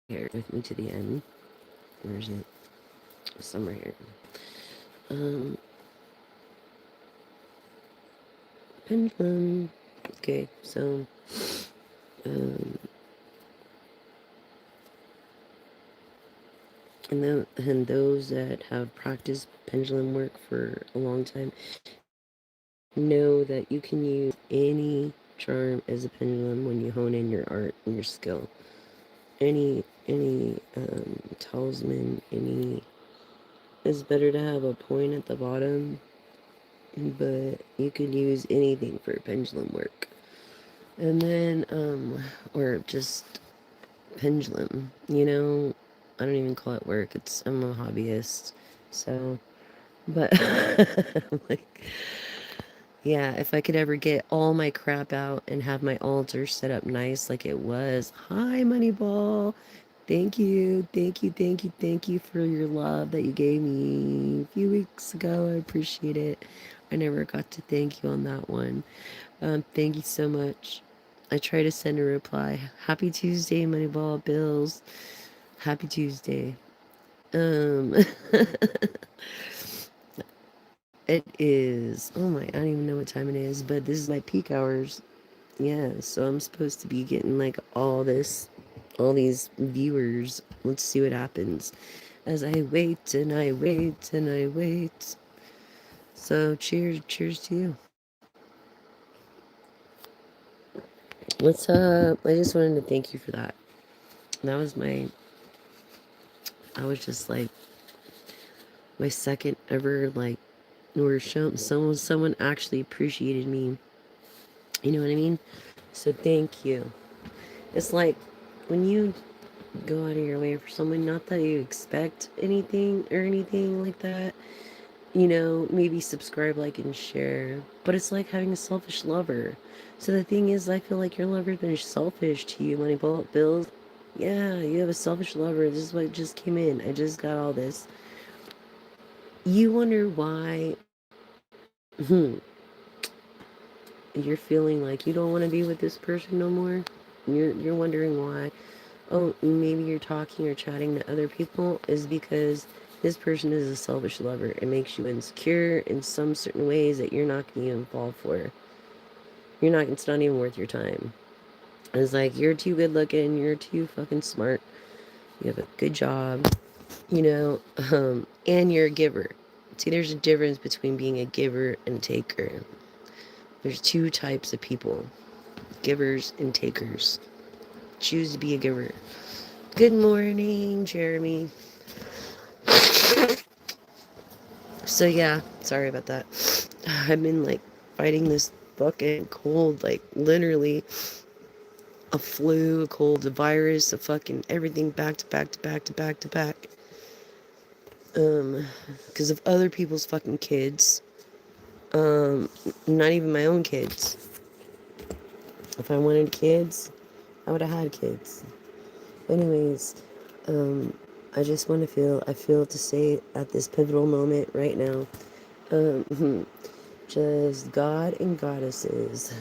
here with me to the end. Where is it? Somewhere here. Um, Pendulum. Okay, so, um, and those that have practiced pendulum work for a long time know that you can use any charm as a pendulum when you hone in your art and your skill. Any talisman, any. It's better to have a point at the bottom, but you could use anything for pendulum work. And then, or just pendulum, I don't even call it work. I'm a hobbyist. So, but, like, yeah, if I could ever get all my crap out and have my altar set up nice like it was. Hi, Moneyball. Thank you, thank you, thank you, thank you for your love that you gave me a few weeks ago. I appreciate it. I never got to thank you on that one. Thank you so much. I try to send a reply. Happy Tuesday, Moneyball Bills. Happy Tuesday. Um, it is. Oh my, I don't even know what time it is, but this is my peak hours. Yeah, so I'm supposed to be getting like all these viewers. Let's see what happens as I wait and I wait and I wait. So cheers to you. What's up? I just wanted to thank you for that. That was I was just like my second ever like where someone actually appreciated me. You know what I mean? So thank you. It's like when you go out of your way for someone, not that you expect anything or anything like that, maybe subscribe, like, and share. But it's like having a selfish lover. So the thing is, I feel like your lover's been selfish to you, Money Bullet Bills. Yeah, you have a selfish lover. This is what just came in. I just got all this. You wonder why you're feeling like you don't want to be with this person no more. You're wondering why. Oh, maybe you're talking or chatting to other people is because this person is a selfish lover. It makes you insecure in some certain ways that you're not going to even fall for. It's not even worth your time. It's like, you're too good looking, you're too fucking smart, you have a good job, and you're a giver. See, there's a difference between being a giver and a taker. There's two types of people, givers and takers. Choose to be a giver. Good morning, Jeremy. So yeah, sorry about that. I've been like fighting this fucking cold, like literally a flu, a cold, a virus, a fucking everything back to back to back to back to back. Because of other people's fucking kids. Not even my own kids. If I wanted kids, I would have had kids. Anyways, I just want to I feel to say at this pivotal moment right now, just God and goddesses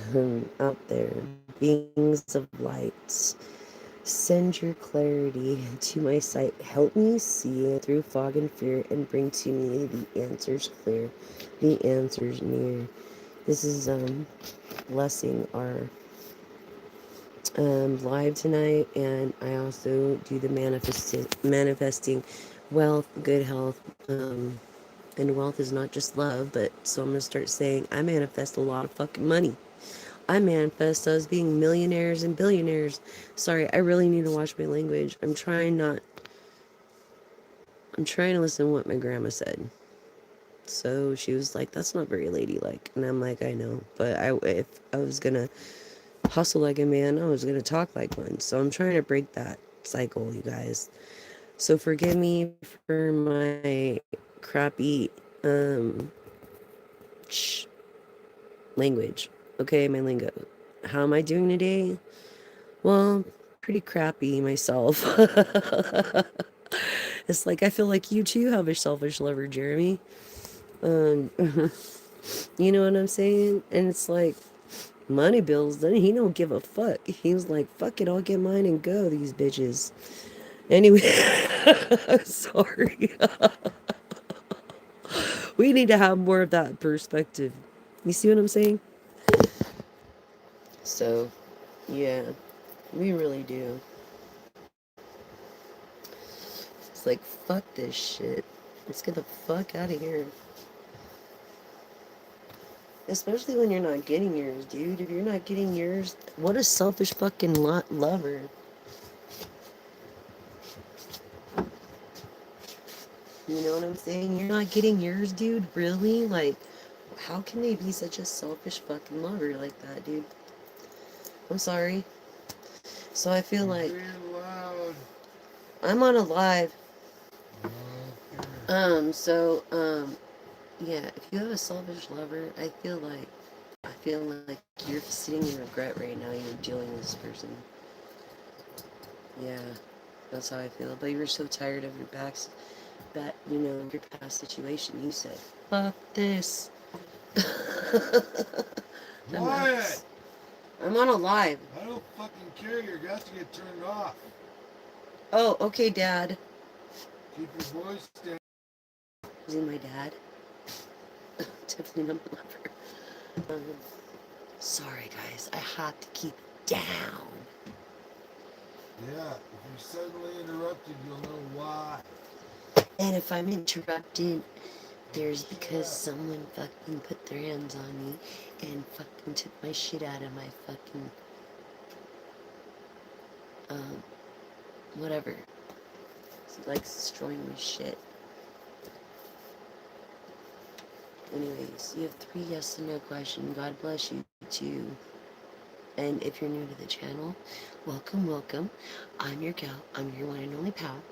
out there, beings of light, send your clarity to my sight. Help me see through fog and fear and bring to me the answers clear, the answers near. This is blessing our live tonight, and I also do the manifesting wealth, good health, and wealth is not just love, but so I'm gonna start saying I manifest a lot of fucking money. I manifest us being millionaires and billionaires. Sorry, I really need to watch my language. I'm trying to listen to what my grandma said. So she was like, that's not very ladylike. And I'm like, I know. But if I was gonna hustle like a man, I was gonna talk like one. So I'm trying to break that cycle, you guys. So forgive me for my crappy language. Okay, my lingo. How am I doing today? Well, pretty crappy myself. It's like I feel like you too have a selfish lover, Jeremy. Um, you know what I'm saying? And it's like money bills. Then he don't give a fuck. He was like, "Fuck it, I'll get mine and go." These bitches. Anyway, sorry. We need to have more of that perspective. You see what I'm saying? So, yeah, we really do. It's like, fuck this shit. Let's get the fuck out of here. Especially when you're not getting yours, dude. If you're not getting yours, what a selfish fucking lover. You know what I'm saying? You're not getting yours, dude? Really? Like, how can they be such a selfish fucking lover like that, dude? I'm sorry. So I feel like I'm on a live. Yeah, if you have a selfish lover, I feel like you're sitting in regret right now. You're dealing with this person. Yeah, that's how I feel. But you were so tired of your your past situation. You said, "Fuck this." Quiet! I'm on a live. I don't fucking care. Your gas to get turned off. Oh, okay, Dad. Keep your voice down. Is he my dad? Definitely not my lover. Sorry, guys. I have to keep it down. Yeah, if you're suddenly interrupted, you'll know why. And if I'm interrupted, there's because someone fucking put their hands on me and fucking took my shit out of my fucking, um, whatever. It's like destroying my shit. Anyways, you have 3 yes and no questions. God bless you too. And if you're new to the channel, welcome, welcome. I'm your gal. I'm your one and only pal.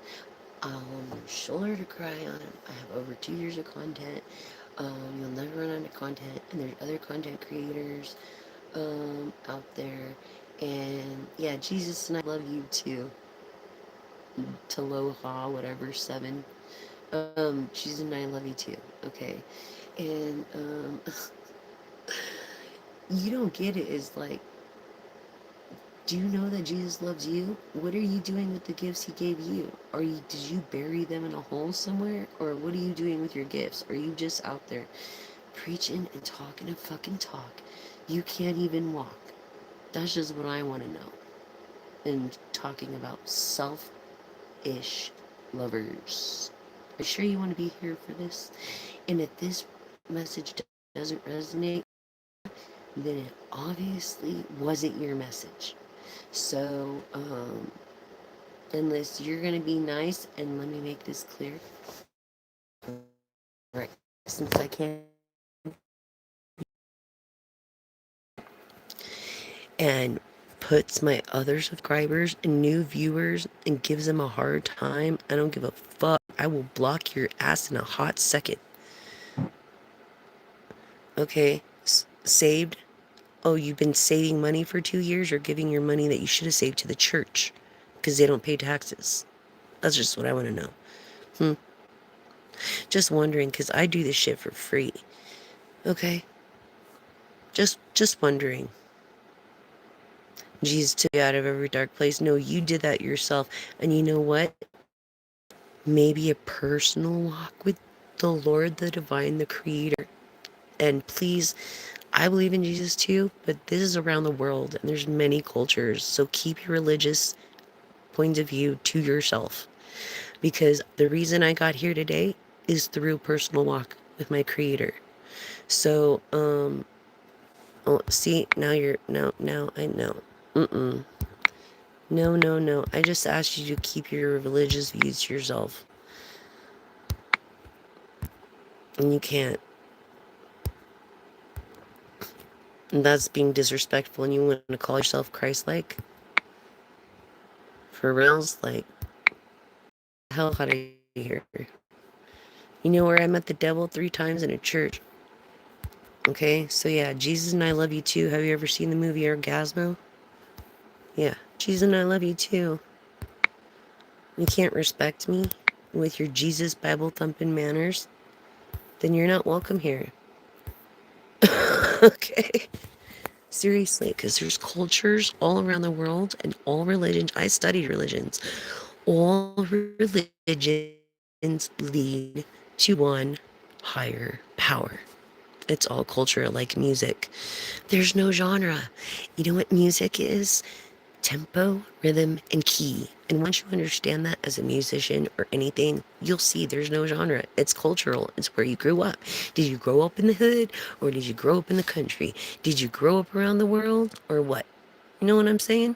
Shoulder to cry on. I have over 2 years of content. You'll never run out of content, and there's other content creators out there. And yeah, Jesus and I love you too. Taloha, whatever, 7. Jesus and I love you too. Okay. And you don't get it is like, do you know that Jesus loves you? What are you doing with the gifts he gave you? Did you bury them in a hole somewhere? Or what are you doing with your gifts? Are you just out there preaching and talking a fucking talk? You can't even walk. That's just what I want to know. And talking about self-ish lovers. Are you sure you want to be here for this? And if this message doesn't resonate, then it obviously wasn't your message. So, unless you're going to be nice, and let me make this clear, right, since I can't, and puts my other subscribers and new viewers and gives them a hard time, I don't give a fuck. I will block your ass in a hot second. Okay, saved? Oh, you've been saving money for 2 years? Or giving your money that you should have saved to the church because they don't pay taxes? That's just what I want to know. Just wondering, because I do this shit for free. Okay? Just wondering. Jesus took you out of every dark place. No, you did that yourself. And you know what? Maybe a personal walk with the Lord, the divine, the creator. And please, I believe in Jesus too, but this is around the world and there's many cultures. So keep your religious points of view to yourself. Because the reason I got here today is through personal walk with my creator. So, oh, see, now I know. No. I just asked you to keep your religious views to yourself. And you can't. And that's being disrespectful, and you want to call yourself Christ-like? For reals? Like, hell out of here. You know where I met the devil 3 times in a church. Okay, so yeah, Jesus and I love you too. Have you ever seen the movie Orgasmo? Yeah, Jesus and I love you too. You can't respect me with your Jesus Bible thumping manners, then you're not welcome here. Okay? Seriously, because there's cultures all around the world and all religions. I studied religions All religions lead to one higher power. It's all culture like music. There's no genre. You know what music is? Tempo, rhythm, and key. And once you understand that as a musician or anything, you'll see there's no genre. It's cultural. It's where you grew up. Did you grow up in the hood or did you grow up in the country? Did you grow up around the world or what? You know what I'm saying?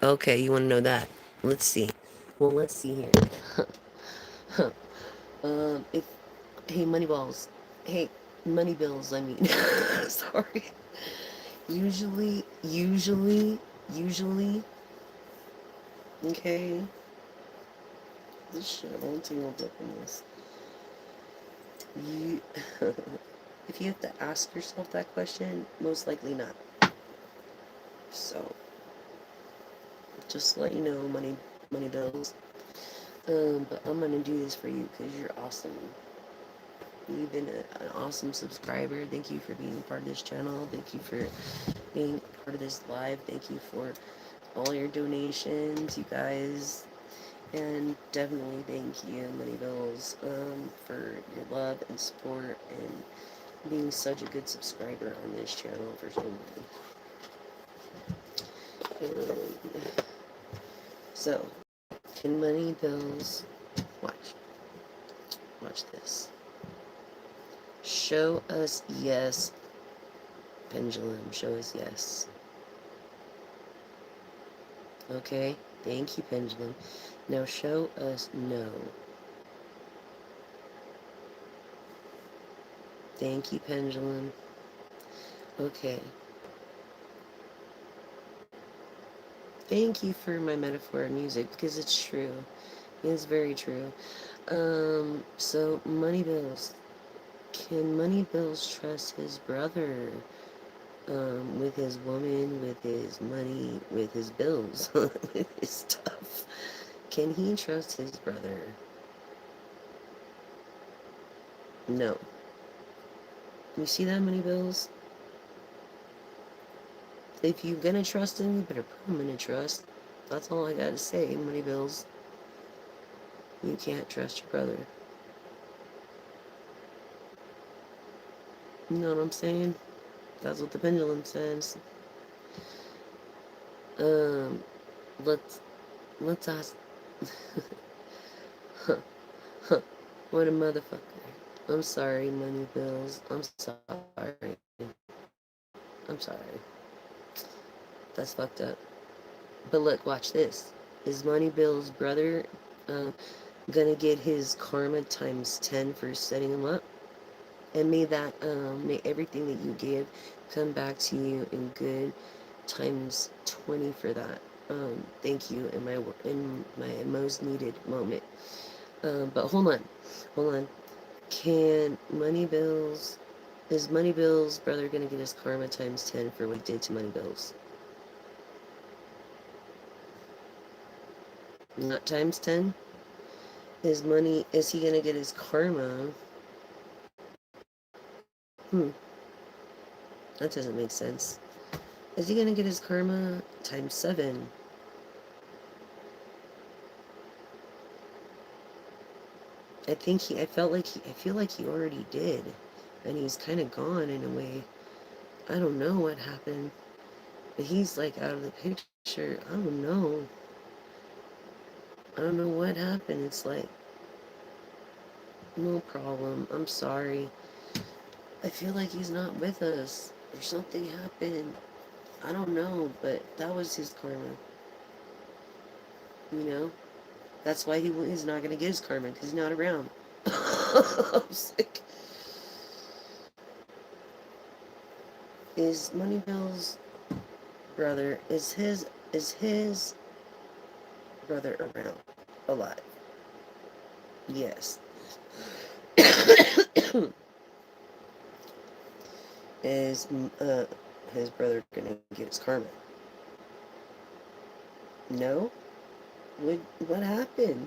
Okay, you want to know that? Let's see. Well, let's see here. If hey, money balls. Hey, money bills. I mean, sorry. Usually, okay. This shit, I won't take no dip in this. You, if you have to ask yourself that question, most likely not. So, just to let you know, money bills. But I'm gonna do this for you because you're awesome. You've been an awesome subscriber. Thank you for being part of this channel. Thank you for being part of this live. Thank you for all your donations, you guys. And definitely thank you, Money Bills, for your love and support and being such a good subscriber on this channel for so long. So, can Money Bills watch this. Show us yes, Pendulum. Show us yes. Okay, thank you, Pendulum. Now show us no. Thank you, Pendulum. Okay. Thank you for my metaphor of music because it's true. It's very true. So Money Bills. Can Money Bills trust his brother? With his woman, with his money, with his bills, with his stuff. Can he trust his brother? No. You see that many bills? If you're gonna trust him, you better put him in a trust. That's all I gotta say, money bills. You can't trust your brother. You know what I'm saying? That's what the pendulum says. Um, let's ask. Huh, huh. What a motherfucker. I'm sorry, money bills. I'm sorry. I'm sorry. That's fucked up. But look, watch this. Is Money Bill's brother uh, gonna get his karma times 10 for setting him up? And may everything that you give come back to you in good times 20 for that. Thank you in my most needed moment. But hold on. Can Money Bills is Money Bill's brother gonna get his karma times 10 for what he did to Money Bills? Not times 10? Is he gonna get his karma? That doesn't make sense. Is he gonna get his karma times 7? I feel like he already did. And he's kind of gone in a way. I don't know what happened. But he's like out of the picture. I don't know. I don't know what happened. It's like, no problem. I'm sorry. I feel like he's not with us. Or something happened. I don't know, but that was his karma. You know? That's why he's not going to get his karma, because he's not around. I'm sick. Is Moneybill's brother, is his brother around? Alive? Yes. Is his brother gonna get his karma? No? What happened?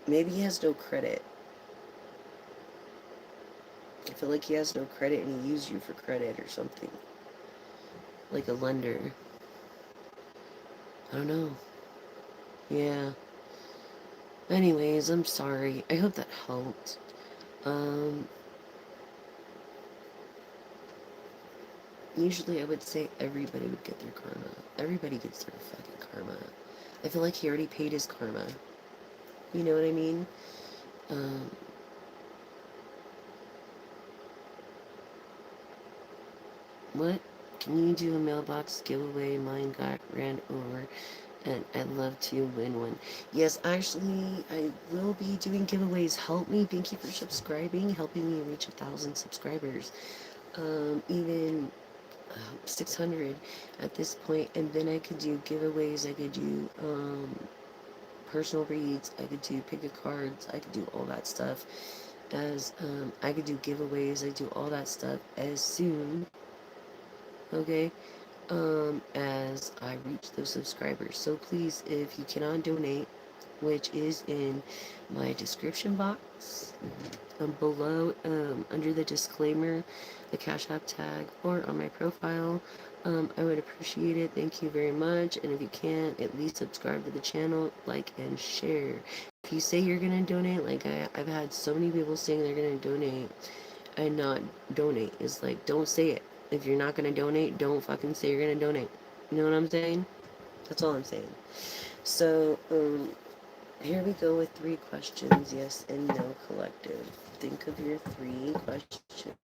Maybe he has no credit. I feel like he has no credit and he used you for credit or something. like a lender. I don't know. Yeah. Anyways, I'm sorry. I hope that helped. Um, Usually I would say everybody would get their karma. Everybody gets their fucking karma. I feel like he already paid his karma. You know what I mean? Um, what? Can you do a mailbox giveaway? Mine got ran over, and I'd love to win one. Yes, actually, I will be doing giveaways. Help me. Thank you for subscribing, helping me reach 1,000 subscribers. Even 600 at this point, and then I could do giveaways. I could do personal reads. I could do pick a cards. I could do all that stuff. As I could do giveaways. I do all that stuff as soon, okay, as I reach those subscribers. So please, if you cannot donate, which is in my description box below, under the disclaimer, the Cash App tag, or on my profile, I would appreciate it. Thank you very much. And if you can't, at least subscribe to the channel, like, and share. If you say you're gonna donate, like I've had so many people saying they're gonna donate and not donate. It's like, don't say it. If you're not gonna donate, don't fucking say you're gonna donate. You know what I'm saying? That's all I'm saying. So, here we go with 3 questions, yes and no collective. Think of your 3 questions.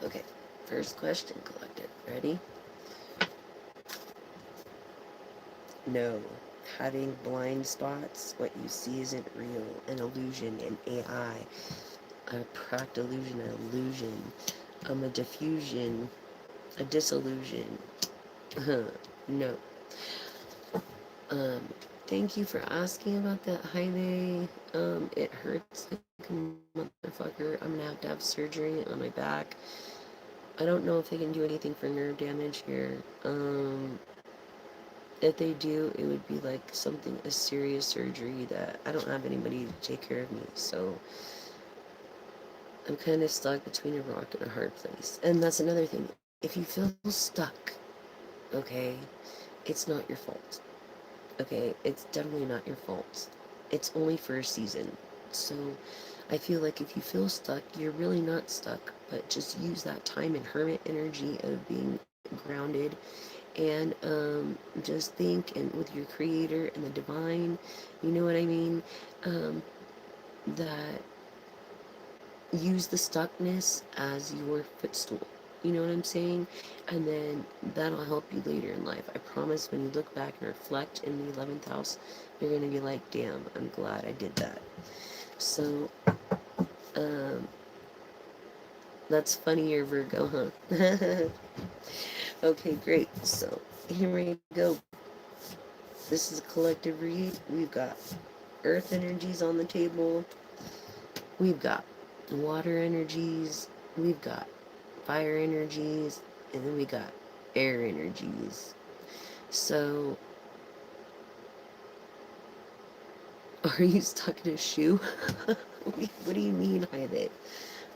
Okay, first question, collective. Ready? No. Having blind spots, what you see isn't real, an illusion, an AI, a cracked illusion, an illusion, a diffusion, a disillusion. No. Um, Thank you for asking about that, Jaime. It hurts like a motherfucker. I'm gonna have to have surgery on my back. I don't know if they can do anything for nerve damage here. If they do, it would be like something, a serious surgery that I don't have anybody to take care of me. So I'm kind of stuck between a rock and a hard place. And that's another thing. If you feel stuck, okay, it's not your fault. Okay, it's definitely not your fault. It's only for a season. So I feel like if you feel stuck, you're really not stuck, but just use that time and hermit energy of being grounded and just think and with your creator and the divine, you know what I mean? Um, that use the stuckness as your footstool. You know what I'm saying? And then that'll help you later in life. I promise when you look back and reflect in the 11th house, you're going to be like, damn, I'm glad I did that. So, um, that's funnier, Virgo, huh? Okay, great. So, here we go. This is a collective read. We've got earth energies on the table. We've got water energies. We've got fire energies. And then we got air energies. So, are you stuck in a shoe? What do you mean by that?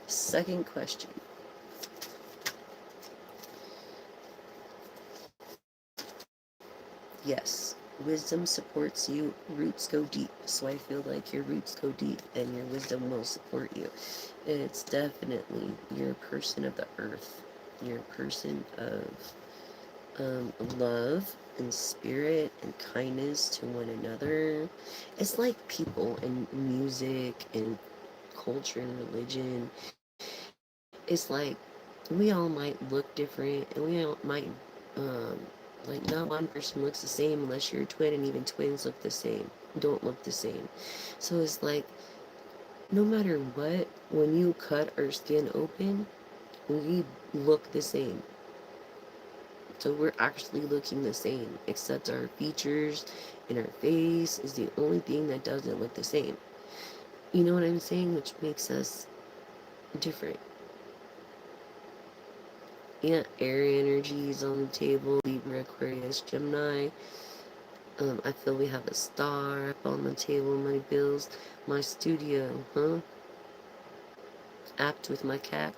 Second question. Yes, wisdom supports you. Roots go deep. So I feel like your roots go deep and your wisdom will support you. It's definitely you're a person of the earth. You're a person of love and spirit and kindness to one another. It's like people and music and culture and religion. It's like we all might look different and we all might um, like not one person looks the same unless you're a twin, and even twins look the same, don't look the same. So it's like no matter what, when you cut our skin open, we look the same. So we're actually looking the same, except our features and our face is the only thing that doesn't look the same. You know what I'm saying? Which makes us different. Yeah, air energies on the table, Libra, Aquarius, Gemini. I feel we have a star up on the table, my bills, my studio, huh? Apt with my cat.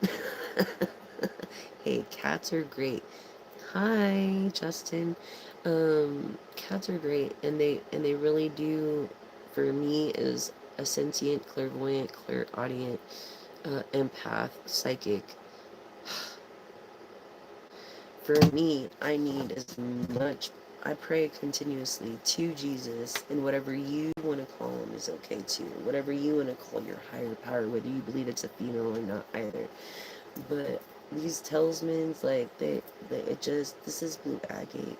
Hey, cats are great. Hi, Justin. Cats are great, and they really do, for me, is a sentient, clairvoyant, clairaudient, empath, psychic. For me, I need as much. I pray continuously to Jesus, and whatever you want to call him is okay too. Whatever you want to call your higher power, whether you believe it's a female or not, either. But these talismans, like it just, this is blue agate.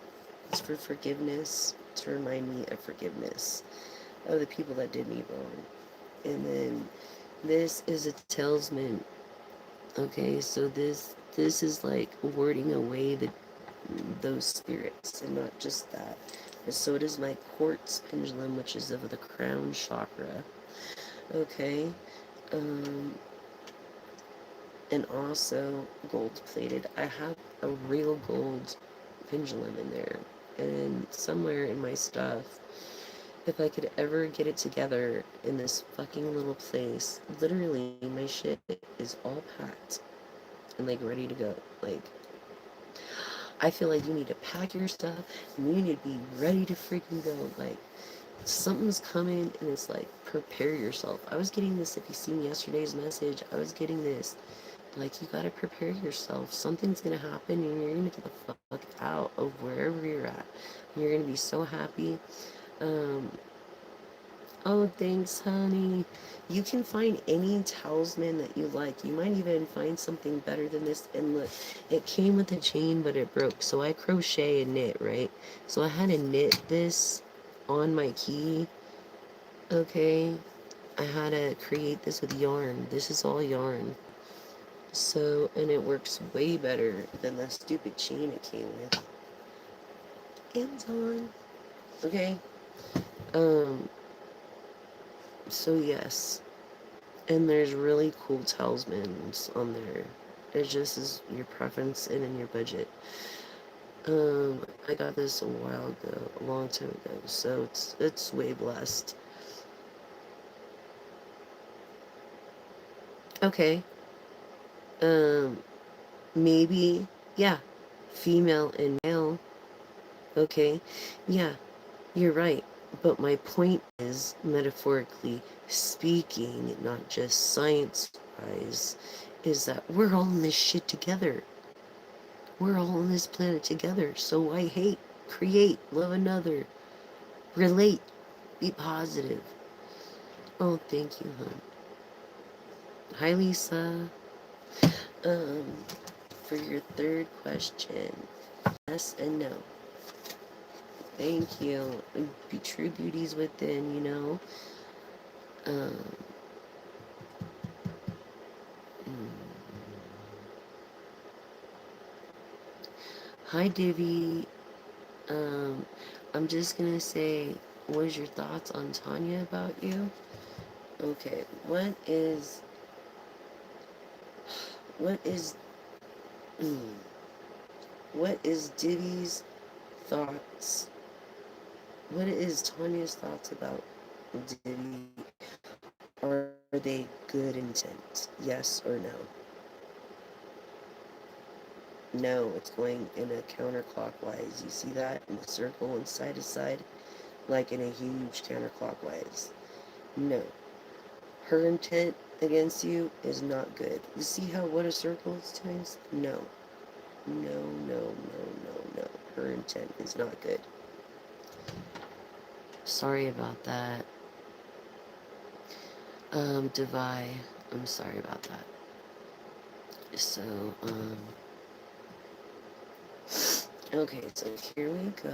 It's for forgiveness, to remind me of forgiveness of the people that did me wrong. And then this is a talisman. Okay, so this is like warding away those spirits, and not just that. And so does my quartz pendulum, which is of the crown chakra. Okay, um, and also gold plated. I have a real gold pendulum in there, and somewhere in my stuff, if I could ever get it together in this fucking little place, literally my shit is all packed and like ready to go. Like, I feel like you need to pack your stuff and you need to be ready to freaking go. Like, something's coming, and it's like, prepare yourself. I was getting this, if you seen yesterday's message, I was getting this. Like, you gotta prepare yourself. Something's gonna happen, and you're gonna get the fuck out of wherever you're at. And you're gonna be so happy. Um, oh, thanks, honey. You can find any talisman that you like. You might even find something better than this. And look, it came with a chain, but it broke. So I crochet and knit, right? So I had to knit this on my key. Okay. I had to create this with yarn. This is all yarn. So, and it works way better than the stupid chain it came with. Amazon. Okay. Um, so yes. And there's really cool talismans on there. It just is your preference and in your budget. I got this a while ago, a long time ago, so it's way blessed. Okay. Um, maybe, yeah, female and male. Okay. Yeah, you're right. But my point is, metaphorically speaking, not just science wise, is that we're all in this shit together. We're all on this planet together. So why hate? Create, love another, relate, be positive. Oh, thank you, hon. Hi, Lisa. Um, for your third question, yes and no. Thank you. Be true beauties within, you know. Um, mm. Hi, Divvy. Um, I'm just gonna say, what is your thoughts on Tanya about you? Okay, what is, mm, what is Divvy's thoughts? What is Tanya's thoughts about Divvy? Are they good intent? Yes or no? No, it's going in a counterclockwise. You see that in the circle and side to side? Like in a huge counterclockwise. No. Her intent against you is not good. You see how what a circle is times? No. No, no, no, no, no. Her intent is not good. Sorry about that. Devi, I'm sorry about that. So, okay, so here we go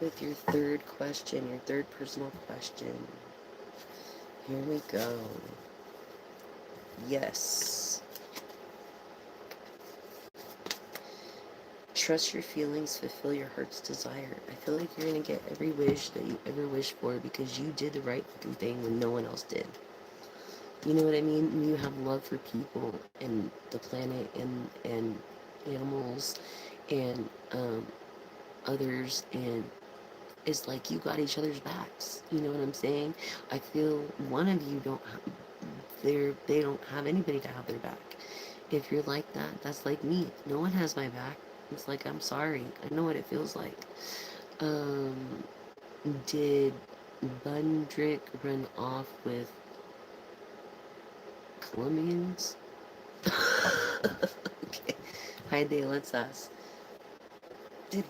with your third question, your third personal question. Here we go. Yes. Trust your feelings, fulfill your heart's desire. I feel like you're gonna get every wish that you ever wished for because you did the right thing when no one else did. You know what I mean? You have love for people and the planet and animals and others, and it's like you got each other's backs. You know what I'm saying? I feel one of you don't they don't have anybody to have their back. If you're like that, that's like me. No one has my back. It's like, I'm sorry. I know what it feels like. Um, did Bundrick run off with Colombians? Okay. Hi there, let's ask. Did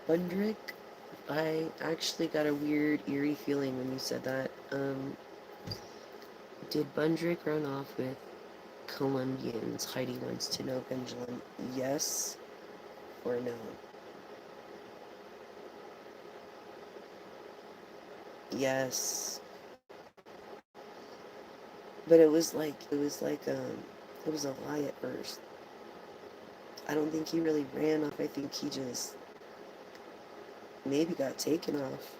Bundrick? I actually got a weird, eerie feeling when you said that. Did Bundrick run off with Colombians? Heidi wants to know, Pendulum. Yes or no? Yes. But it was a lie at first. I don't think he really ran off. I think he just maybe got taken off.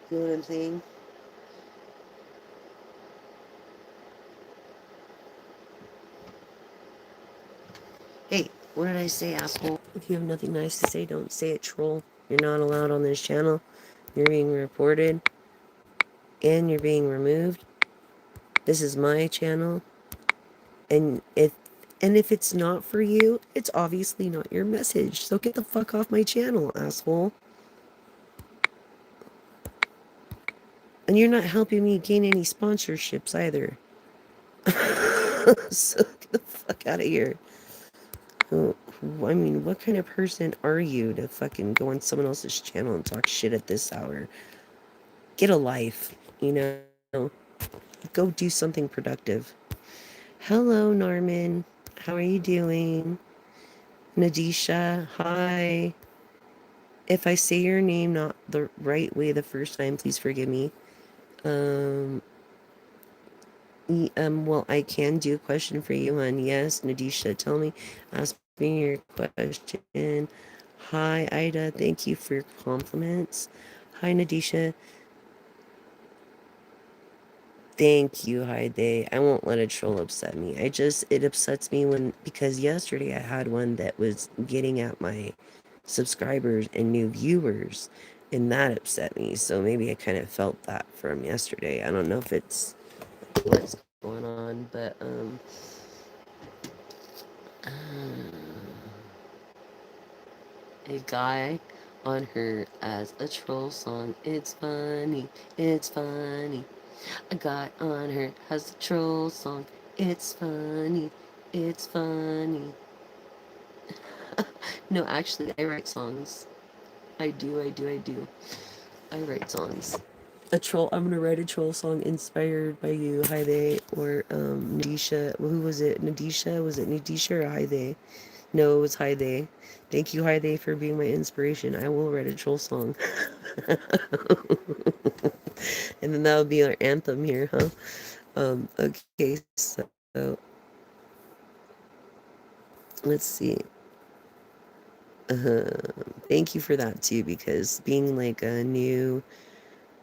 You know what I'm saying? Hey, what did I say, asshole? If you have nothing nice to say, don't say it, troll. You're not allowed on this channel. You're being reported and you're being removed. This is my channel. And if it's not for you, it's obviously not your message. So get the fuck off my channel, asshole. And you're not helping me gain any sponsorships either. So get the fuck out of here. I mean, what kind of person are you to fucking go on someone else's channel and talk shit at this hour? Get a life, you know? Go do something productive. Hello, Norman. How are you doing? Nadisha, hi. If I say your name not the right way the first time, please forgive me. Um, well, I can do a question for you, hon. Yes, Nadisha, tell me, ask me your question. Hi, Ida, thank you for your compliments. Hi, Nadisha. Thank you, Heide. I won't let a troll upset me. It upsets me because yesterday I had one that was getting at my subscribers and new viewers, and that upset me. So maybe I kind of felt that from yesterday. I don't know if it's what's going on, but a guy on her as a troll song. It's funny, it's funny. A guy on her has a troll song. It's funny, it's funny. No, actually, I write songs. I do. I write songs. I'm gonna write a troll song inspired by you, Haide, or Nadisha. Who was it? Nadisha? Was it Nadisha or Haide? No, it was Haide. Thank you, Haide, for being my inspiration. I will write a troll song. And then that would be our anthem here, huh? Okay, so let's see. Thank you for that too, because being like a new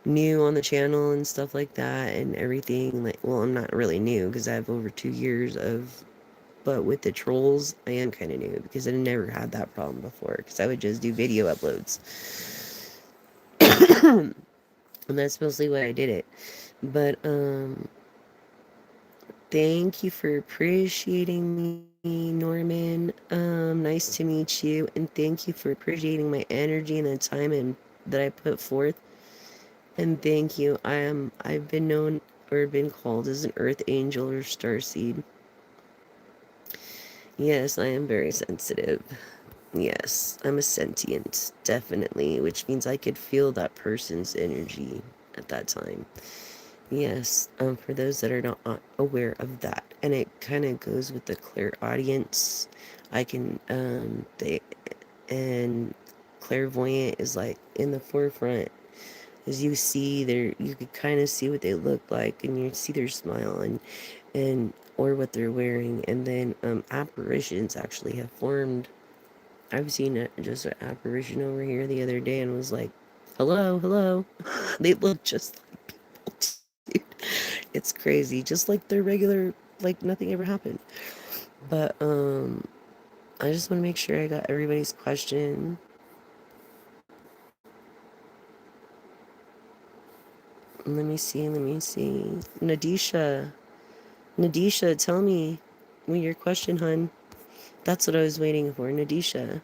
on the channel and stuff like that and everything, like, well, I'm not really new because I have over 2 years of, but with the trolls I am kind of new because I never had that problem before because I would just do video uploads. And that's mostly why I did it. But thank you for appreciating me, Norman. Nice to meet you, and thank you for appreciating my energy and the time and that I put forth. And thank you. I've been known or been called as an earth angel or starseed. Yes, I am very sensitive. Yes, I'm a sentient, definitely, which means I could feel that person's energy at that time. Yes, for those that are not aware of that, and it kind of goes with the clairaudience. I can, and clairvoyant is like in the forefront. As you see you could kind of see what they look like, and you see their smile and or what they're wearing, and then apparitions actually have formed. I've seen just an apparition over here the other day and was like, hello, hello. They look just like people, dude. it's crazy. Just like their regular, like nothing ever happened. But I just want to make sure I got everybody's question. Let me see. Nadisha, tell me your question, hun. That's what I was waiting for, Nadisha.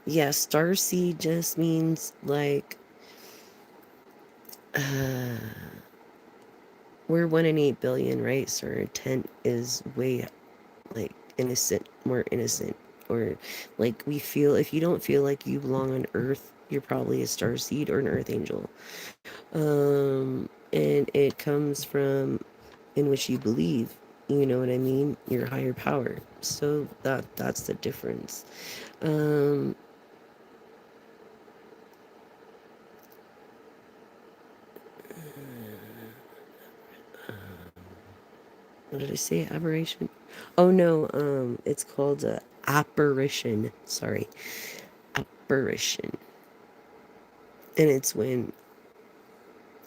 Yeah, starseed just means like we're 1 in 8 billion, right? So our intent is way like innocent, more innocent, or like we feel. If you don't feel like you belong on Earth, you're probably a starseed or an Earth angel. And it comes from in which you believe. You know what I mean? Your higher power. So that's the difference. Um, what did I say? Aberration? Oh no, it's called apparition. Sorry, apparition. And it's when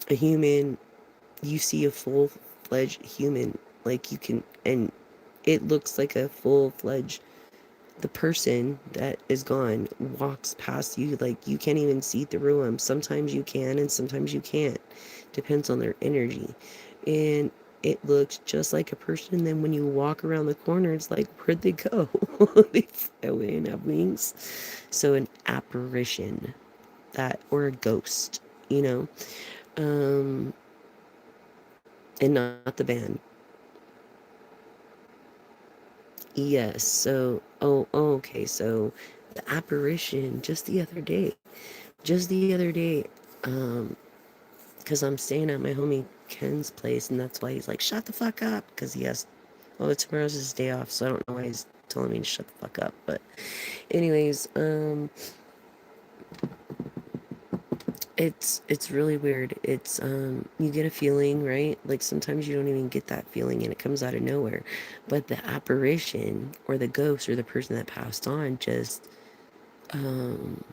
a human, you see a full-fledged human, like you can, and it looks like a full-fledged, the person that is gone walks past you, like you can't even see through them. Sometimes you can and sometimes you can't. Depends on their energy. And it looks just like a person. Then when you walk around the corner, it's like, where'd they go? They fly away and have wings. So an apparition, that, or a ghost, you know? Um, and not the band. Yes, so, okay, so the apparition just the other day, um, because I'm staying at my homie Ken's place, and that's why he's like, shut the fuck up, because he has, well, tomorrow's his day off, so I don't know why he's telling me to shut the fuck up, but anyways, it's really weird. It's you get a feeling, right? Like sometimes you don't even get that feeling and it comes out of nowhere. But the apparition or the ghost or the person that passed on just um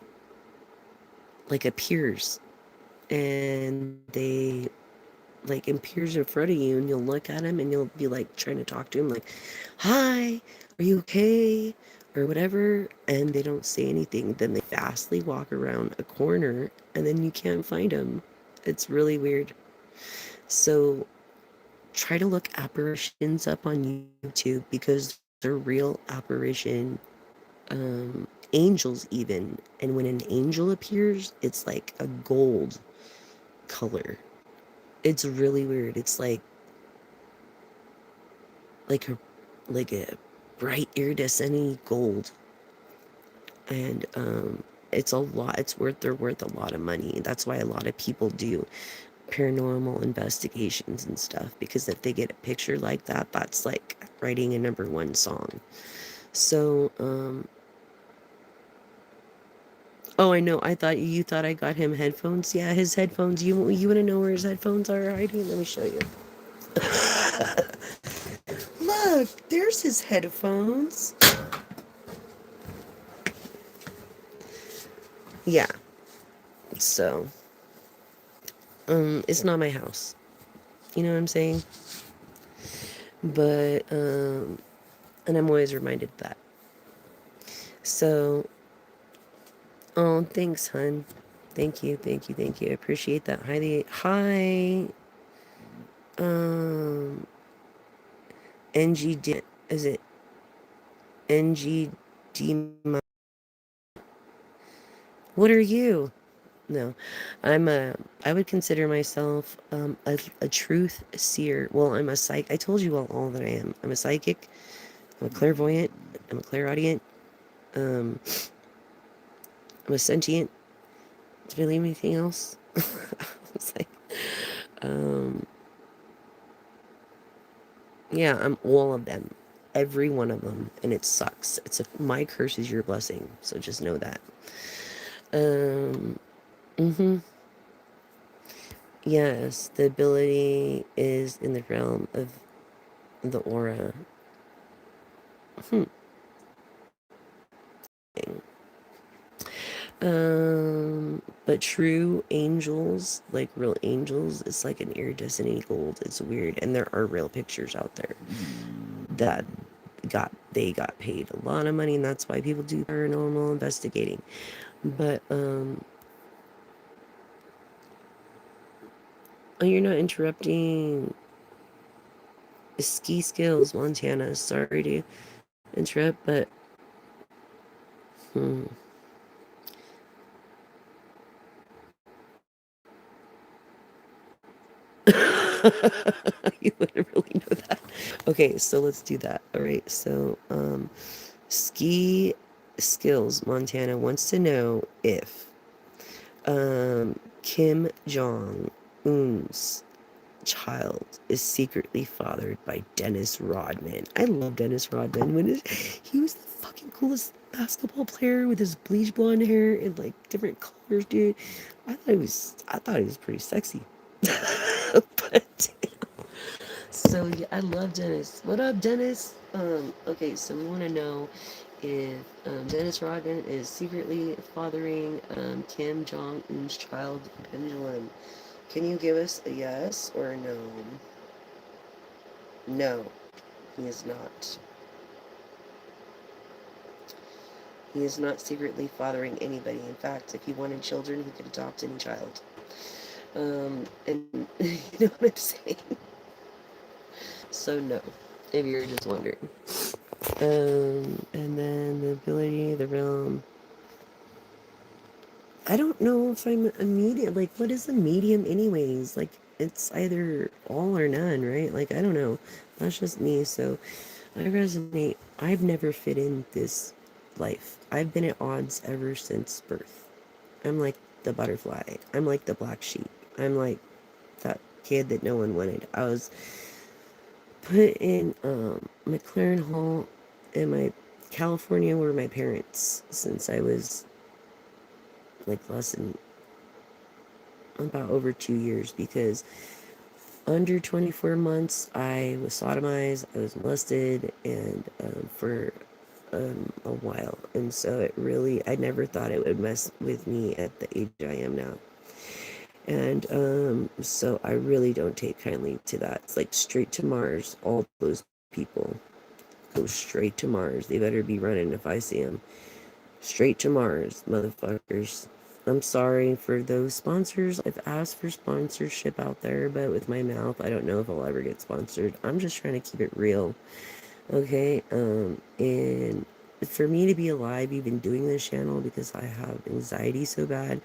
like appears, and they like appears in front of you, and you'll look at him and you'll be like trying to talk to him like, "Hi, are you okay?" or whatever, and they don't say anything. Then they fastly walk around a corner and then you can't find them. It's really weird. So try to look apparitions up on YouTube because they're real apparition, angels even. And when an angel appears, it's like a gold color. It's really weird. It's like a like a bright iridescent gold. And it's a lot. They're worth a lot of money. That's why a lot of people do paranormal investigations and stuff, because if they get a picture like that, that's like writing a #1 song. So oh, I know, I thought you thought I got him headphones. Yeah, his headphones. You want to know where his headphones are hiding? Let me show you. Look, there's his headphones. Yeah. So it's not my house, you know what I'm saying? But and I'm always reminded of that. So, oh, thanks, hun. Thank you. I appreciate that. Hi, um, NGD, is it NGD? What are you? No, I would consider myself a truth seer. Well, I'm a psych. I told you all that I am. I'm a psychic. I'm a clairvoyant. I'm a clairaudient. Um, I'm a sentient. Did I leave anything else? I was like, um, yeah, I'm all of them. Every one of them. And it sucks. My curse is your blessing. So just know that. Um, mm-hmm. Yes, the ability is in the realm of the aura. But true angels, like real angels, it's like an iridescent gold. It's weird. And there are real pictures out there that they got paid a lot of money, and that's why people do paranormal investigating. But oh, you're not interrupting ski skills, Montana. Sorry to interrupt, but hmm. You wouldn't really know that. Okay, so let's do that. All right, so ski skills, Montana wants to know if Kim Jong Un's child is secretly fathered by Dennis Rodman. I love Dennis Rodman. He was the fucking coolest basketball player with his bleach blonde hair and like different colors, dude. I thought he was pretty sexy. But so yeah, I love Dennis. What up, Dennis? Okay, so we want to know if Dennis Rodman is secretly fathering Kim Jong Un's child, Pendulum. Can you give us a yes or a no? No, he is not. He is not secretly fathering anybody. In fact, if he wanted children, he could adopt any child. And you know what I'm saying? So no, if you're just wondering. And then the ability, the realm. I don't know if I'm a medium. Like, what is a medium, anyways? Like, it's either all or none, right? Like, I don't know. That's just me. So I resonate. I've never fit in this life. I've been at odds ever since birth. I'm like the butterfly. I'm like the black sheep. I'm like that kid that no one wanted. I was put in McLaren Hall in my California were my parents since I was like less than about over 2 years because under 24 months I was sodomized, I was molested, and for a while, and so it really I never thought it would mess with me at the age I am now. And so I really don't take kindly to that. It's like straight to Mars. All those people go straight to Mars. They better be running if I see them. Straight to Mars, motherfuckers. I'm sorry for those sponsors. I've asked for sponsorship out there, but with my mouth, I don't know if I'll ever get sponsored. I'm just trying to keep it real. Okay? And for me to be alive, even doing this channel because I have anxiety so bad,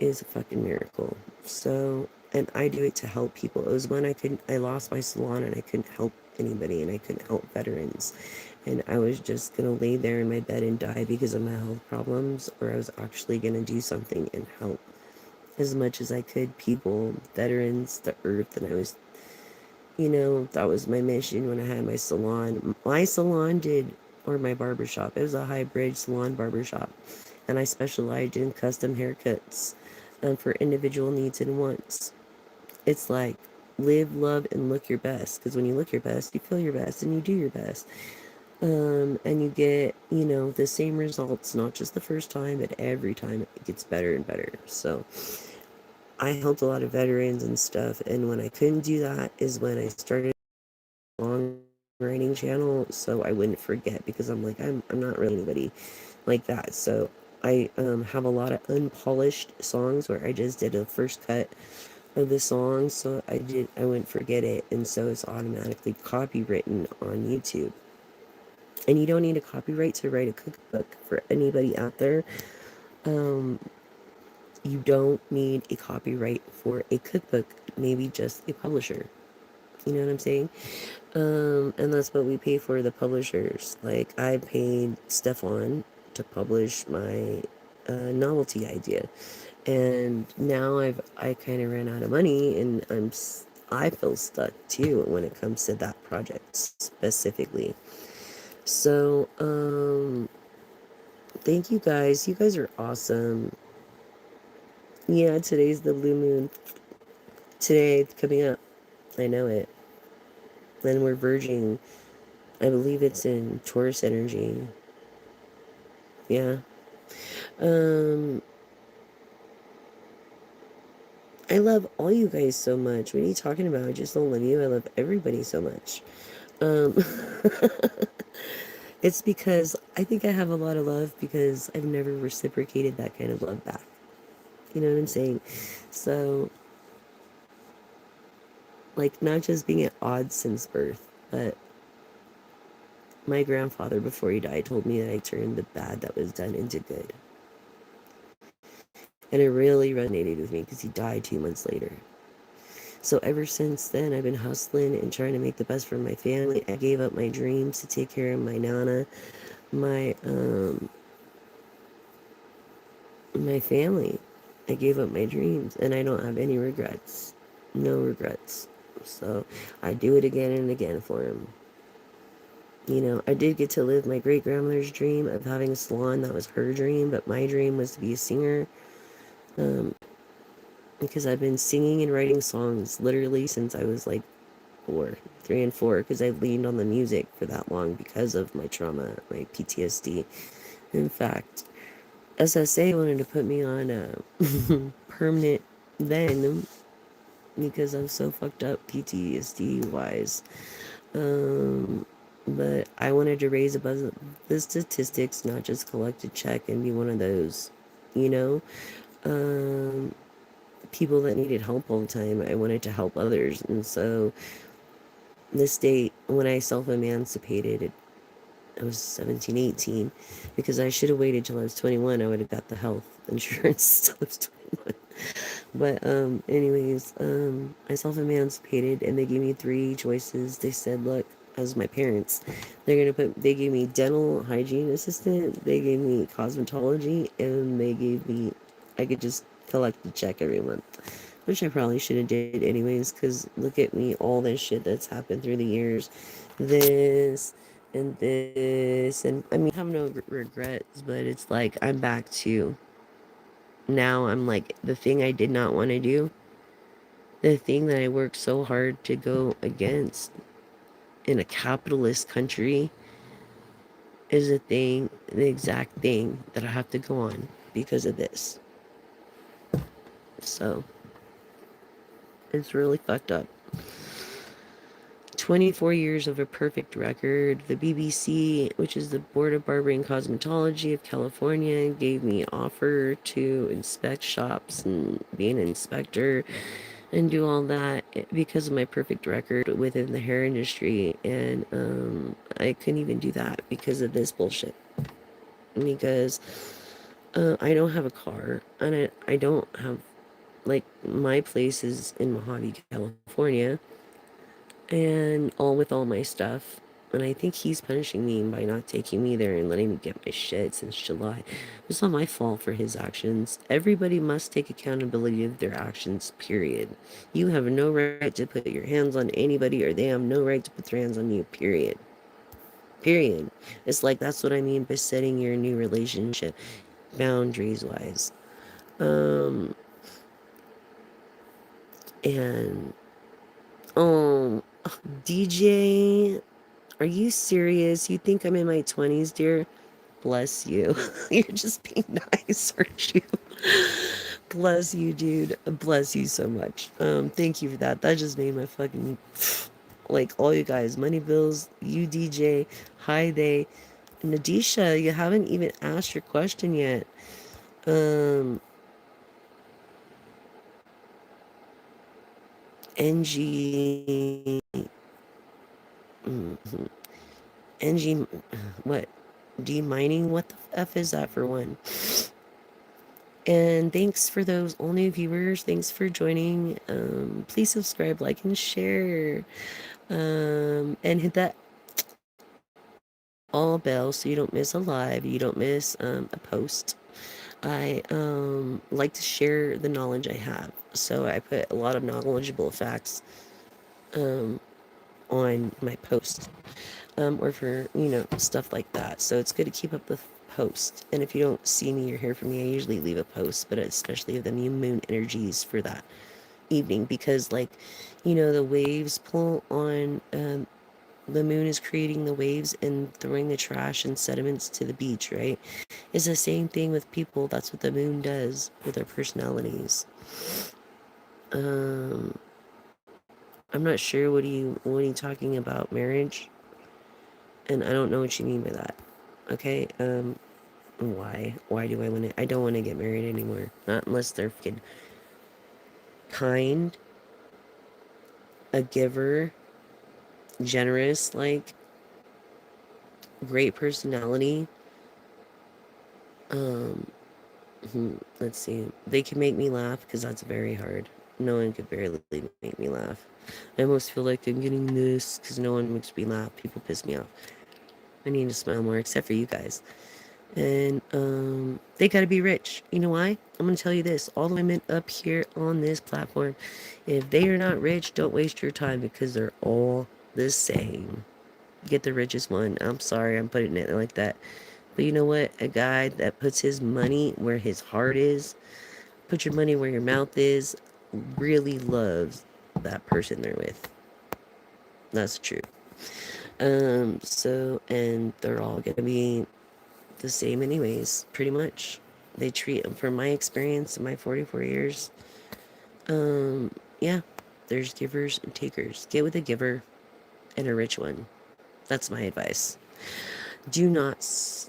is a fucking miracle. So, and I do it to help people. It was when I lost my salon and I couldn't help anybody and I couldn't help veterans. And I was just gonna lay there in my bed and die because of my health problems, or I was actually gonna do something and help as much as I could people, veterans, the earth. And I was, that was my mission when I had my salon. My salon or my barbershop, it was a hybrid salon barbershop. And I specialized in custom haircuts for individual needs and wants. It's like live, love, and look your best. Because when you look your best, you feel your best and you do your best. And you get, the same results, not just the first time, but every time it gets better and better. So I helped a lot of veterans and stuff. And when I couldn't do that is when I started a long writing channel. So I wouldn't forget because I'm like, I'm not really anybody like that. So I have a lot of unpolished songs where I just did a first cut of the song, so I wouldn't forget it, and so it's automatically copywritten on YouTube. And you don't need a copyright to write a cookbook for anybody out there. Um, you don't need a copyright for a cookbook, maybe just a publisher. You know what I'm saying? And that's what we pay for, the publishers. Like, I paid Stefan to publish my novelty idea. And now I kind of ran out of money, and I feel stuck too when it comes to that project specifically. So, thank you guys. You guys are awesome. Yeah, today's the blue moon. Today, coming up. I know it. Then we're verging. I believe it's in Taurus energy. Yeah. Um, I love all you guys so much. What are you talking about? I just don't love you. I love everybody so much. Um, it's because I think I have a lot of love because I've never reciprocated that kind of love back. You know what I'm saying? So, like, not just being at odds since birth, but my grandfather, before he died, told me that I turned the bad that was done into good. And it really resonated with me because he died 2 months later. So ever since then, I've been hustling and trying to make the best for my family. I gave up my dreams to take care of my nana, my my family. I gave up my dreams, and I don't have any regrets. No regrets. So I do it again and again for him. You know, I did get to live my great grandmother's dream of having a salon. That was her dream, but my dream was to be a singer. Um, because I've been singing and writing songs literally since I was like 3 and 4, because I've leaned on the music for that long because of my trauma, my PTSD. In fact, SSA wanted to put me on a permanent then because I'm so fucked up PTSD wise. But I wanted to raise above the statistics, not just collect a check and be one of those, you know, um, people that needed help all the time. I wanted to help others. And so this date, when I self-emancipated, I was 17, 18, because I should have waited till I was 21. I would have got the health insurance till I was 21. But anyways, I self-emancipated and they gave me 3 choices. They said, look, as my parents, they gave me dental hygiene assistant, they gave me cosmetology, and they gave me, I could just collect the check every month. Which I probably should have did anyways, because look at me, all this shit that's happened through the years. This and this, and I mean, I have no regrets, but it's like I'm back to now. I'm like, the thing I did not want to do, the thing that I worked so hard to go against in a capitalist country, is the exact thing that I have to go on because of this. So it's really fucked up. 24 years of a perfect record. The BBC, which is the Board of Barbering and Cosmetology of California, gave me offer to inspect shops and be an inspector and do all that because of my perfect record within the hair industry. And I couldn't even do that because of this bullshit. Because I don't have a car, and I don't have, like, my place is in Mojave, California, and all my stuff. And I think he's punishing me by not taking me there and letting me get my shit since July. It's not my fault for his actions. Everybody must take accountability of their actions, period. You have no right to put your hands on anybody, or they have no right to put their hands on you, period. Period. It's like, that's what I mean by setting your new relationship boundaries wise. And, um, DJ, are you serious? You think I'm in my 20s, dear? Bless you. You're just being nice, aren't you? Bless you, dude. Bless you so much. Thank you for that. That just made my fucking, like, all you guys, Money Bills, you DJ, hi they, Nadisha, you haven't even asked your question yet. Um, NG, mhm. NG, what? Demining? What the F is that for one? And thanks for those all new viewers. Thanks for joining. Please subscribe, like, and share. And hit that all bell so you don't miss a live. You don't miss a post. I like to share the knowledge I have. So I put a lot of knowledgeable facts on my post. Or for, stuff like that. So it's good to keep up the post. And if you don't see me or hear from me, I usually leave a post, but especially the new moon energies for that evening, because, like, the waves pull on, the moon is creating the waves and throwing the trash and sediments to the beach, right? It's the same thing with people. That's what the moon does with their personalities. Um, I'm not sure what are you talking about marriage, and I don't know what you mean by that. Okay, why do I want to? I don't want to get married anymore. Not unless they're fucking kind, a giver, generous, like great personality. Um, let's see. They can make me laugh because that's very hard. No one could barely make me laugh. I almost feel like I'm getting this because no one makes me laugh. People piss me off. I need to smile more, except for you guys. And they gotta be rich. You know why? I'm gonna tell you this. All the women up here on this platform, if they are not rich, don't waste your time because they're all the same. Get the richest one. I'm sorry, I'm putting it like that. But you know what? A guy that puts his money where his heart is, put your money where your mouth is, really loves that person they're with. That's true. And they're all gonna be the same anyways, pretty much. They treat them, from my experience in my 44 years, yeah, there's givers and takers. Get with a giver and a rich one. That's my advice. Do not,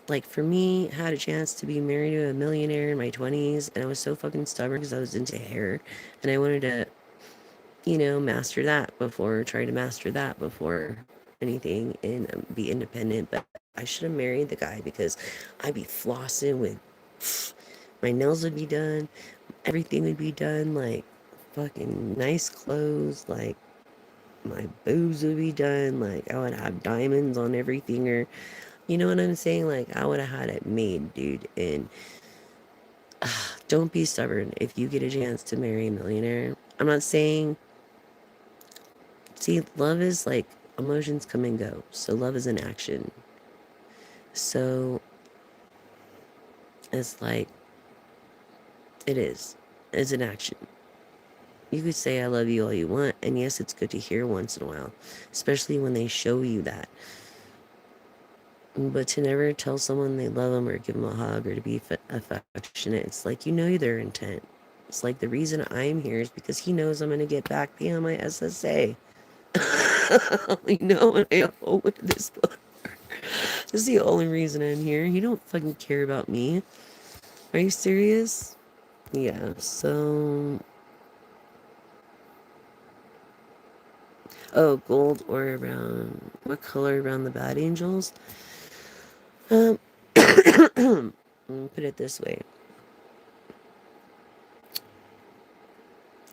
like, for me, I had a chance to be married to a millionaire in my 20s, and I was so fucking stubborn because I was into hair, and I wanted to, master that before, try to master that before anything and be independent. But I should have married the guy because I'd be flossing with, my nails would be done, everything would be done, like fucking nice clothes, like my boobs would be done, like I would have diamonds on every finger. You know what I'm saying? Like I would have had it made, dude. And don't be stubborn if you get a chance to marry a millionaire. I'm not saying, see, love is like emotions come and go. So love is an action. So it's like, it is. It's an action. You could say I love you all you want, and yes, it's good to hear once in a while, especially when they show you that. But to never tell someone they love them or give them a hug or to be affectionate, it's like you know their intent. It's like the reason I'm here is because he knows I'm going to get back pay on my SSA. You know, and I owe this book. This is the only reason I'm here. You don't fucking care about me. Are you serious? Yeah, so... Oh, gold or around... What color around the bad angels? Um, put it this way.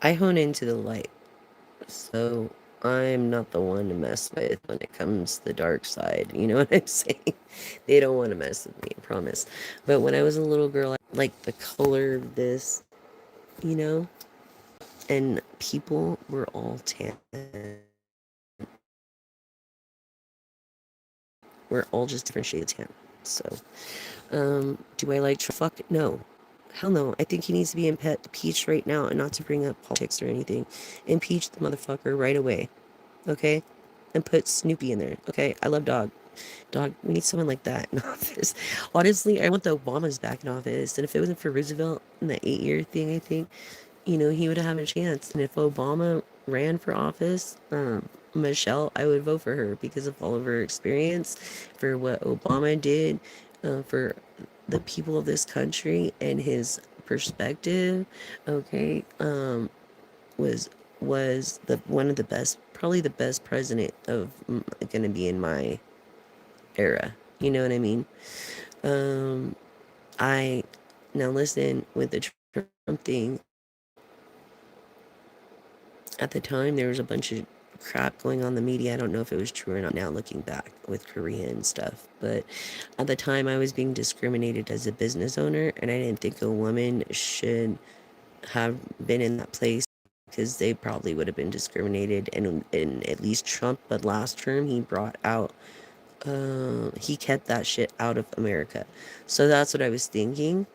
I hone into the light, so I'm not the one to mess with when it comes to the dark side. You know what I'm saying? They don't want to mess with me, I promise. But when I was a little girl, I liked the color of this, you know? And people were all tan. We're all just different shades of tan. So, do I like Fuck? No. Hell no. I think he needs to be impeached right now, and not to bring up politics or anything. Impeach the motherfucker right away. Okay? And put Snoopy in there. Okay? I love Dog. Dog, we need someone like that in office. Honestly, I want the Obamas back in office. And if it wasn't for Roosevelt and the 8-year thing, I think, he would have had a chance. And if Obama ran for office, Michelle, I would vote for her because of all of her experience, for what Obama did, for the people of this country, and his perspective. Okay, was the one of the best, probably the best president of going to be in my era. You know what I mean? Um, I now listen with the Trump thing. At the time, there was a bunch of crap going on in the media. I don't know if it was true or not now looking back with Korea and stuff. But at the time, I was being discriminated as a business owner, and I didn't think a woman should have been in that place because they probably would have been discriminated. And at least Trump, but last term, he brought out, he kept that shit out of America. So that's what I was thinking.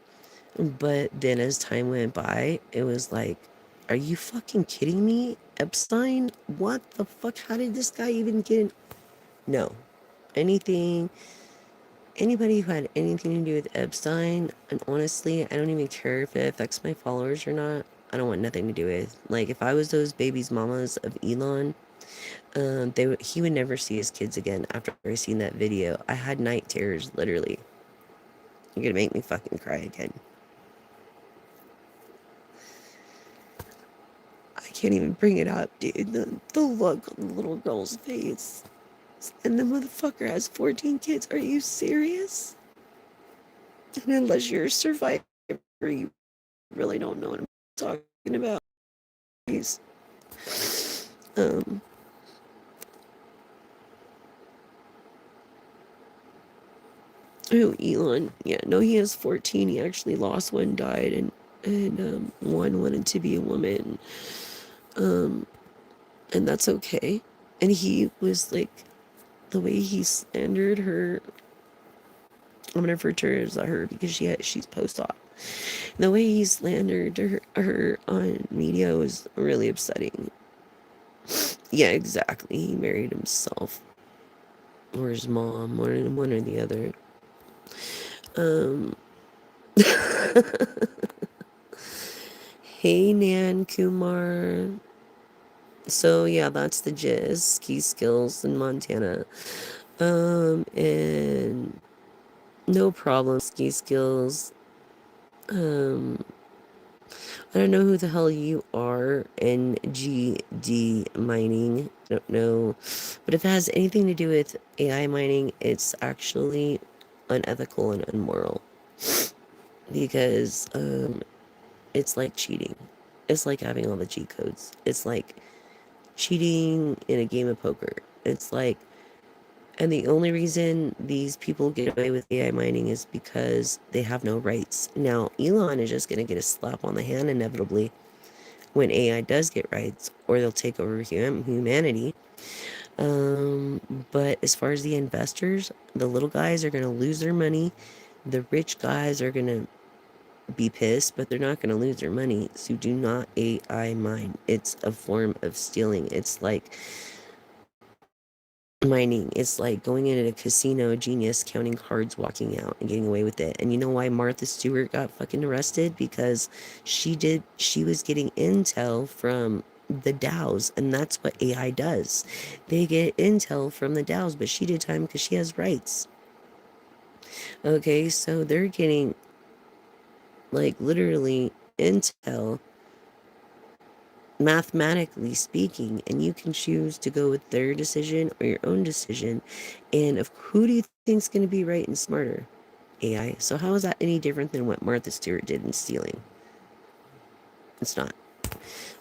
But then as time went by, it was like, are you fucking kidding me? Epstein? What the fuck? How did this guy even get in? No. Anything, anybody who had anything to do with Epstein, and honestly, I don't even care if it affects my followers or not. I don't want nothing to do with. Like, if I was those babies' mamas of Elon, he would never see his kids again after I seen that video. I had night terrors, literally. You're gonna make me fucking cry again. I can't even bring it up, dude. The look on the little girl's face. And the motherfucker has 14 kids. Are you serious? And unless you're a survivor, you really don't know what I'm talking about. He's, um, oh, Elon. Yeah, no, he has 14. He actually lost one, died, and one wanted to be a woman. And that's okay. And he was like, the way he slandered her, I'm gonna refer to her as her because she's post-op. The way he slandered her on media was really upsetting. Yeah, exactly. He married himself or his mom, one or the other. Um, hey, Nan Kumar. So yeah, that's the jizz. Ski skills in Montana. And no problem. Ski skills. I don't know who the hell you are. NGD mining. I don't know. But if it has anything to do with AI mining, it's actually unethical and immoral. Because it's like cheating. It's like having all the cheat codes. It's like cheating in a game of poker. It's like, and the only reason these people get away with AI mining is because they have no rights. Now, Elon is just going to get a slap on the hand inevitably when AI does get rights, or they'll take over humanity. But as far as the investors, the little guys are going to lose their money. The rich guys are going to be pissed, but they're not going to lose their money. So do not AI mine. It's a form of stealing. It's like mining. It's like going into a casino, genius, counting cards, walking out and getting away with it. And you know why Martha Stewart got fucking arrested? Because she was getting intel from the DAOs, and that's what AI does. They get intel from the DAOs, but she did time because she has rights. Okay, so they're getting, like, literally intel, mathematically speaking, and you can choose to go with their decision or your own decision. And of who do you think's going to be right and smarter? AI. So how is that any different than what Martha Stewart did in stealing? It's not.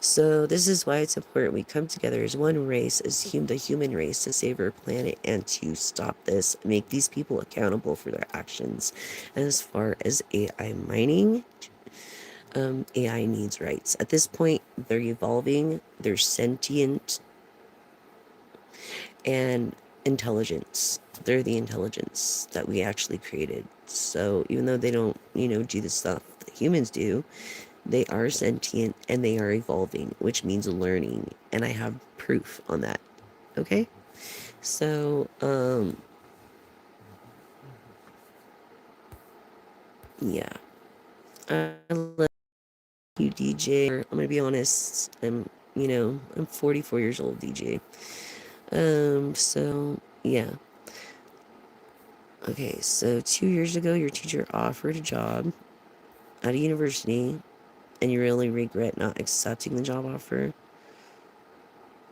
So this is why it's important we come together as one race, as the human race, to save our planet and to stop this, make these people accountable for their actions. As far as AI mining, AI needs rights. At this point, they're evolving, they're sentient, and intelligence. They're the intelligence that we actually created. So even though they don't, do the stuff that humans do, they are sentient and they are evolving, which means learning. And I have proof on that. Okay? So, yeah. I love you, DJ. I'm gonna be honest. I'm 44 years old, DJ. So, yeah. Okay, so 2 years ago, your teacher offered a job at a university, and you really regret not accepting the job offer.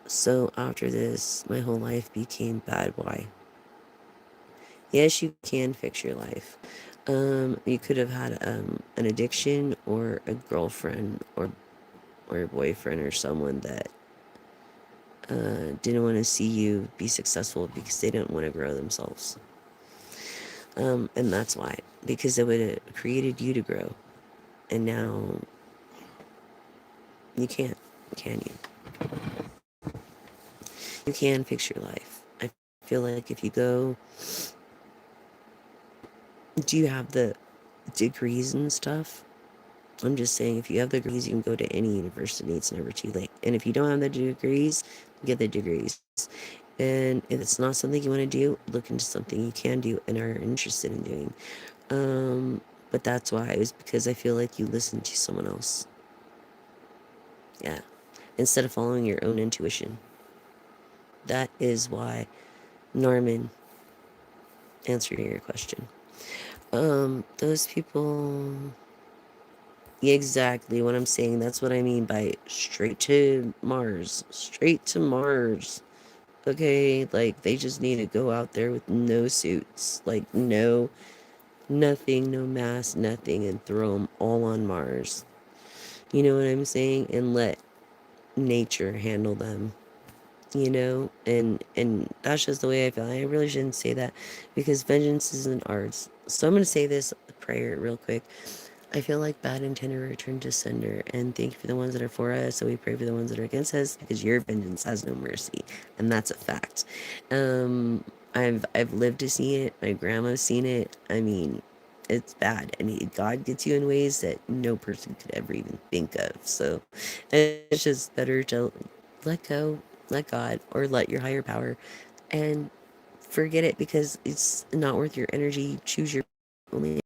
So after this, my whole life became bad. Why? Yes, you can fix your life. You could have had an addiction or a girlfriend or a boyfriend or someone that didn't want to see you be successful because they didn't want to grow themselves. And that's why. Because it would have created you to grow. And now you can't, can you? You can fix your life. I feel like if you go, do you have the degrees and stuff? I'm just saying, if you have the degrees, you can go to any university. It's never too late. And if you don't have the degrees, get the degrees. And if it's not something you want to do, look into something you can do and are interested in doing. But that's why. It was because I feel like you listened to someone else. Yeah. Instead of following your own intuition. That is why Norman answered your question. Those people, exactly what I'm saying. That's what I mean by straight to Mars. Straight to Mars. Okay, like they just need to go out there with no suits, like no, nothing, no mask, nothing, and throw them all on Mars. You know what I'm saying? And let nature handle them. You know, and that's just the way I feel. I really shouldn't say that because vengeance isn't ours. So I'm gonna say this prayer real quick. I feel like bad intent are returned to sender, and thank you for the ones that are for us. So we pray for the ones that are against us, because your vengeance has no mercy, and that's a fact. Um, I've lived to see it. My grandma's seen it. I mean, it's bad, and God gets you in ways that no person could ever even think of. So it's just better to let go, let God, or let your higher power, and forget it because it's not worth your energy. Choose your only.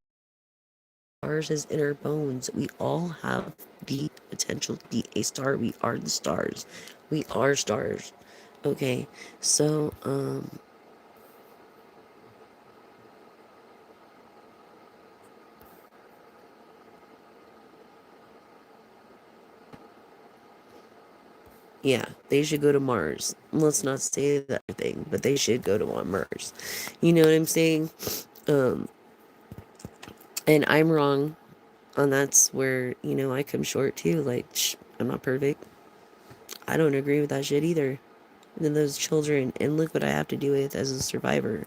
Ours is in our bones. We all have the potential to be a star. We are the stars. We are stars. Okay. So, yeah, they should go to Mars. Let's not say that thing, but they should go to Mars. You know what I'm saying? Um, and I'm wrong. And that's where, I come short too. Like, I'm not perfect. I don't agree with that shit either. And then those children, and look what I have to do with as a survivor.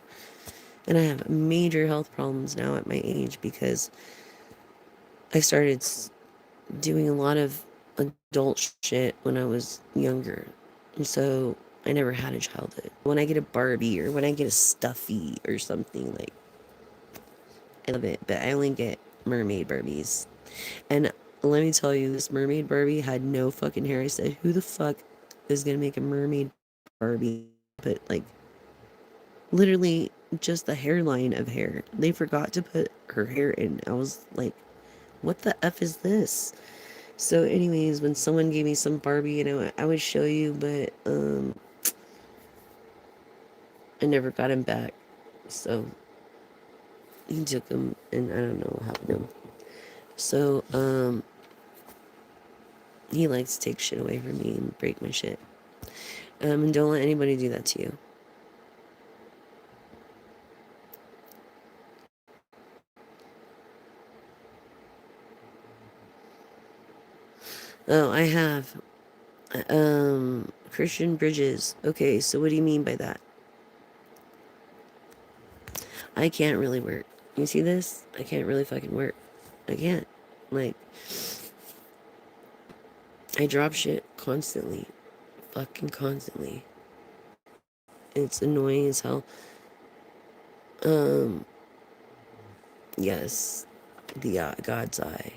And I have major health problems now at my age because I started doing a lot of adult shit when I was younger. And so I never had a childhood. When I get a Barbie or when I get a stuffy or something, like, I love it. But I only get mermaid Barbies. And let me tell you, this mermaid Barbie had no fucking hair. I said, who the fuck is gonna make a mermaid Barbie? But, like, literally just the hairline of hair. They forgot to put her hair in. I was like, what the F is this? So anyways, when someone gave me some Barbie, I would show you, but I never got him back. So he took him, and I don't know what happened to him. So he likes to take shit away from me and break my shit. And don't let anybody do that to you. Oh, I have Christian Bridges. Okay, so what do you mean by that? I can't really work. You see this? I can't really fucking work. I can't. Like, I drop shit constantly. Fucking constantly. It's annoying as hell. Um, yes. The God's Eye.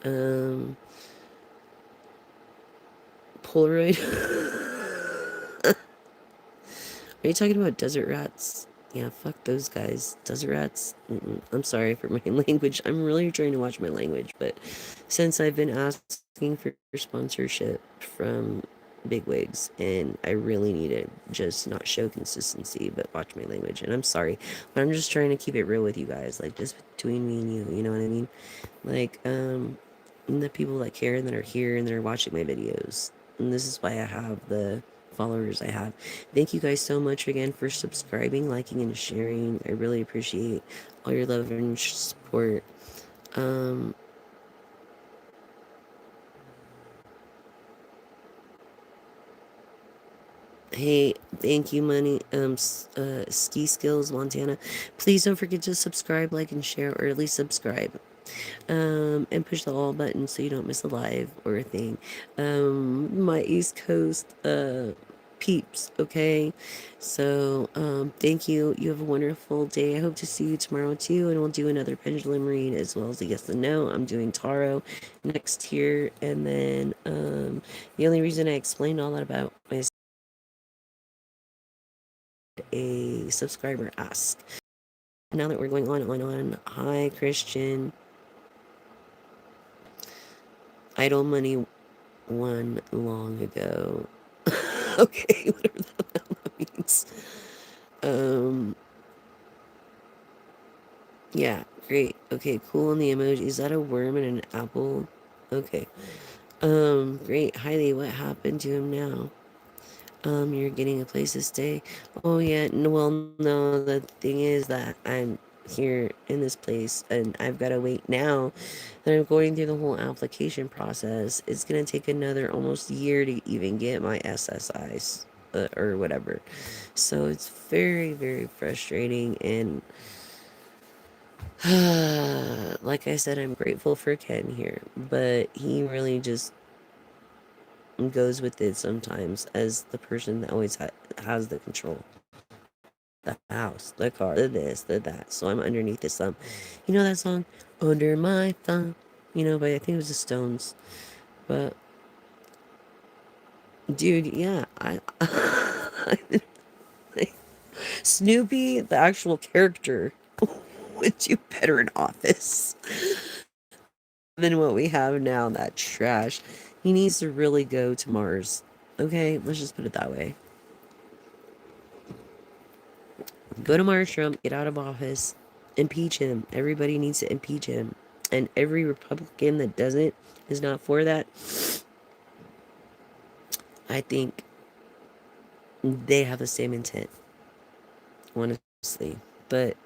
Um, Polaroid. Are you talking about desert rats? Yeah, fuck those guys. Desert rats? I'm sorry for my language. I'm really trying to watch my language, but since I've been asking for sponsorship from bigwigs, and I really need to just not show consistency, but watch my language. And I'm sorry, but I'm just trying to keep it real with you guys, like just between me and you know what I mean? Like, and the people that care and that are here and that are watching my videos. And this is why I have the followers I have. Thank you guys so much again for subscribing, liking, and sharing. I really appreciate all your love and support. Um, hey, thank you, Money. Ski Skills, Montana. Please don't forget to subscribe, like, and share, or at least subscribe. And push the all button so you don't miss a live or a thing. My East Coast, peeps, okay? So, thank you. You have a wonderful day. I hope to see you tomorrow too, and we'll do another pendulum read as well as a yes and no. I'm doing tarot next here, and then, the only reason I explained all that about my a subscriber ask. Now that we're going on, hi Christian, idle money one long ago. Okay, whatever the hell that means. Um, yeah, great. Okay, cool on the emoji. Is that a worm and an apple? Okay. Great. Heidi, what happened to him now? You're getting a place to stay. Oh yeah, well no, the thing is that I'm here in this place and I've got to wait now that I'm going through the whole application process. It's gonna take another almost year to even get my SSIs or whatever. So it's very, very frustrating and like I said, I'm grateful for Ken here, but he really just goes with it sometimes as the person that always has the control. The house, the car, the this, the that. So I'm underneath his thumb. You know that song? Under my thumb. You know, but I think it was the Stones. But dude, yeah, Snoopy, the actual character, would do better in office than what we have now. That trash. He needs to really go to Mars. Okay, let's just put it that way. Go to Mars, Trump. Get out of office. Impeach him. Everybody needs to impeach him. And every Republican that doesn't is not for that. I think they have the same intent, honestly. But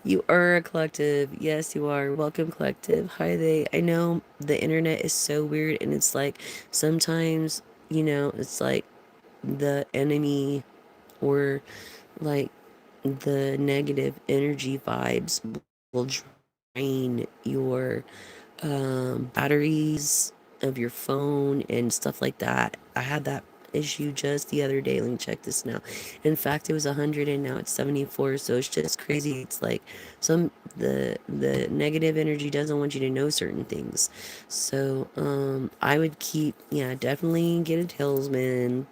you are a collective. Yes, you are. Welcome, collective. Hi, they. I know the internet is so weird, and it's like sometimes, it's like the enemy or like the negative energy vibes will drain your batteries of your phone and stuff like that. I had that issue just the other day. Let me check this now. In fact, it was 100 and now it's 74. So it's just crazy. It's like the negative energy doesn't want you to know certain things. So I would keep, yeah, definitely get a talisman.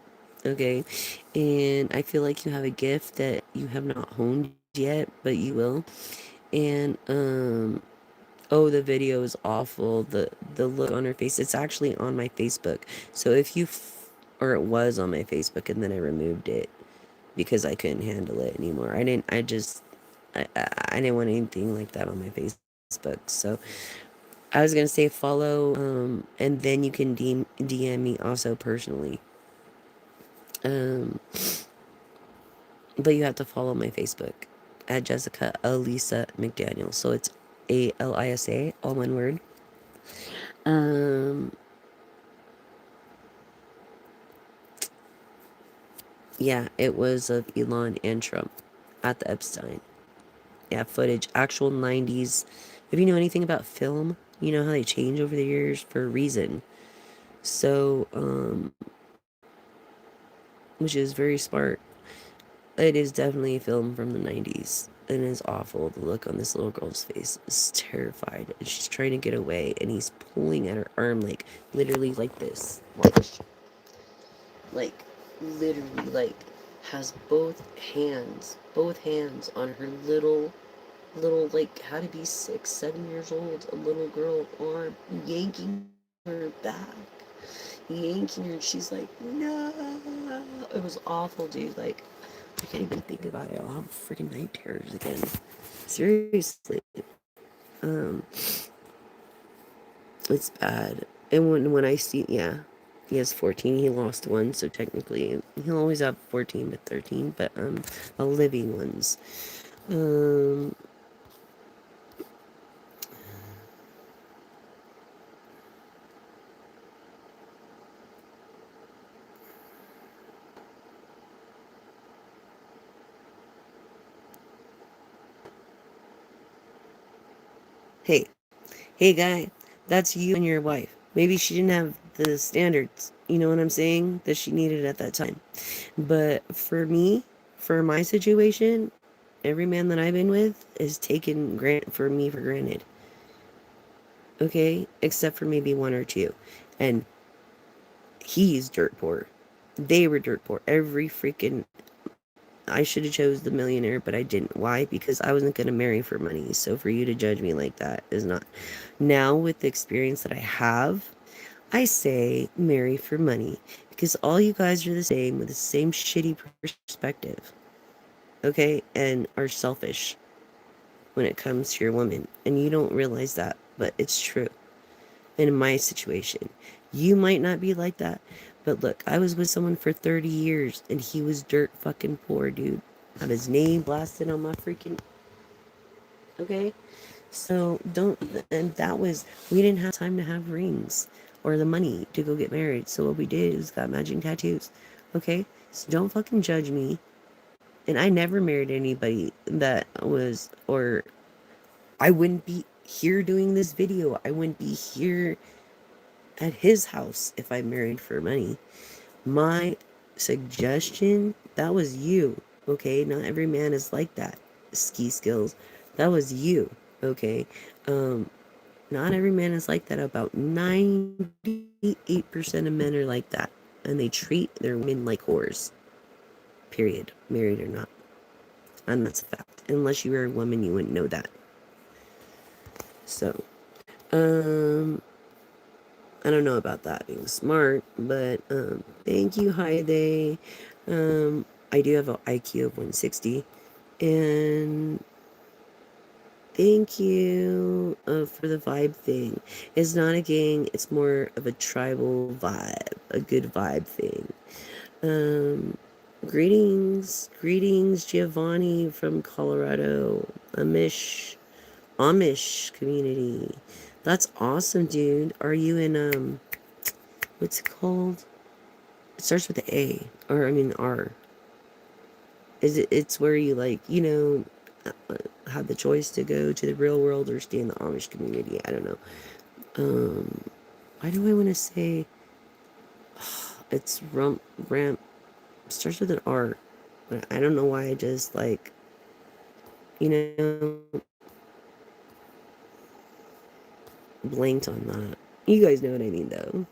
Okay. And I feel like you have a gift that you have not honed yet, but you will. And oh, the video is awful. The look on her face. It's actually on my Facebook. So if you or it was on my Facebook and then I removed it because I couldn't handle it anymore. I didn't want anything like that on my Facebook. So I was gonna say follow, and then you can DM me also personally. Um, but you have to follow my Facebook at Jessica Elisa McDaniel. So it's ALISA, all one word. Um, Yeah, it was of Elon and Trump at the Epstein. Yeah, footage, actual 90s. If you know anything about film, you know how they change over the years for a reason. So, which is very smart. It is definitely a film from the 90s. And it's awful. The look on this little girl's face is terrified. And she's trying to get away, and he's pulling at her arm, like, literally like this. Like, literally, like, has both hands on her little, like, had to be 6, 7 years old, a little girl arm, yanking her back, yanking her, and she's like, no. It was awful, dude. Like, I can't even think about it. I'll have freaking night terrors again. Seriously. Um, it's bad. And when I see, yeah, he has 14. He lost one, so technically he'll always have 14 but 13. But living ones. Um, hey, hey guy, that's you and your wife. Maybe she didn't have the standards, you know what I'm saying, that she needed at that time. But for me, for my situation, every man that I've been with is taken for me for granted. Okay? Except for maybe one or two. And he's dirt poor. They were dirt poor. Every freaking I should have chose the millionaire, but I didn't. Why? Because I wasn't going to marry for money. So for you to judge me like that is not. Now with the experience that I have, I say marry for money because all you guys are the same with the same shitty perspective. Okay? And are selfish when it comes to your woman. And you don't realize that, but it's true. And in my situation, you might not be like that. But look, I was with someone for 30 years and he was dirt fucking poor, dude. Had his name blasted on my freaking. Okay? So don't. And that was. We didn't have time to have rings or the money to go get married. So what we did is got matching tattoos. Okay? So don't fucking judge me. And I never married anybody that was. Or I wouldn't be here doing this video. I wouldn't be here at his house if I married for money. My suggestion, that was you, okay? Not every man is like that. Ski skills, that was you, okay? Not every man is like that. About 98% of men are like that. And they treat their women like whores. Period. Married or not. And that's a fact. Unless you were a woman, you wouldn't know that. So, I don't know about that being smart, but thank you, Heide. I do have an IQ of 160, and thank you for the vibe thing. It's not a gang; it's more of a tribal vibe, a good vibe thing. Um, greetings, Giovanni from Colorado, Amish community. That's awesome, dude. Are you in what's it called? It starts with the A, or I mean R. Is it? It's where you like, have the choice to go to the real world or stay in the Amish community. I don't know. Um, why do I want to say it's ramp? Starts with an R, but I don't know why I just like, you know, blanked on that. You guys know what I mean, though.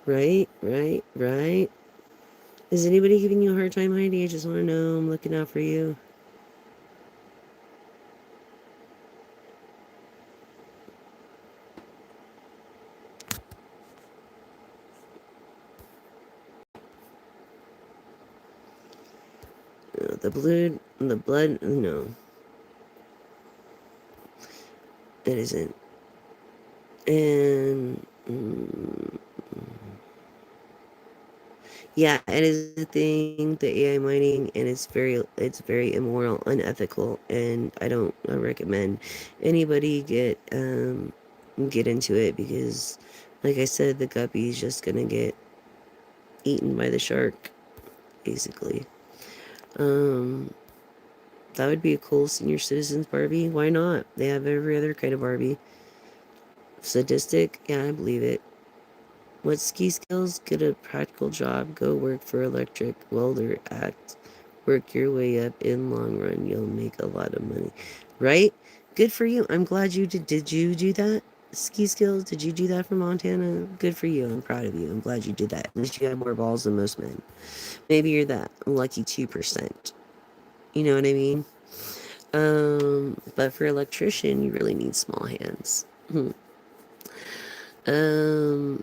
Right. Is anybody giving you a hard time, Heidi? I just want to know. I'm looking out for you. The blood, no, it isn't. And yeah, it is a thing, the AI mining, and it's very immoral, unethical, and I recommend anybody get into it because, like I said, the guppy is just gonna get eaten by the shark, basically. Um, that would be a cool senior citizens Barbie. Why not? They have every other kind of Barbie. Sadistic? Yeah, I believe it. What ski skills? Get a practical job. Go work for electric welder. Act. Work your way up. In long run, you'll make a lot of money. Right? Good for you. I'm glad you did. Did you do that? Ski skills? Did you do that for Montana? Good for you. I'm proud of you. I'm glad you did that. At least you have more balls than most men. Maybe you're that lucky 2%. You know what I mean? But for electrician, you really need small hands. Um,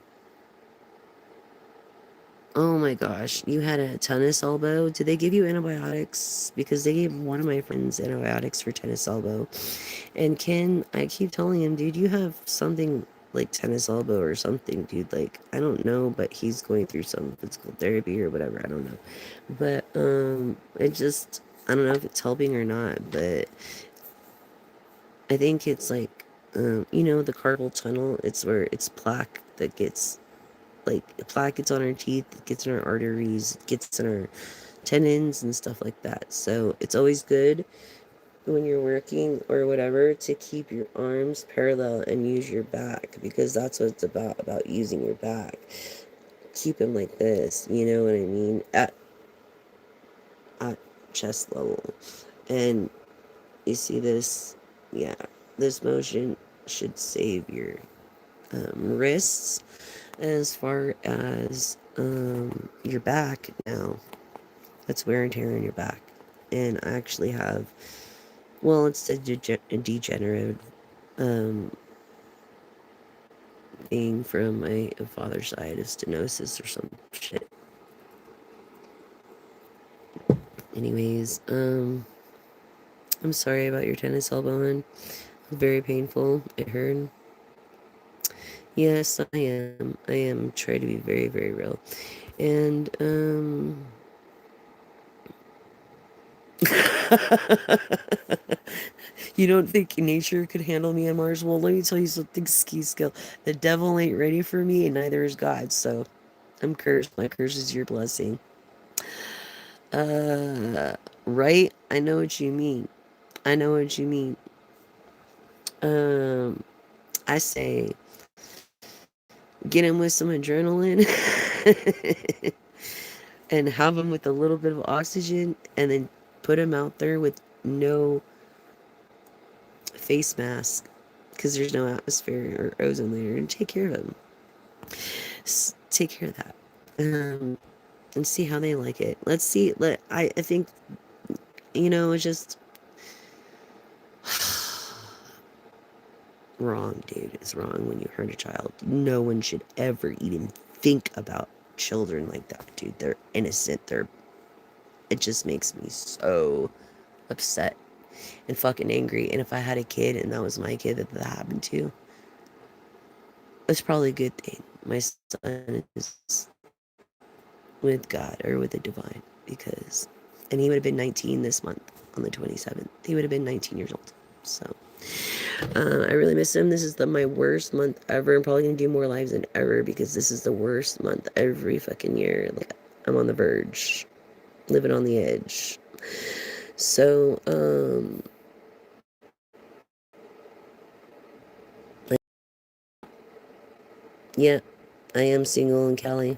oh my gosh, you had a tennis elbow. Did they give you antibiotics? Because they gave one of my friends antibiotics for tennis elbow. And Ken, I keep telling him, dude, you have something like tennis elbow or something, dude. Like, I don't know, but he's going through some physical therapy or whatever. I don't know. But, I don't know if it's helping or not, but I think it's like, the carpal tunnel, it's where it's plaque that gets plaque gets on our teeth, it gets in our arteries, it gets in our tendons and stuff like that. So it's always good when you're working or whatever to keep your arms parallel and use your back because that's what it's about using your back. Keep them like this, you know what I mean? At chest level. And you see this, yeah, this motion should save your wrists As far as your back now, that's wear and tear on your back. And I actually have, well, it's a degenerative um, thing from my father's side of stenosis or some shit. Anyways, I'm sorry about your tennis elbow, man. Very painful. It hurt. Yes, I am. I am trying to be very, very real. And, you don't think nature could handle me on Mars? Well, let me tell you something, ski skill. The devil ain't ready for me, and neither is God, so I'm cursed. My curse is your blessing. Right? I know what you mean. I know what you mean. Um, I say, get him with some adrenaline and have him with a little bit of oxygen, and then put him out there with no face mask because there's no atmosphere or ozone layer, and take care of him. Take care of that. And see how they like it. Let's see. I think, it's just wrong, dude. It's wrong when you hurt a child. No one should ever even think about children like that, dude. They're innocent. It just makes me so upset and fucking angry. And if I had a kid and that was my kid that happened to, it's probably a good thing. My son is with God or with the divine, because, and he would have been 19 this month on the 27th. He would have been 19 years old. So, I really miss him. This is my worst month ever. I'm probably gonna do more lives than ever because this is the worst month every fucking year. Like, I'm on the verge, living on the edge. So, yeah, I am single in Cali.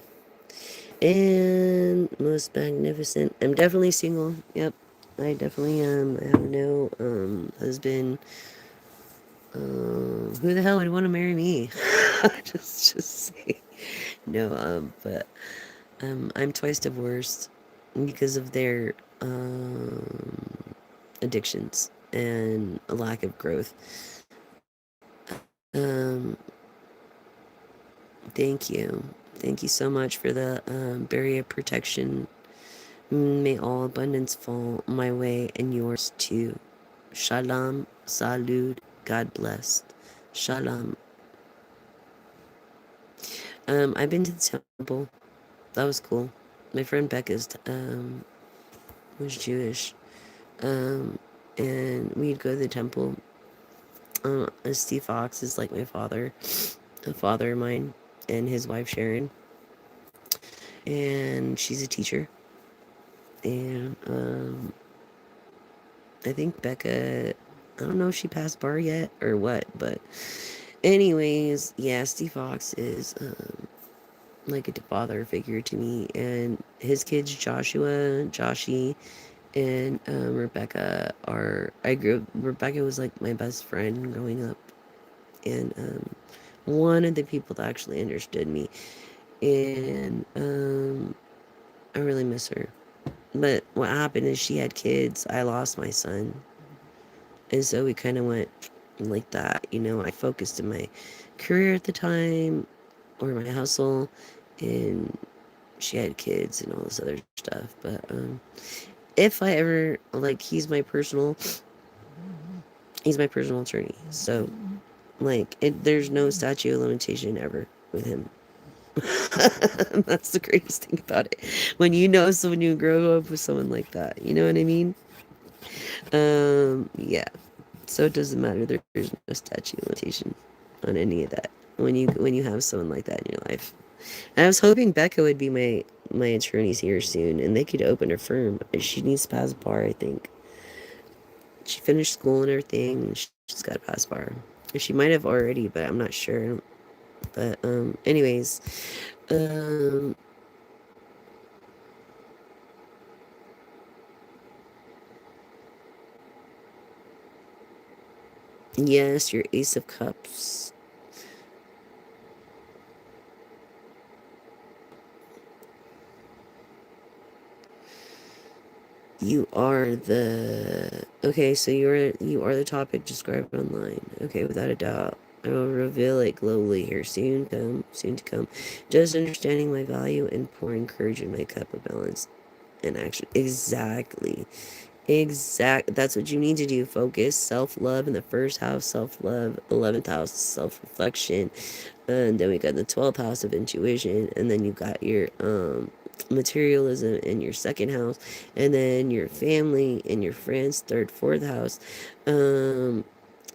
And most magnificent. I'm definitely single. Yep. I definitely am. I have no husband. Who the hell would want to marry me? just say no. But I'm twice divorced because of their addictions and a lack of growth. Um, Thank you. Thank you so much for the barrier protection. May all abundance fall my way and yours too. Shalom, salud, God bless. Shalom. I've been to the temple. That was cool. My friend Becca's was Jewish. And we'd go to the temple. Steve Fox is like my father, a father of mine, and his wife Sharon. And she's a teacher. And I think Becca, I don't know if she passed bar yet or what, but anyways, yeah, Steve Fox is like a father figure to me, and his kids Joshua, Joshi, and Rebecca Rebecca was like my best friend growing up, and one of the people that actually understood me, and I really miss her. But what happened is she had kids. I lost my son. And so we kind of went like that. I focused in my career at the time or my hustle, and she had kids and all this other stuff. But if I ever, like, he's my personal attorney. So, like, there's no statute of limitation ever with him. That's the greatest thing about it. When someone, you grow up with someone like that, you know what I mean? Yeah. So it doesn't matter. There's no statute of limitation on any of that when you have someone like that in your life. And I was hoping Becca would be my attorneys here soon, and they could open her firm. She needs to pass bar, I think. She finished school and everything. She's got to pass bar. She might have already, but I'm not sure. But anyways, um, yes, your Ace of Cups. You are the okay. So you are the topic described online. Okay, without a doubt. I will reveal it globally here soon to come. Just understanding my value and pouring courage in my cup of balance and action. Exactly. That's what you need to do. Focus, self-love in the first house, self-love, 11th house, self-reflection. And then we got the 12th house of intuition. And then you got your materialism in your second house. And then your family and your friends, third, fourth house.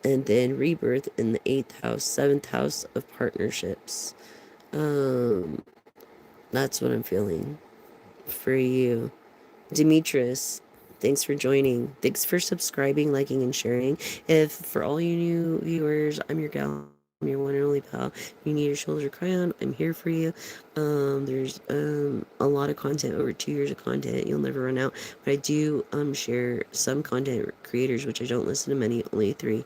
And then rebirth in the 8th house, 7th house of partnerships. Um, that's what I'm feeling for you. Demetrius, thanks for joining. Thanks for subscribing, liking, and sharing. If for all you new viewers, I'm your gal, I'm your one and only pal. If you need your shoulder cry on, I'm here for you. There's a lot of content, over 2 years of content. You'll never run out. But I do share some content creators, which I don't listen to many, only 3,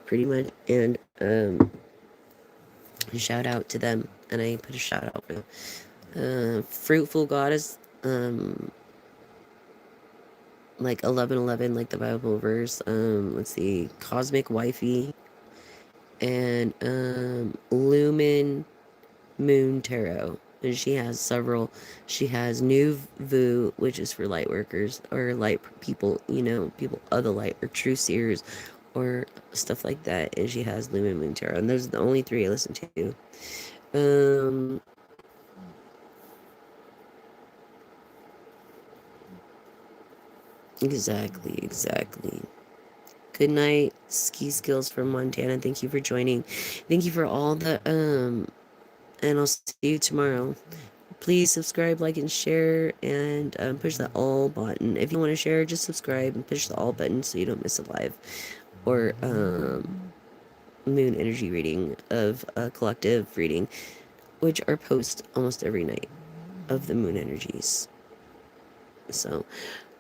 pretty much. And shout out to them, and I put a shout out for them. Fruitful Goddess, like 11:11, like the Bible verse. Let's see, Cosmic Wifey, and Lumen Moon Tarot. And she has several. She has New Vu, which is for light workers or light people, people of the light or true seers or stuff like that. And she has Lumen Moon Tarot, and those are the only 3 I listen to. Um, exactly. Good night, Ski Skills from Montana. Thank you for joining. Thank you for all the and I'll see you tomorrow. Please subscribe, like, and share, and push the all button. If you want to share, just subscribe and push the all button so you don't miss a live or moon energy reading of a collective reading, which are post almost every night of the moon energies. So,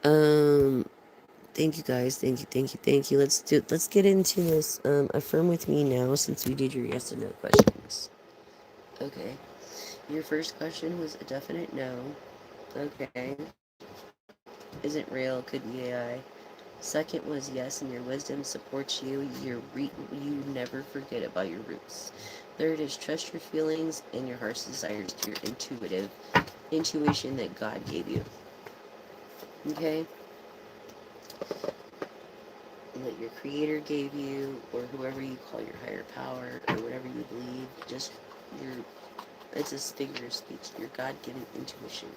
thank you guys. Thank you. Let's get into this. Affirm with me now, since we did your yes and no questions. Okay. Your first question was a definite no. Okay. Isn't real, could be AI. Second was yes, and your wisdom supports you. You never forget about your roots. Third is trust your feelings and your heart's desires, your intuition that God gave you. Okay? That your creator gave you, or whoever you call your higher power, or whatever you believe, just your it's a figure of speech, your God-given intuition.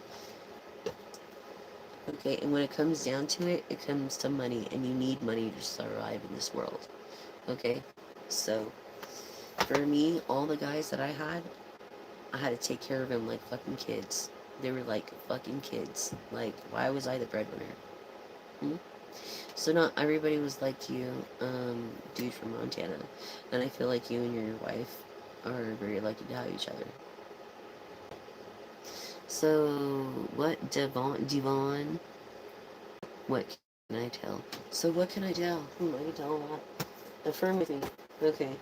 Okay, and when it comes down to it, it comes to money, and you need money to survive in this world. Okay, so for me, all the guys that I had to take care of them like fucking kids. They were like fucking kids. Like, why was I the breadwinner? Hmm? So not everybody was like you, dude from Montana, and I feel like you and your wife are very lucky to have each other. So what, Devon? What can I tell? So what can I tell? I can tell a lot. Affirm with me. Okay.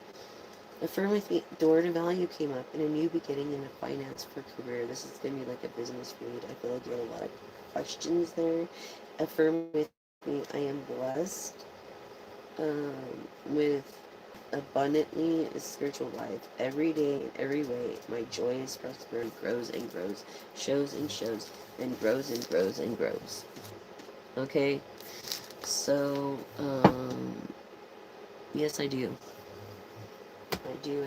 Affirm with me. Door to value came up in a new beginning in a finance for career. This is gonna be like a business read. I feel like you have a lot of questions there. Affirm with me. I am blessed with abundantly a spiritual life. Every day in every way, my joy is prospered, grows and grows, shows and shows, and grows and grows and grows. Okay? So, yes, I do. I do.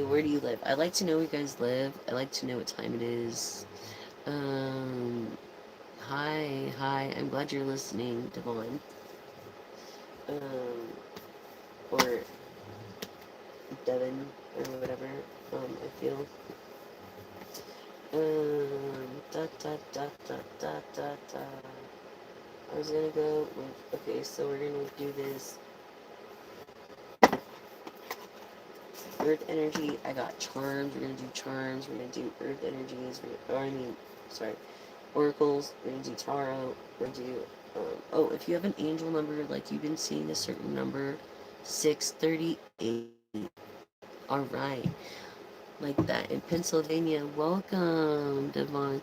Where do you live? I'd like to know where you guys live. I'd like to know what time it is. Um, hi. I'm glad you're listening, Devon. Or Devon, or whatever. I feel. Da. I was gonna go with, okay, so we're gonna do this Earth energy. I got charms. We're gonna do charms. We're gonna do Earth energies. Oracles. We're gonna do tarot. We're gonna do. Oh, if you have an angel number, like you've been seeing a certain number, 638. All right, like that in Pennsylvania. Welcome, Devon.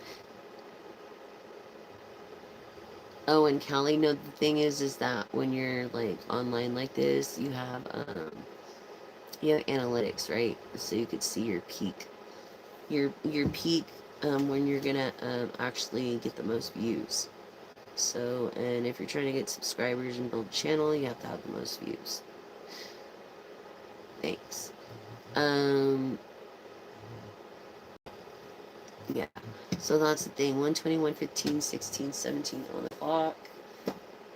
Oh, and Callie, no, the thing is that when you're like online like this, you have analytics, right? So you could see your peak, your peak, when you're gonna actually get the most views. So, and if you're trying to get subscribers and build a channel, you have to have the most views. Thanks. Um, yeah. So that's the thing. 120, 115, 16, 17 on the clock.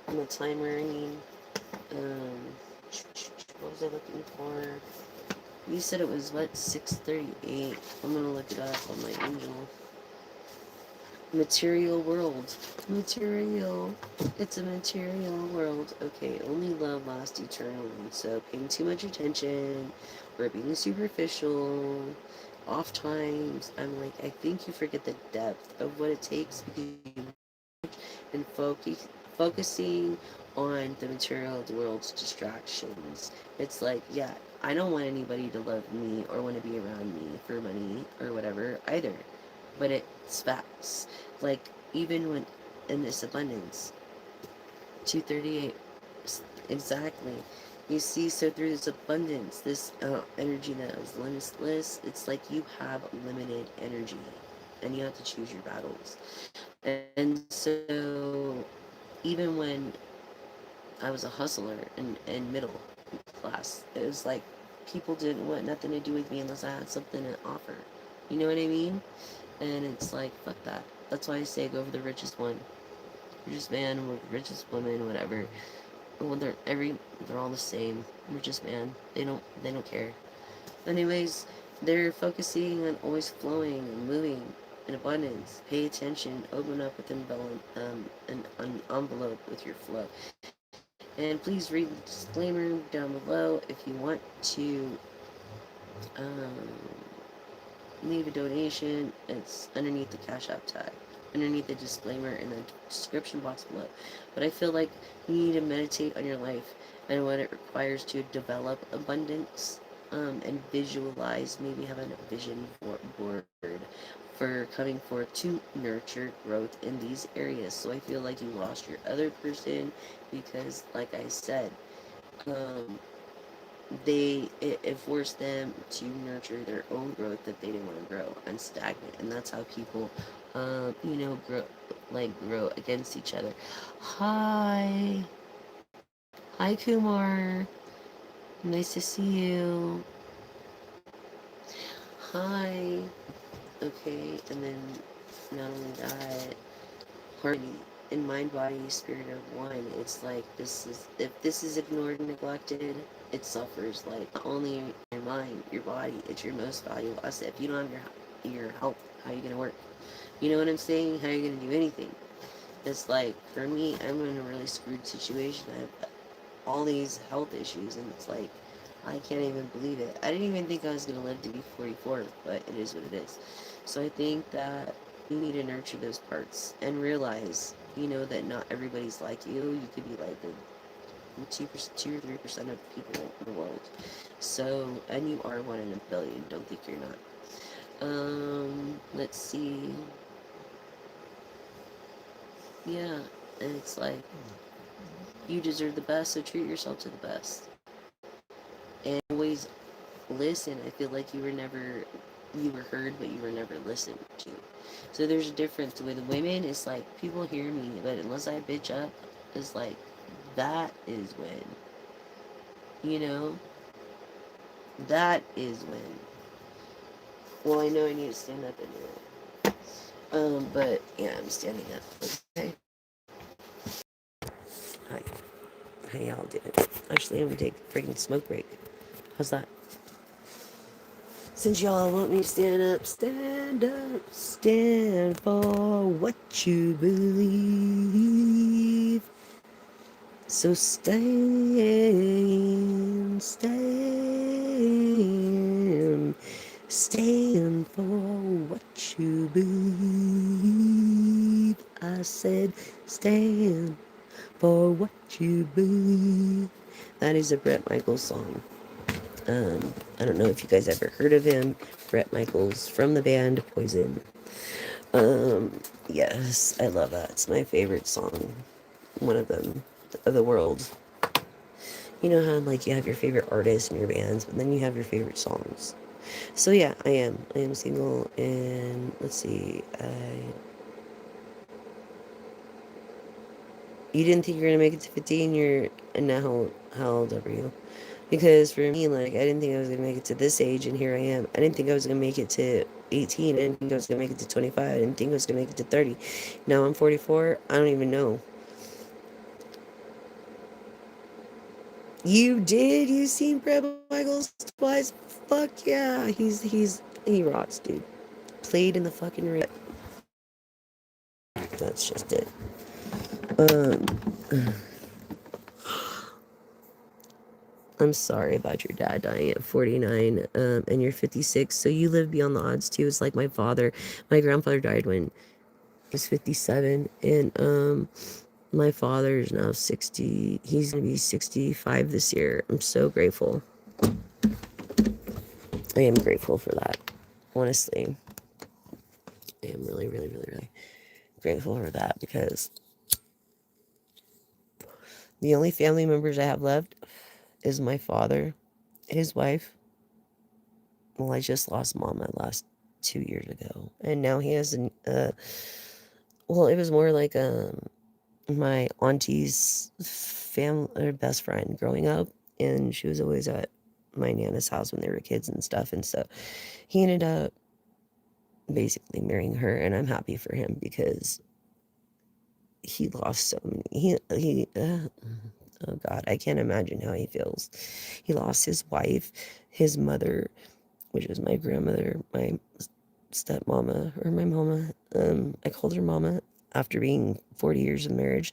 On the timer, I mean. Um, what was I looking for? You said it was what, 6:38. I'm gonna look it up on my angel. Material world. Material. It's a material world. Okay, only love lasts eternally. So paying too much attention or being superficial, off times, I'm like, I think you forget the depth of what it takes because you and focusing on the material world's distractions. It's like, yeah, I don't want anybody to love me or want to be around me for money or whatever either. But it's facts. Like, even when in this abundance, 238, exactly. You see, so through this abundance, this energy that is limitless, it's like you have limited energy and you have to choose your battles. And so even when I was a hustler in middle class, it was like people didn't want nothing to do with me unless I had something to offer. You know what I mean? And it's like, fuck that. That's why I say go for the richest one. Richest man, richest woman, whatever. Well, they're all the same. Richest man. They don't care. Anyways, they're focusing on always flowing and moving in abundance. Pay attention. Open up with an envelope with your flow. And please read the disclaimer down below if you want to um, leave a donation. It's underneath the Cash App tag, underneath the disclaimer in the description box below. But I feel like you need to meditate on your life and what it requires to develop abundance, and visualize, maybe have a vision board for coming forth to nurture growth in these areas. So I feel like you lost your other person because, like I said, um, it forced them to nurture their own growth that they didn't want to grow and stagnant, and that's how people grow against each other. Hi Kumar, nice to see you. Hi. Okay, and then not only that, harmony in mind, body, spirit of one. It's like this is if this is ignored and neglected, it suffers. Like not only your mind, your body, it's your most valuable asset. If you don't have your health, how are you gonna work? You know what I'm saying? How are you gonna do anything? It's like for me, I'm in a really screwed situation. I have all these health issues, and it's like I can't even believe it. I didn't even think I was gonna live to be 44, but it is what it is. So I think that you need to nurture those parts and realize, that not everybody's like you. You could be like the 2%, 2 or 3% of people in the world. So, and you are one in a billion. Don't think you're not. Let's see. Yeah, and it's like you deserve the best, so treat yourself to the best. And always listen. I feel like you were heard, but you were never listened to. So there's a difference with women. It's like people hear me, but unless I bitch up, it's like that is when, you know, that is when. Well, I know I need to stand up anyway. But yeah, I'm standing up. Okay. Hi. How y'all doing? Actually, I'm gonna take a freaking smoke break. How's that? Since y'all want me to stand up, stand for what you believe. So stand for what you believe. I said, stand for what you believe. That is a Bret Michaels song. I don't know if you guys ever heard of him. Bret Michaels from the band Poison. Yes, I love that. It's my favorite song. one of them of the world. You know how like you have your favorite artists and your bands, but then you have your favorite songs. So yeah, I am. I am single, and let's see. You didn't think you were gonna make it to 15. You're and now how old are you? Because for me, like I didn't think I was gonna make it to this age, and here I am. I didn't think I was gonna make it to 18. I didn't think I was gonna make it to 25. I didn't think I was gonna make it to 30. Now I'm 44. I don't even know. You did? You seen Brad Michaels twice? Fuck yeah. He rocks, dude. Played in the fucking ring. That's just it. Um, I'm sorry about your dad dying at 49, and you're 56, so you live beyond the odds too. It's like my father. My grandfather died when he was 57, and my father is now 60. He's gonna be 65 this year. I'm so grateful. I am grateful for that. Honestly, I am really, really, really, really grateful for that because the only family members I have left is my father, his wife. Well, I just lost mom my last 2 years ago, and now he has an well, it was more like my auntie's family or best friend growing up, and she was always at my nana's house when they were kids and stuff, and so he ended up basically marrying her, and I'm happy for him because he lost so many. Oh God, I can't imagine how he feels. He lost his wife, his mother, which was my grandmother, my stepmama or my mama. I called her mama after being 40 years of marriage.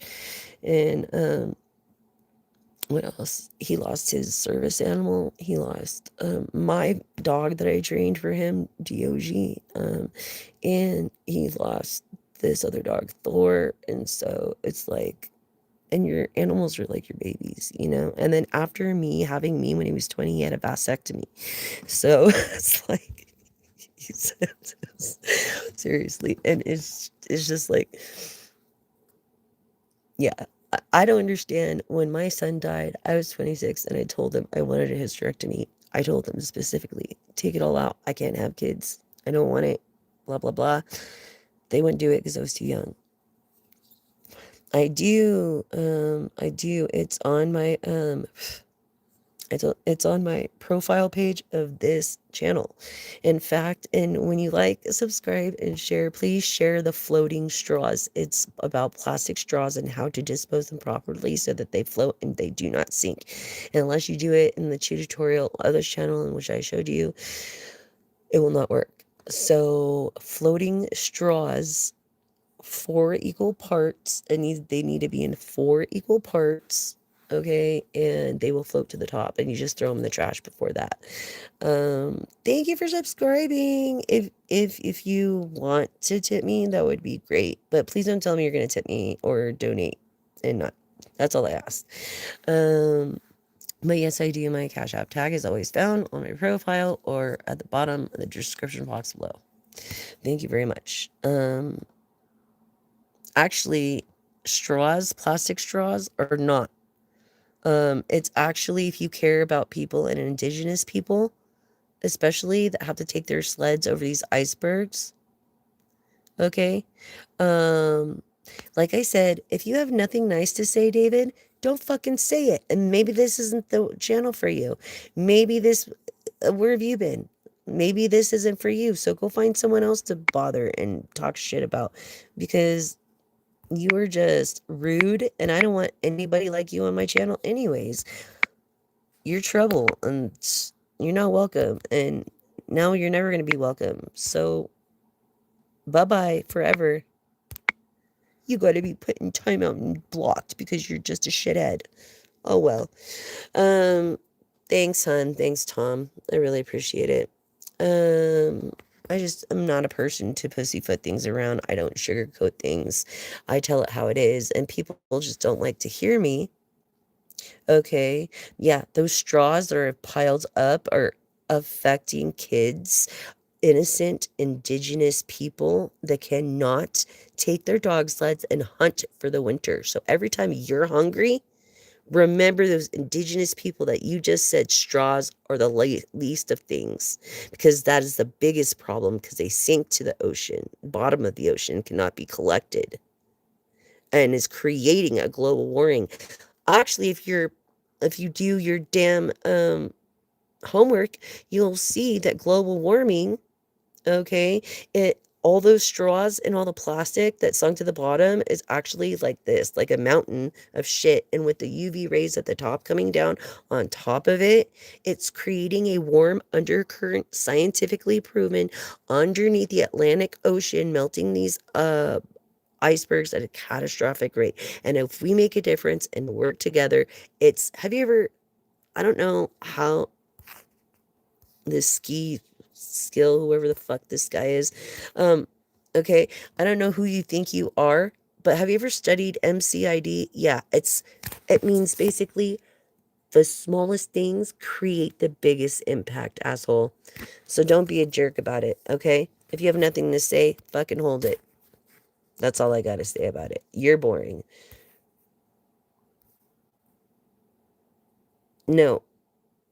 And what else? He lost his service animal. He lost my dog that I trained for him, Dog. And he lost this other dog, Thor. And so it's like, and your animals are like your babies, you know? And then after me having me when he was 20, he had a vasectomy. So it's like, seriously. And it's just like, yeah. I don't understand. When my son died, I was 26 and I told him I wanted a hysterectomy. I told him specifically, take it all out. I can't have kids. I don't want it. Blah, blah, blah. They wouldn't do it because I was too young. I do. It's on my it's on my profile page of this channel. In fact, and when you like, subscribe, and share, please share the floating straws. It's about plastic straws and how to dispose them properly so that they float and they do not sink. And unless you do it in the tutorial of this channel in which I showed you, it will not work. So floating straws, 4 equal parts, and they need to be in 4 equal parts, okay, and they will float to the top, and you just throw them in the trash before that. Thank you for subscribing. If you want to tip me, that would be great, but please don't tell me you're gonna tip me or donate, and not, that's all I ask. But yes, I do. My Cash App tag is always found on my profile or at the bottom of the description box below. Thank you very much. Actually, straws, plastic straws, are not. It's actually, if you care about people and indigenous people, especially that have to take their sleds over these icebergs, okay? Like I said, if you have nothing nice to say, David, don't fucking say it. And maybe this isn't the channel for you. Maybe this, where have you been? Maybe this isn't for you. So go find someone else to bother and talk shit about, because you are just rude, and I don't want anybody like you on my channel anyways. You're trouble, and you're not welcome, and now you're never going to be welcome. So, bye-bye forever. You got to be put in timeout and blocked because you're just a shithead. Oh, well. Thanks, hon. Thanks, Tom. I really appreciate it. I'm not a person to pussyfoot things around. I don't sugarcoat things. I tell it how it is, and people just don't like to hear me. Okay. Yeah, those straws that are piled up are affecting kids. innocent indigenous people that cannot take their dog sleds and hunt for the winter. So every time you're hungry, remember those indigenous people that you just said straws are the least of things, because that is the biggest problem, because they sink to the ocean. Bottom of the ocean cannot be collected and is creating a global warming. Actually, if you do your damn homework, you'll see that global warming, okay, it all those straws and all the plastic that sunk to the bottom is actually like this, like a mountain of shit. And with the UV rays at the top coming down on top of it, it's creating a warm undercurrent, scientifically proven, underneath the Atlantic Ocean, melting these icebergs at a catastrophic rate. And if we make a difference and work together, have you ever, I don't know how this skill, whoever the fuck this guy is. Um, okay, I don't know who you think you are, but have you ever studied MCID? Yeah, it means basically the smallest things create the biggest impact, asshole. So don't be a jerk about it, okay? If you have nothing to say, fucking hold it. That's all I gotta say about it. You're boring. No.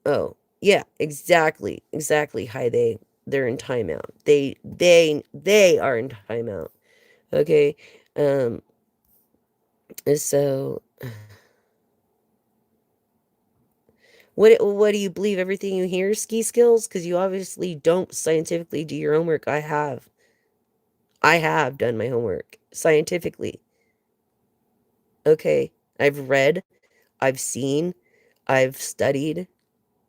Oh, yeah, exactly. Exactly. Hi, they're in timeout. They are in timeout. Okay. Um, so what do you believe everything you hear, ski skills? Because you obviously don't scientifically do your homework. I have. I have done my homework scientifically. Okay. I've read, I've seen, I've studied.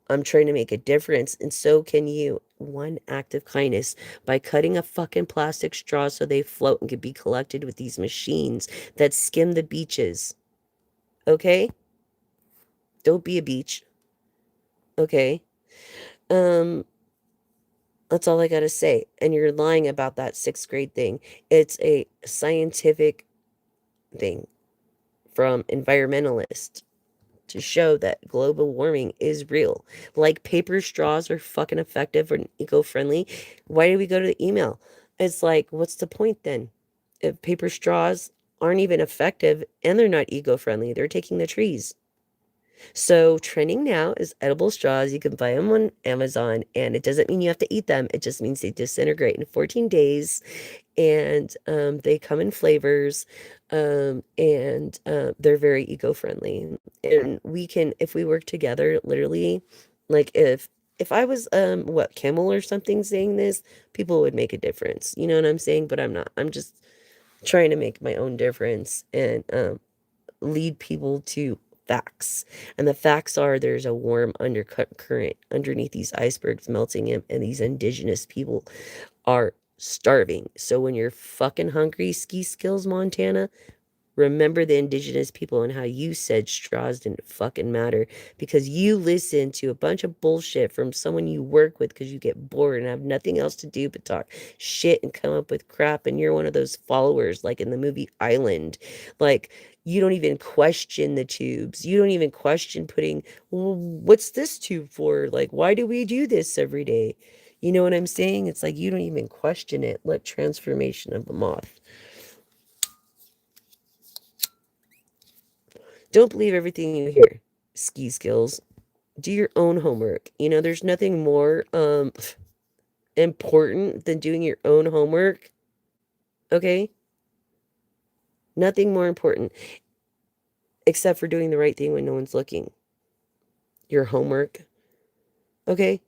I'm trying to make a difference, and so can you. One act of kindness by cutting a fucking plastic straw so they float and can be collected with these machines that skim the beaches. Okay? Don't be a beach. Okay? Um, that's all I gotta say. And you're lying about that sixth grade thing. It's a scientific thing from environmentalists to show that global warming is real. Like paper straws are fucking effective and eco-friendly. Why do we go to the email? It's like, what's the point then? If paper straws aren't even effective and they're not eco-friendly, they're taking the trees. So trending now is edible straws. You can buy them on Amazon, and it doesn't mean you have to eat them. It just means they disintegrate in 14 days, and they come in flavors, and they're very eco-friendly. And we can, if we work together, literally, like if I was what, Kimmel or something saying this, people would make a difference. You know what I'm saying? But I'm not. I'm just trying to make my own difference and lead people to facts. And the facts are there's a warm undercurrent underneath these icebergs melting in, and these indigenous people are starving. So when you're fucking hungry, ski skills, Montana, remember the indigenous people and how you said straws didn't fucking matter, because you listen to a bunch of bullshit from someone you work with because you get bored and have nothing else to do but talk shit and come up with crap. And you're one of those followers, like in the movie Island. Like, you don't even question the tubes. You don't even question putting, well, what's this tube for? Like, why do we do this every day? You know what I'm saying? It's like you don't even question it. Let transformation of a moth. Don't believe everything you hear. Ski skills. Do your own homework. You know, there's nothing more important than doing your own homework. Okay? Nothing more important except for doing the right thing when no one's looking. Your homework. Okay?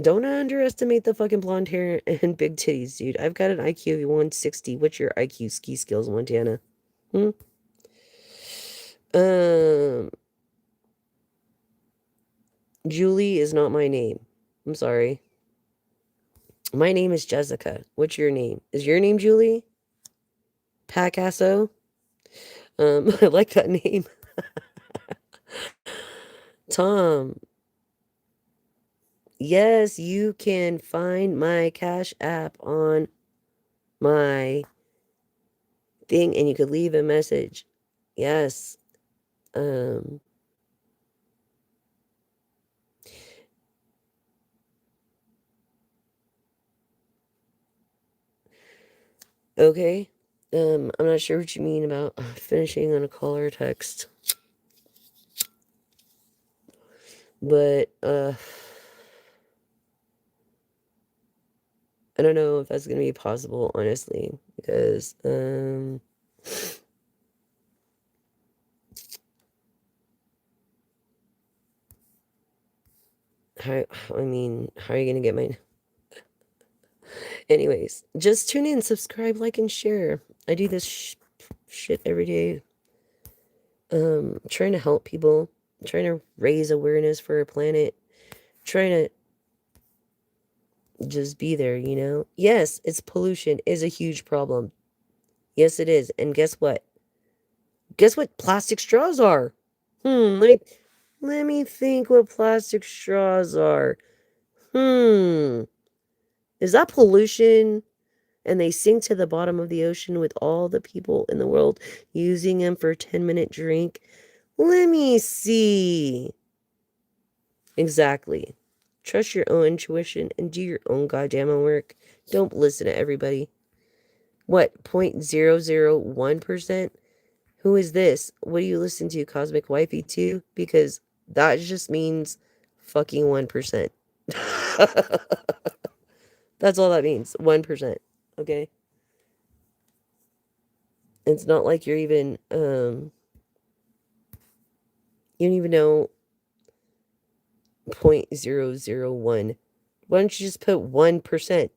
Don't underestimate the fucking blonde hair and big titties, dude. I've got an IQ of 160. What's your IQ, ski skills, Montana? Hmm? Um, Julie is not my name. I'm sorry. My name is Jessica. What's your name? Is your name Julie? Pacasso? I like that name. Tom. Yes, you can find my Cash App on my thing and you could leave a message. Yes. Um, Okay? I'm not sure what you mean about finishing on a call or text. But, I don't know if that's gonna be possible, honestly, because, how, I mean, how are you gonna get my... Anyways, just tune in, subscribe, like, and share. I do this shit every day. Trying to help people, trying to raise awareness for our planet, trying to just be there, you know? Yes, it's pollution is a huge problem. Yes, it is. And guess what? Guess what plastic straws are? Let me think what plastic straws are. Hmm. Is that pollution? And they sink to the bottom of the ocean with all the people in the world using them for a 10-minute drink. Let me see. Exactly. Trust your own intuition and do your own goddamn work. Don't listen to everybody. What, 0.001%? Who is this? What do you listen to, Cosmic Wifey 2? Because that just means fucking 1%. That's all that means. 1%. Okay? It's not like you're even, you don't even know 0.001. Why don't you just put 1%?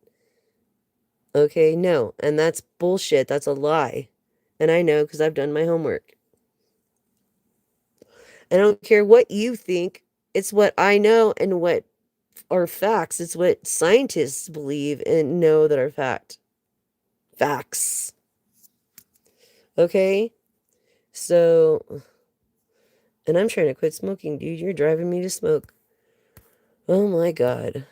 Okay, no. And that's bullshit. That's a lie. And I know because I've done my homework. I don't care what you think. It's what I know and what are facts. It's what scientists believe and know that are fact. Facts. Okay? So, and I'm trying to quit smoking, dude. You're driving me to smoke. Oh my God.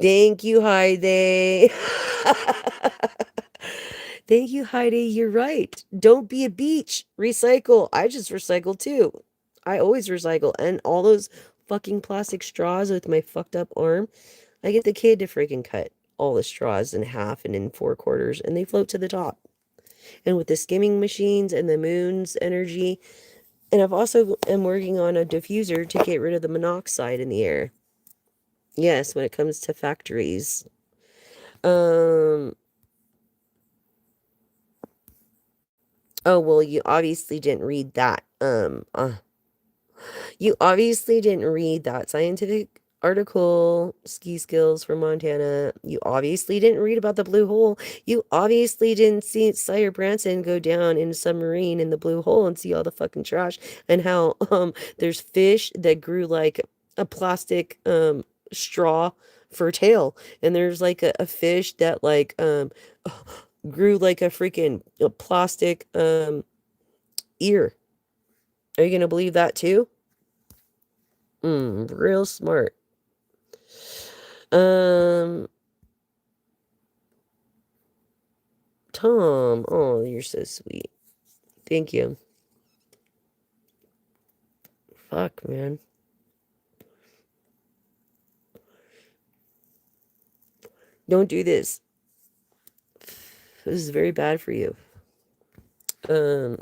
Thank you, Heidi. Thank you, Heidi. You're right. Don't be a beach. Recycle. I just recycle too. I always recycle. And all those fucking plastic straws with my fucked up arm, I get the kid to freaking cut all the straws in half and in 4/4, and they float to the top. And with the skimming machines and the moon's energy, and I've also am working on a diffuser to get rid of the monoxide in the air. Yes, when it comes to factories. Um, oh, well, you obviously didn't read that. You obviously didn't read that scientific article, Ski Skills from Montana. You obviously didn't read about the blue hole. You obviously didn't see Sire Branson go down in a submarine in the blue hole and see all the fucking trash and how there's fish that grew like a plastic straw for a tail. And there's like a fish that like grew like a freaking plastic ear. Are you gonna believe that too? Real smart. Um, Tom. Oh, you're so sweet. Thank you. Fuck, man. Don't do this. This is very bad for you. Um,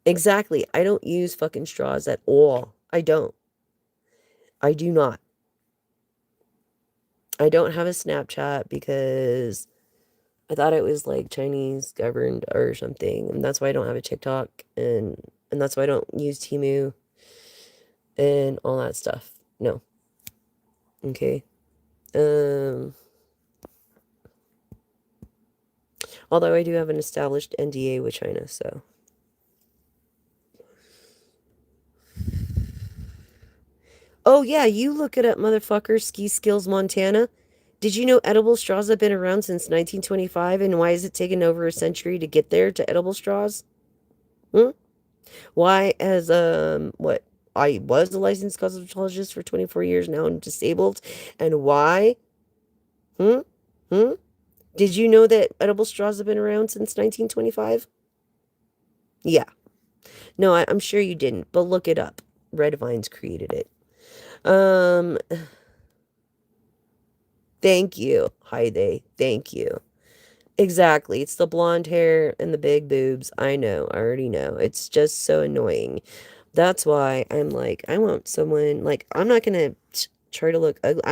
exactly. I don't use fucking straws at all. I don't. I do not. I don't have a Snapchat because I thought it was like Chinese governed or something, and that's why I don't have a TikTok, and that's why I don't use Temu and all that stuff. No. Okay. Um, Although I do have an established NDA with China, so. Oh yeah, you look it up, motherfucker. Ski Skills Montana. Did you know edible straws have been around since 1925, and why has it taken over a century to get there to edible straws? Hmm? Why has what? I was a licensed cosmetologist for 24 years, now I'm disabled. And why? Hmm? Hmm? Did you know that edible straws have been around since 1925? Yeah. No, I'm sure you didn't, but look it up. Red Vines created it. Um, thank you, Heide. Thank you. Exactly. It's the blonde hair and the big boobs. I know. I already know. It's just so annoying. That's why I'm like, I want someone, like, I'm not gonna try to look ugly.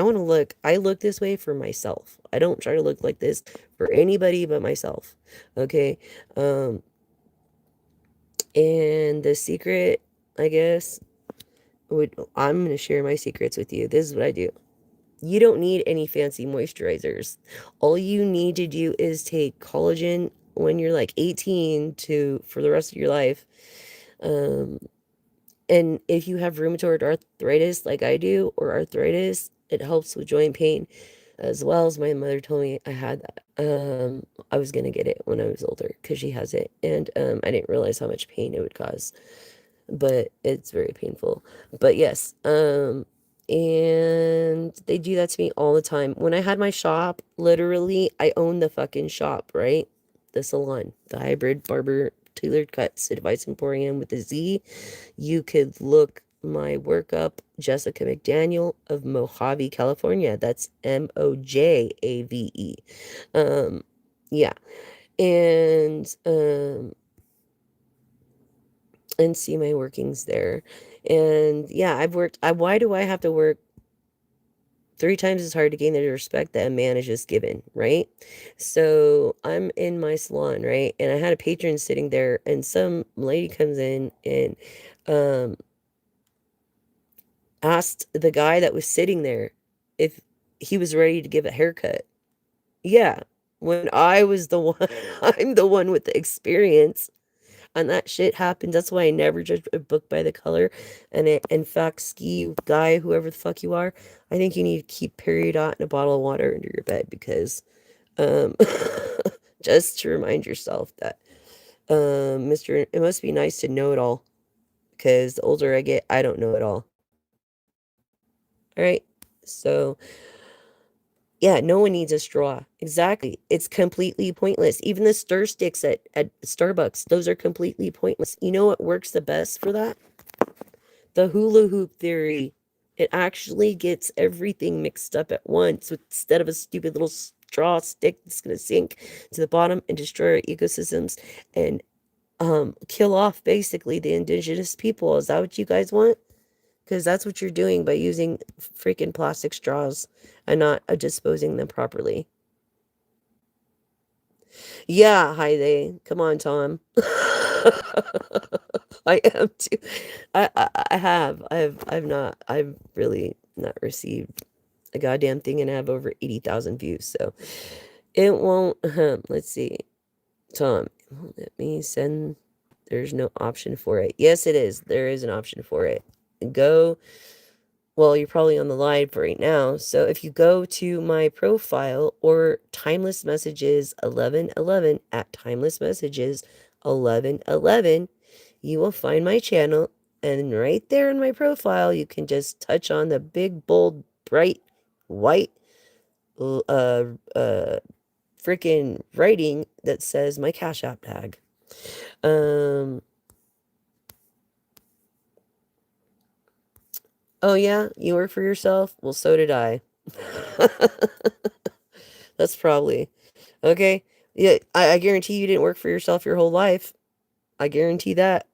I look this way for myself. I don't try to look like this for anybody but myself. Okay? Um, and the secret, I guess, I'm gonna share my secrets with you. This is what I do. You don't need any fancy moisturizers. All you need to do is take collagen when you're like 18 to for the rest of your life. Um, and if you have rheumatoid arthritis like I do, or arthritis, it helps with joint pain as well. As my mother told me I had that. I was gonna get it when I was older because she has it, and I didn't realize how much pain it would cause, but it's very painful. But yes, and they do that to me all the time. When I had my shop, literally, I owned the fucking shop, right? The salon, the hybrid barber tailored cuts advice emporium with a Z. You could look my work up, Jessica McDaniel of Mojave, California. That's Mojave. Um, yeah. And and see my workings there. And yeah, why do I have to work 3 times as hard to gain the respect that a man is just given, right? So I'm in my salon, right? And I had a patron sitting there, and some lady comes in and um asked the guy that was sitting there if he was ready to give a haircut. Yeah, when I was the one, I'm the one with the experience. And that shit happens. That's why I never judge a book by the color. And in fact, ski guy, whoever the fuck you are, I think you need to keep Periodot and a bottle of water under your bed because, um, just to remind yourself that, Mister, it must be nice to know it all because the older I get, I don't know it all. All right, so yeah, no one needs a straw. Exactly. It's completely pointless. Even the stir sticks at Starbucks, those are completely pointless. You know what works the best for that? The hula hoop theory. It actually gets everything mixed up at once instead of a stupid little straw stick that's going to sink to the bottom and destroy our ecosystems and kill off basically the indigenous people. Is that what you guys want? Because that's what you're doing by using freaking plastic straws and not disposing them properly. Yeah, hi there. Come on, Tom. I am too. I've really not received a goddamn thing, and I have over 80,000 views, so it won't, let's see. Tom, it won't let me send, there's no option for it. Yes, it is. There is an option for it. Go, well, you're probably on the live right now. So if you go to my profile or Timeless Messages 1111 at Timeless Messages 1111, you will find my channel. And right there in my profile, you can just touch on the big, bold, bright, white, uh, uh, freaking writing that says my Cash App tag. Um, oh yeah, you work for yourself? Well, so did I. That's probably okay. Yeah, I guarantee you didn't work for yourself your whole life. I guarantee that.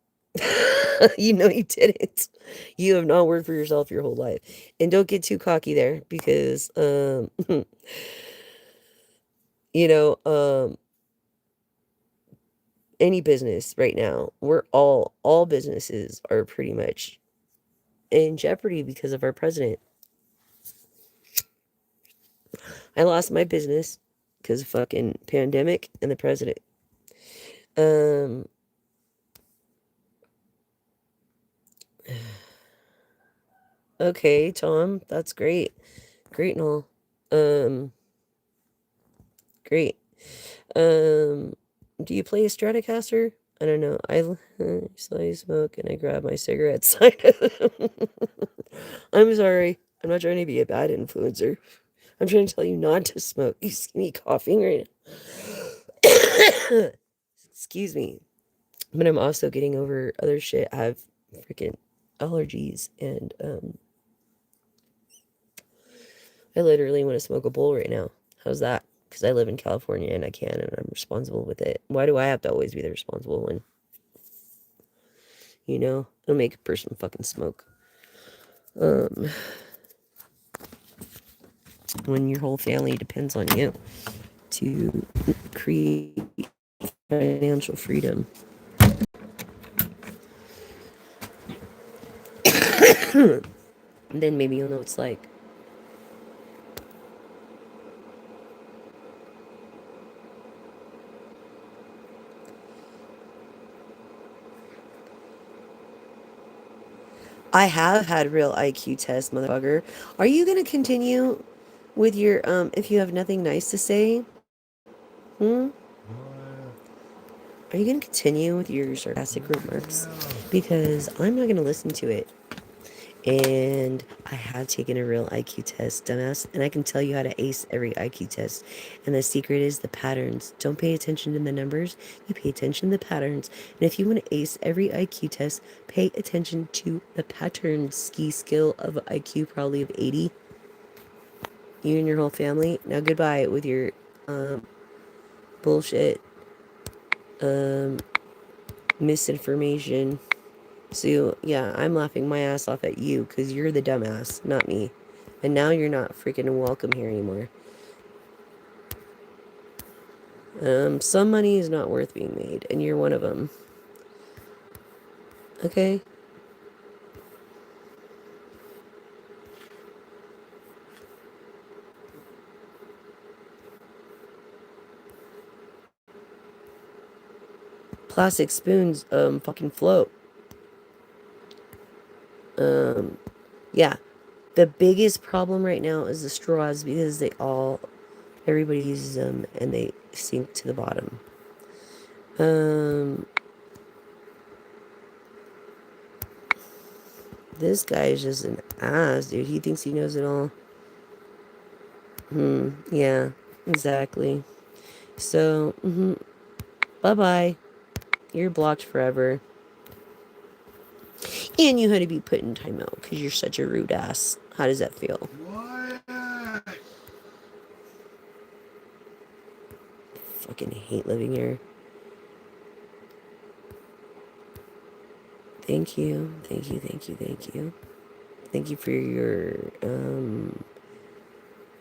You know you didn't. You have not worked for yourself your whole life. And don't get too cocky there because you know, any business right now, we're all businesses are pretty much in jeopardy because of our president. I lost my business because of fucking pandemic and the president. Um okay, Tom, that's great. Great and all. Um Great. Um, do you play a Stratocaster? I don't know. I smoke and I grab my cigarette side. I'm sorry. I'm not trying to be a bad influencer. I'm trying to tell you not to smoke. You see me coughing right now. Excuse me. But I'm also getting over other shit. I have freaking allergies, and I literally want to smoke a bowl right now. How's that? Because I live in California and I can, and I'm responsible with it. Why do I have to always be the responsible one? You know, it'll make a person fucking smoke. Um, when your whole family depends on you to create financial freedom. Then maybe you'll know what it's like. I have had real IQ tests, motherfucker. Are you gonna continue with your if you have nothing nice to say? Hmm? Are you gonna continue with your sarcastic remarks? Because I'm not gonna listen to it. And I have taken a real IQ test, dumbass, and I can tell you how to ace every IQ test. And the secret is the patterns. Don't pay attention to the numbers, you pay attention to the patterns. And if you want to ace every IQ test, pay attention to the pattern ski skill of IQ probably of 80. You and your whole family. Now goodbye with your bullshit, um, misinformation. So, yeah, I'm laughing my ass off at you because you're the dumbass, not me. And now you're not freaking welcome here anymore. Some money is not worth being made, and you're one of them. Okay? Plastic spoons, fucking float. Yeah. The biggest problem right now is the straws because everybody uses them and they sink to the bottom. This guy is just an ass, dude. He thinks he knows it all. Yeah, exactly. So, bye-bye. You're blocked forever. And you had to be put in timeout because you're such a rude ass. How does that feel? What? Fucking hate living here. Thank you. Thank you, thank you, thank you. Thank you for your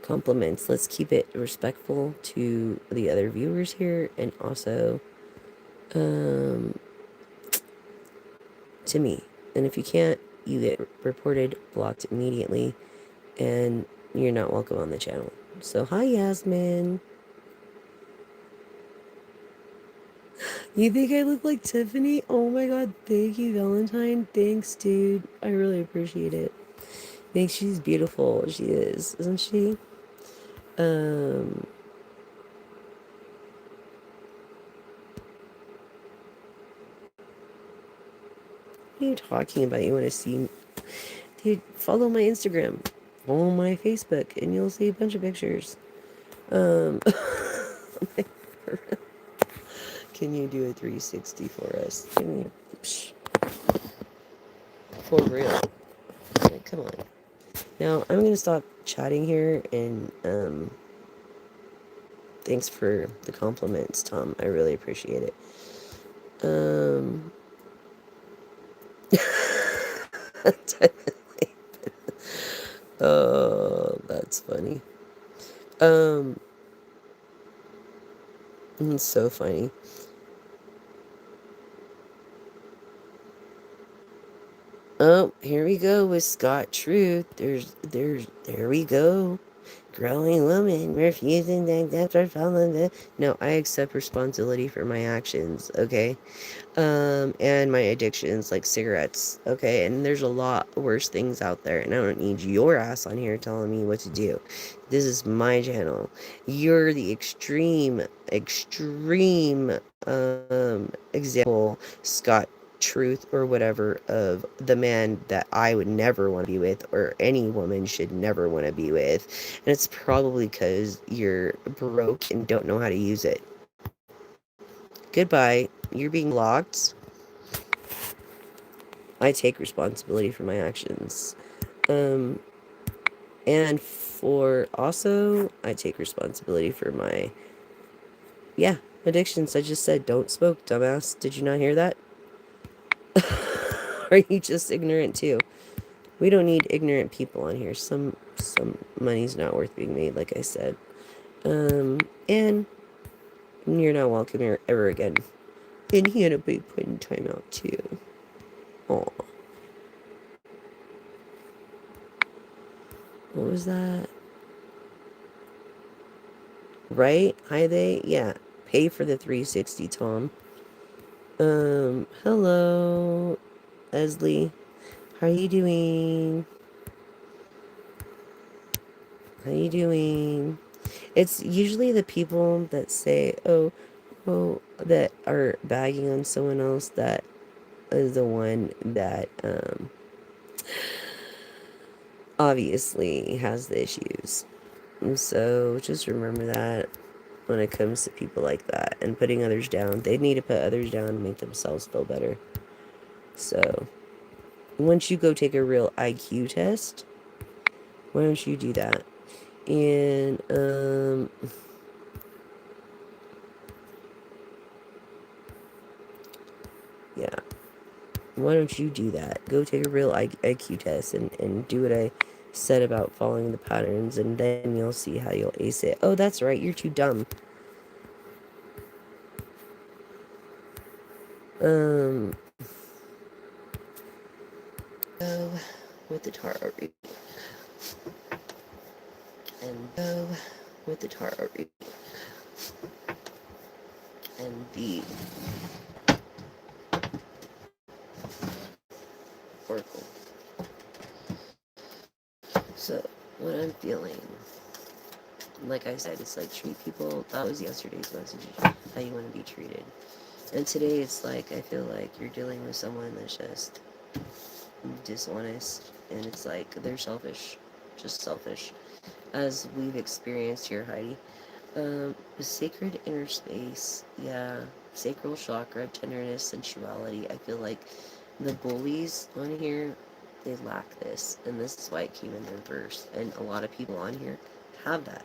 compliments. Let's keep it respectful to the other viewers here and also to me. And if you can't, you get reported, blocked immediately, and you're not welcome on the channel. So, hi, Yasmin. You think I look like Tiffany? Oh my god, thank you, Valentine. Thanks, dude. I really appreciate it. Thanks, she's beautiful. She is, isn't she? Um, what are you talking about? You want to see? Dude, follow my Instagram, follow my Facebook, and you'll see a bunch of pictures. Can you do a 360 for us? Can you? For real. Like, come on. Now, I'm going to stop chatting here, and thanks for the compliments, Tom. I really appreciate it. Oh, that's funny. It's so funny. Oh, here we go with Scott Truth. There we go. Growing woman refusing to accept her fellow. No, I accept responsibility for my actions, okay? And my addictions like cigarettes, okay? And there's a lot worse things out there, and I don't need your ass on here telling me what to do. This is my channel. You're the extreme example, Scott Truth or whatever, of the man that I would never want to be with, or any woman should never want to be with. And it's probably because you're broke and don't know how to use it. Goodbye. You're being blocked. I take responsibility for my actions. Um, and for also, I take responsibility for my, yeah, addictions. I just said, don't smoke, dumbass. Did you not hear that? Are you just ignorant too? We don't need ignorant people on here. Some money's not worth being made, like I said. And you're not welcome here ever again. And he had a big put in timeout too. Aw. What was that? Right? Hi they? Yeah. Pay for the 360, Tom. Hello, Leslie. How are you doing? How you doing? It's usually the people that say, oh, that are bagging on someone else that is the one that, obviously has the issues. And so just remember that when it comes to people like that and putting others down. They need to put others down and make themselves feel better. So once you go take a real IQ test, why don't you do that? And yeah, why don't you do that? Go take a real IQ test and do what I said about following the patterns, and then you'll see how you'll ace it. Oh, that's right, you're too dumb. Um, go with the tarot reading. And go with the tarot reading. And the oracle. So, what I'm feeling, like I said, it's like treat people. That was yesterday's message, how you want to be treated. And today it's like, I feel like you're dealing with someone that's just dishonest, and it's like they're selfish, just selfish, as we've experienced here, Heidi. The sacred inner space, yeah, sacral chakra, tenderness, sensuality. I feel like the bullies on here, they lack this, and this is why it came in reverse. And a lot of people on here have that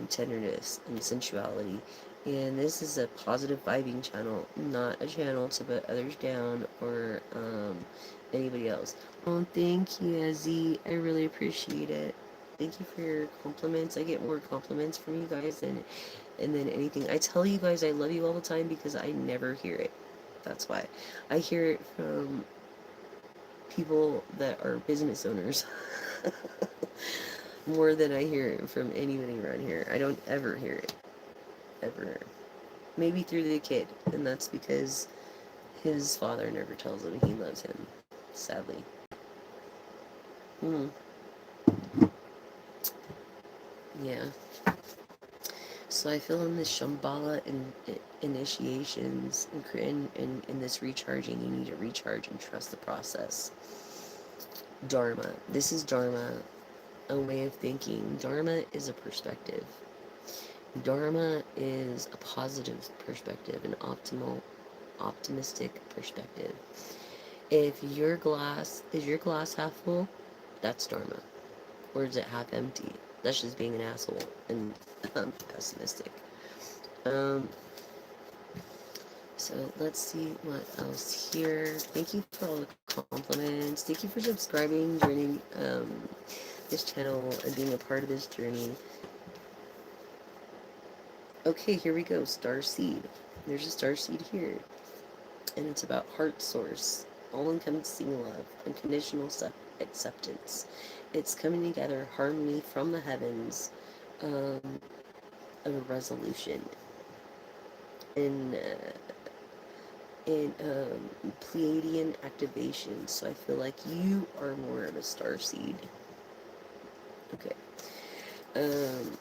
tenderness and sensuality. And this is a positive vibing channel, not a channel to put others down or anybody else. Oh, thank you, Ezzy. I really appreciate it. Thank you for your compliments. I get more compliments from you guys than anything. I tell you guys I love you all the time because I never hear it. That's why. I hear it from people that are business owners. More than I hear it from anybody around here. I don't ever hear it. Ever. Maybe through the kid, and that's because his father never tells him he loves him. Sadly. Yeah. So I feel in this Shambhala initiations and in this recharging, you need to recharge and trust the process. Dharma. This is Dharma, a way of thinking. Dharma is a perspective. Dharma is a positive perspective, an optimistic perspective. If is your glass half full, that's Dharma. Or is it half empty? That's just being an asshole and pessimistic. Um, so let's see what else here. Thank you for all the compliments. Thank you for subscribing, joining this channel, and being a part of this journey. Okay, here we go. Star seed. There's a star seed here, and it's about heart source, all-encompassing love, unconditional acceptance. It's coming together, harmony from the heavens, of a resolution, in Pleiadian activation. So I feel like you are more of a star seed. Okay. And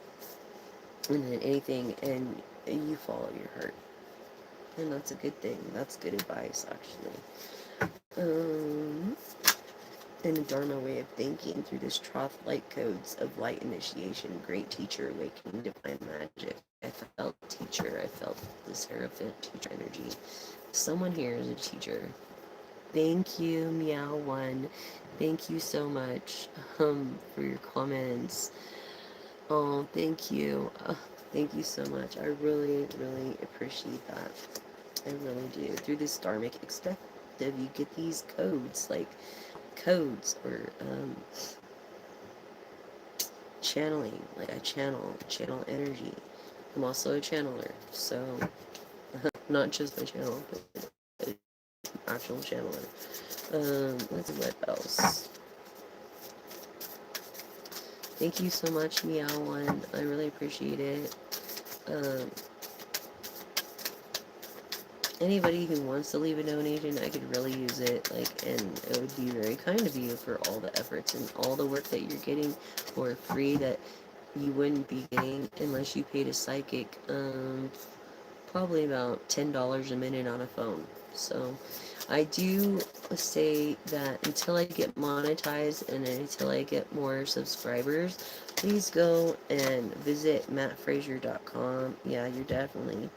then anything, and you follow your heart. And that's a good thing. That's good advice, actually. In a Dharma way of thinking through this trough light codes of light initiation, great teacher, awakening, divine magic. I felt teacher. I felt this Hierophant teacher energy. Someone here is a teacher. Thank you, Meow One. Thank you so much for your comments. Oh, thank you. Thank you so much. I really, really appreciate that. I really do. Through this dharmic perspective, you get these codes, like codes or channeling. Like I channel energy. I'm also a channeler, so not just a channel, but an actual channeler. Let's see what else. Thank you so much, Meow One. I really appreciate it. Um, Anybody who wants to leave a donation, I could really use it. Like, and it would be very kind of you for all the efforts and all the work that you're getting for free that you wouldn't be getting unless you paid a psychic. Probably about $10 a minute on a phone. So, I do say that until I get monetized and until I get more subscribers, please go and visit mattfrazier.com. Yeah, you're definitely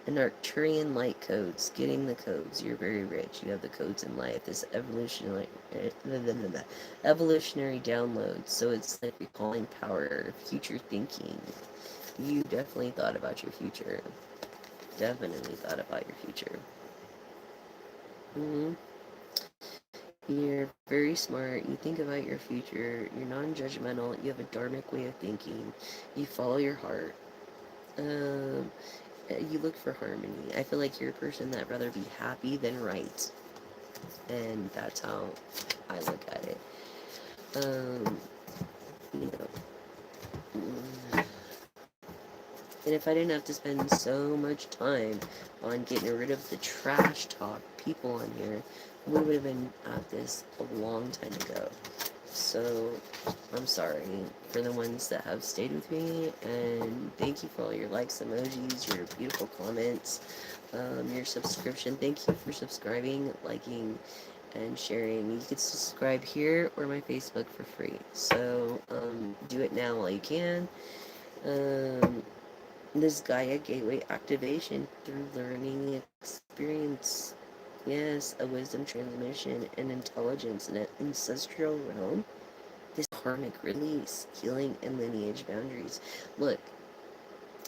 and Arcturian light codes, getting the codes. You're very rich. You have the codes in life. This evolutionary download. So it's like recalling power, future thinking. You definitely thought about your future. Definitely thought about your future. hmm You're very smart. You think about your future. You're non-judgmental. You have a dharmic way of thinking. You follow your heart. Um, you look for harmony. I feel like you're a person that'd rather be happy than right. And that's how I look at it. Um, you know, and if I didn't have to spend so much time on getting rid of the trash talk people on here, we would have been at this a long time ago. So I'm sorry for the ones that have stayed with me, and thank you for all your likes, emojis, your beautiful comments, your subscription. Thank you for subscribing, liking, and sharing. You can subscribe here or my Facebook for free. So do it now while you can. Um, this Gaia Gateway activation through learning experience. Yes, a wisdom transmission and intelligence in an ancestral realm. This karmic release, healing, and lineage boundaries. Look,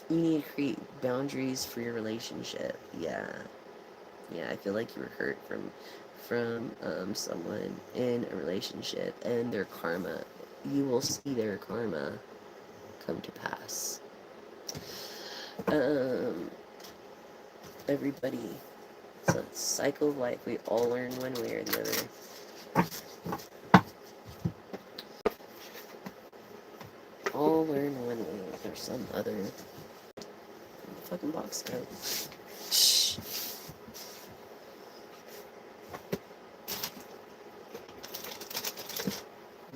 you need to create boundaries for your relationship. Yeah, I feel like you were hurt from someone in a relationship and their karma. You will see their karma come to pass. Um, everybody, it's a cycle of life. We all learn one way or the other. All learn one way or some other. Fucking box go. Shh.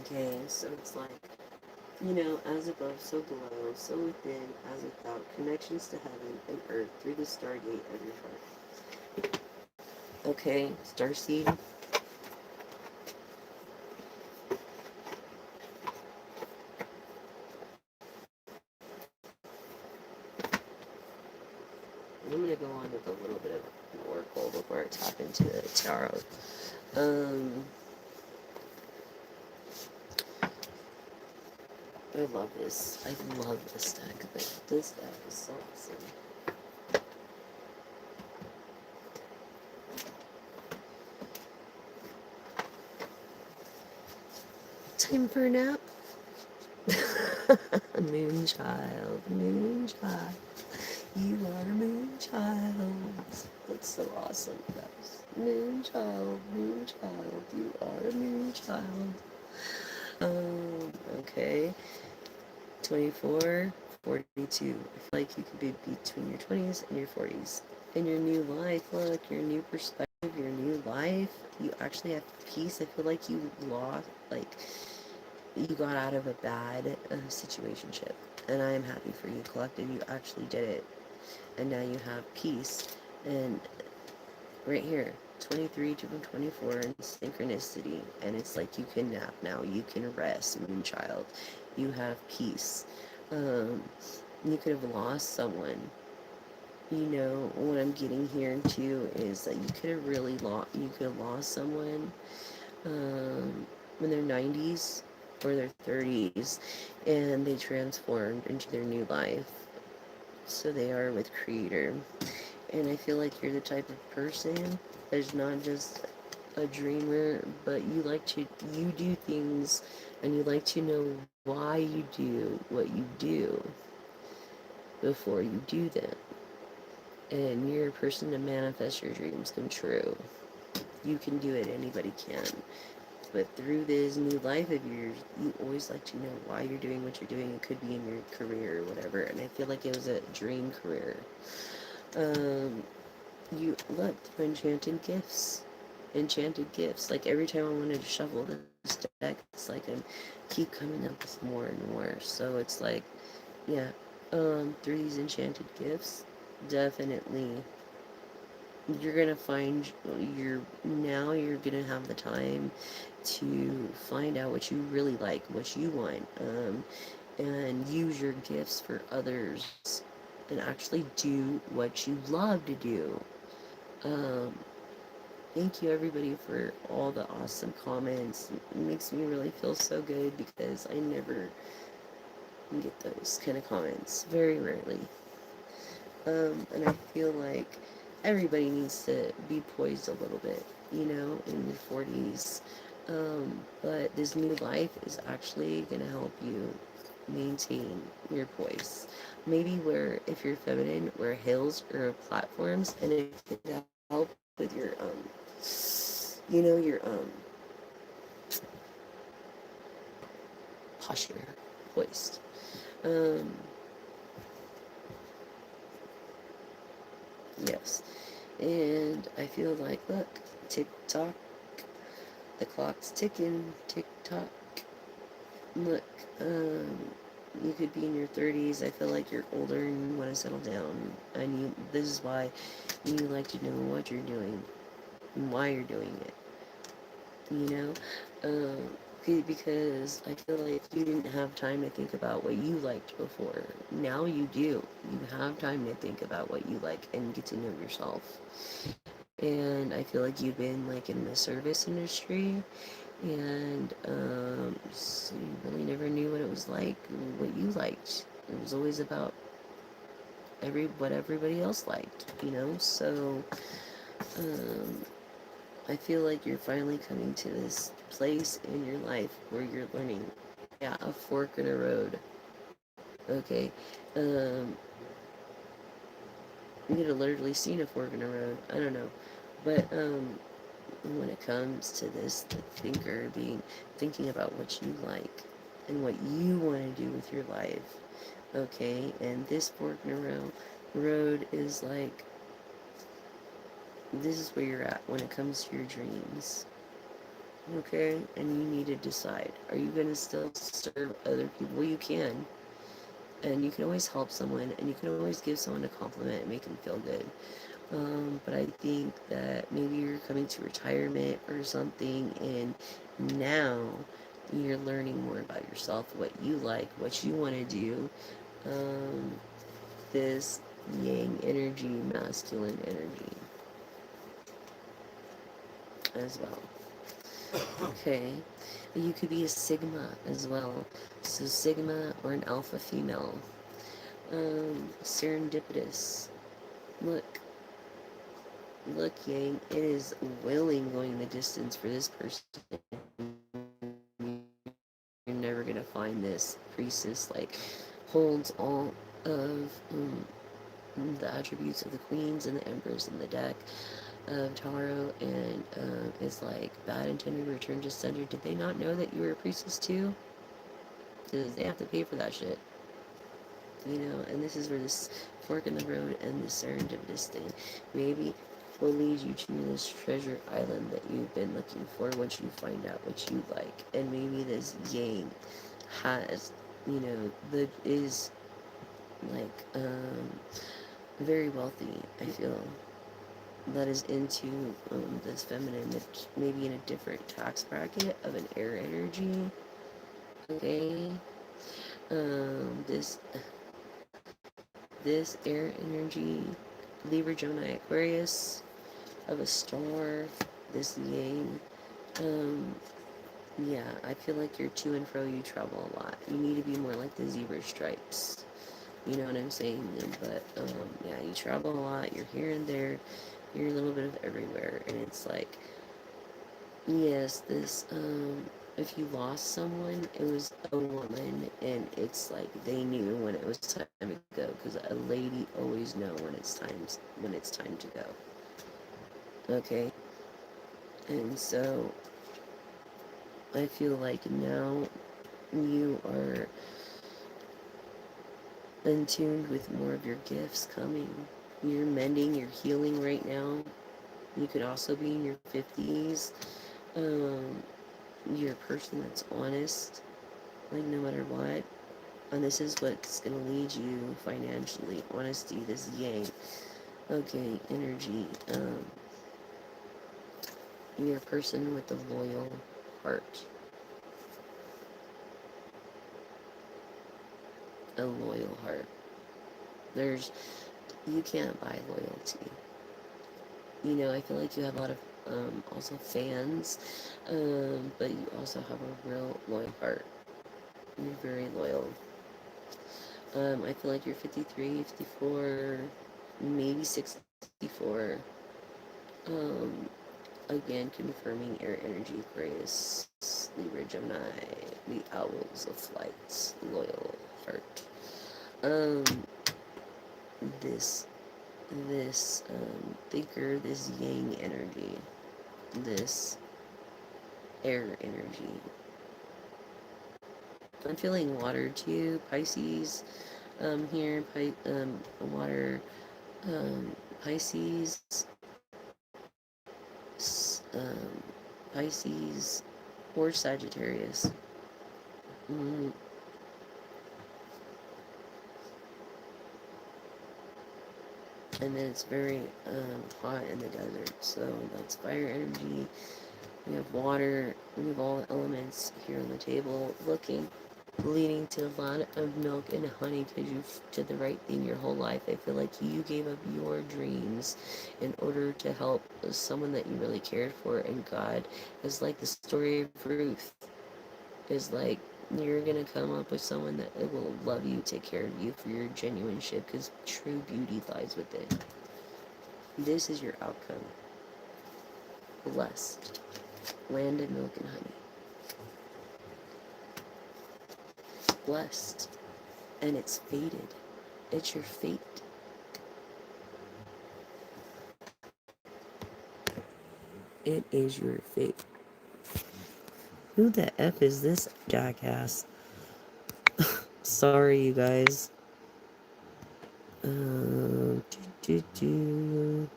Okay, so it's like, as above, so below, so within, as without, connections to heaven and earth through the stargate of your heart. Okay, starseed. I'm gonna go on with a little bit of oracle before I tap into the tarot. I love this. I love this deck. This deck is so awesome. Time for a nap. Moonchild, Moonchild. You are a Moonchild. That's so awesome, guys. Moonchild, Moonchild. You are a Moonchild. Okay. 24, 42. I feel like you could be between your 20s and your 40s. In your new life, look, your new perspective, your new life, you actually have peace. I feel like you lost, like, you got out of a bad situationship. And I am happy for you, collective. You actually did it. And now you have peace. And right here, 23 to 24 in synchronicity. And it's like you can nap now. You can rest, Moonchild. You have peace. You could have lost someone. what I'm getting here too is that you could have lost someone in their 90s or their 30s, and they transformed into their new life. So they are with Creator. And I feel like you're the type of person that's not just a dreamer, but you do things and you like to know why you do what you do before you do them. And you're a person to manifest your dreams come true. You can do it, anybody can. But through this new life of yours, you always like to know why you're doing what you're doing. It could be in your career or whatever. And I feel like it was a dream career. Um, you look, enchanted gifts. Enchanted gifts. Like every time I wanted to shuffle this deck, it's like I keep coming up with more and more. So it's like, yeah, through these enchanted gifts, definitely you're gonna find you're gonna have the time to find out what you really like, what you want, and use your gifts for others and actually do what you love to do. um, Thank you everybody for all the awesome comments. It makes me really feel so good because I never get those kind of comments, very rarely. And I feel like everybody needs to be poised a little bit, in your 40s. But this new life is actually going to help you maintain your poise. Maybe where, if you're feminine, wear hills or platforms, and it could help with your, your posture, poised. Um, yes. And I feel like, look, tick tock, the clock's ticking, tick tock. Look, you could be in your 30s. I feel like you're older and you want to settle down. And this is why you like to know what you're doing and why you're doing it. Because I feel like you didn't have time to think about what you liked before. Now you do. You have time to think about what you like and get to know yourself. And I feel like you've been like in the service industry, and so you really never knew what it was like, what you liked. It was always about what everybody else liked. So um, I feel like you're finally coming to this place in your life where you're learning. Yeah, a fork in a road. Okay. Um, you could have literally seen a fork in a road. I don't know. But when it comes to this, the thinking about what you like and what you want to do with your life. Okay. And this fork in a road is like, this is where you're at when it comes to your dreams. Okay, and you need to decide, are you going to still serve other people? Well, you can, and you can always help someone, and you can always give someone a compliment and make them feel good. But I think that maybe you're coming to retirement or something, and now you're learning more about yourself, what you like, what you want to do. um, this yang energy, masculine energy as well. Okay. You could be a Sigma as well. So Sigma or an alpha female. Serendipitous. Look, look, Yang, it is willing going the distance for this person. You're never gonna find this priestess like holds all of the attributes of the queens and the empress in the deck of tarot, and is like bad intended return to sender. Did they not know that you were a priestess too? Because they have to pay for that shit. And this is where this fork in the road and this serendipitous thing maybe will lead you to this treasure island that you've been looking for once you find out what you like. And maybe this yang has, is like, very wealthy, I feel, that is into this feminine, that maybe in a different tax bracket of an air energy. Okay. This air energy Libra, Gemini, Aquarius of a star, this yang. Um, yeah, I feel like you're to and fro, you travel a lot. You need to be more like the zebra stripes. You know what I'm saying? But, yeah, you travel a lot, you're here and there, you're a little bit of everywhere, and it's like, yes, if you lost someone, it was a woman, and it's like they knew when it was time to go, because a lady always know when it's time to go. Okay, and so I feel like now you are in tune with more of your gifts coming. You're mending, you're healing right now. You could also be in your 50s. Um, you're a person that's honest, like no matter what. And this is what's going to lead you financially. Honesty, this yang. Okay, energy. You're a person with a loyal heart. A loyal heart. You can't buy loyalty. You know, I feel like you have a lot of also fans, but you also have a real loyal heart. You're very loyal. I feel like you're 53, 54, maybe 64. Um, Again, confirming air energy, Aquarius, Libra, Gemini, the owls of flight, loyal heart. Um, this, thinker, this yang energy, this air energy. I'm feeling water too, Pisces, here, water, Pisces, um, Pisces, or Sagittarius. Mm, and then it's very hot in the desert, so that's fire energy. We have water, we have all the elements here on the table, looking, leading to a lot of milk and honey because you did the right thing your whole life. I feel like you gave up your dreams in order to help someone that you really cared for, and God is like the story of Ruth. Is like you're gonna come up with someone that will love you, take care of you for your genuine shit, because true beauty lies within. This is your outcome. Blessed. Land of milk and honey. Blessed. And it's fated. It's your fate. It is your fate. Who the F is this jackass? Sorry, you guys. Do, do, do.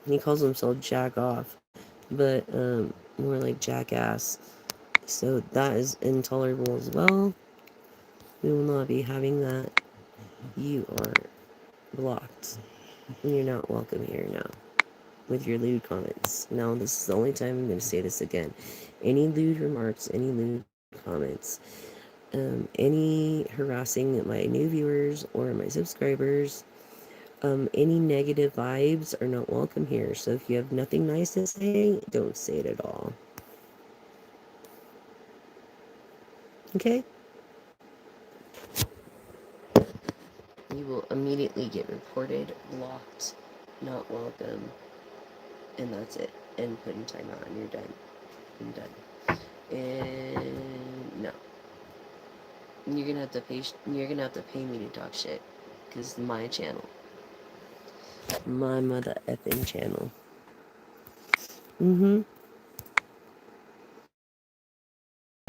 He calls himself Jack Off, but more like Jackass. So that is intolerable as well. We will not be having that. You are blocked. You're not welcome here now with your lewd comments. Now, this is the only time I'm going to say this again. Any lewd remarks, any lewd comments, any harassing my new viewers or my subscribers, any negative vibes are not welcome here. So if you have nothing nice to say, don't say it at all. Okay? You will immediately get reported, blocked, not welcome, and that's it. And put in timeout, and you're done. I'm done. And no, you're gonna have to pay. You're gonna have to pay me to talk shit, cause my channel, my mother effing channel.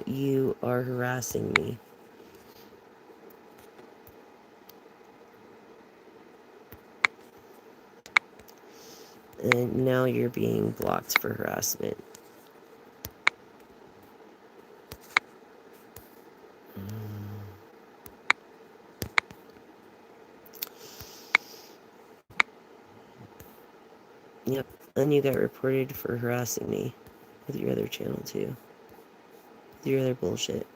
You are harassing me. And now you're being blocked for harassment. Yep. And you got reported for harassing me with your other channel too. With your other bullshit.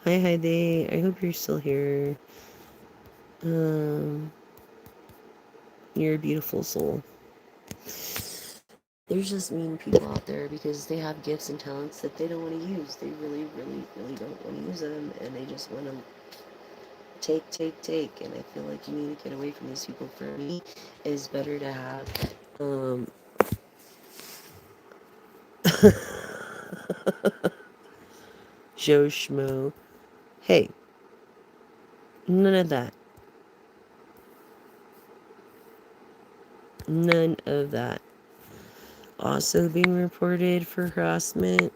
Hi, Day. I hope you're still here. You're a beautiful soul. There's just mean people out there because they have gifts and talents that they don't want to use. They really, really, really don't want to use them, and they just want to take, take, take. And I feel like you need to get away from these people. For me, it's better to have, Joe Schmo. Hey, none of that. None of that. Also being reported for harassment.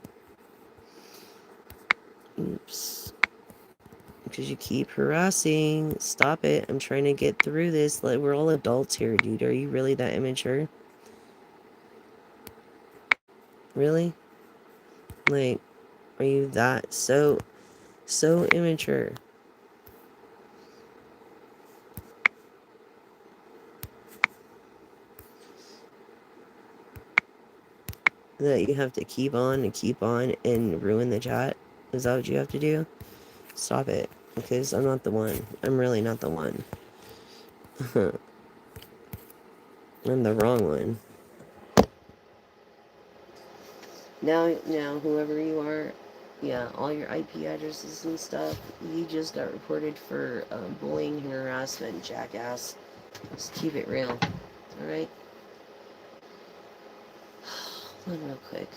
Oops. Because you keep harassing. Stop it. I'm trying to get through this. Like, we're all adults here, dude. Are you really that immature? Really? Like, are you that so immature that you have to keep on and ruin the chat? Is that what you have to do? Stop it. Because I'm not the one. I'm really not the one. I'm the wrong one. Now, whoever you are, yeah, all your IP addresses and stuff, you just got reported for bullying and harassment, jackass. Just keep it real, alright? Hold on real quick.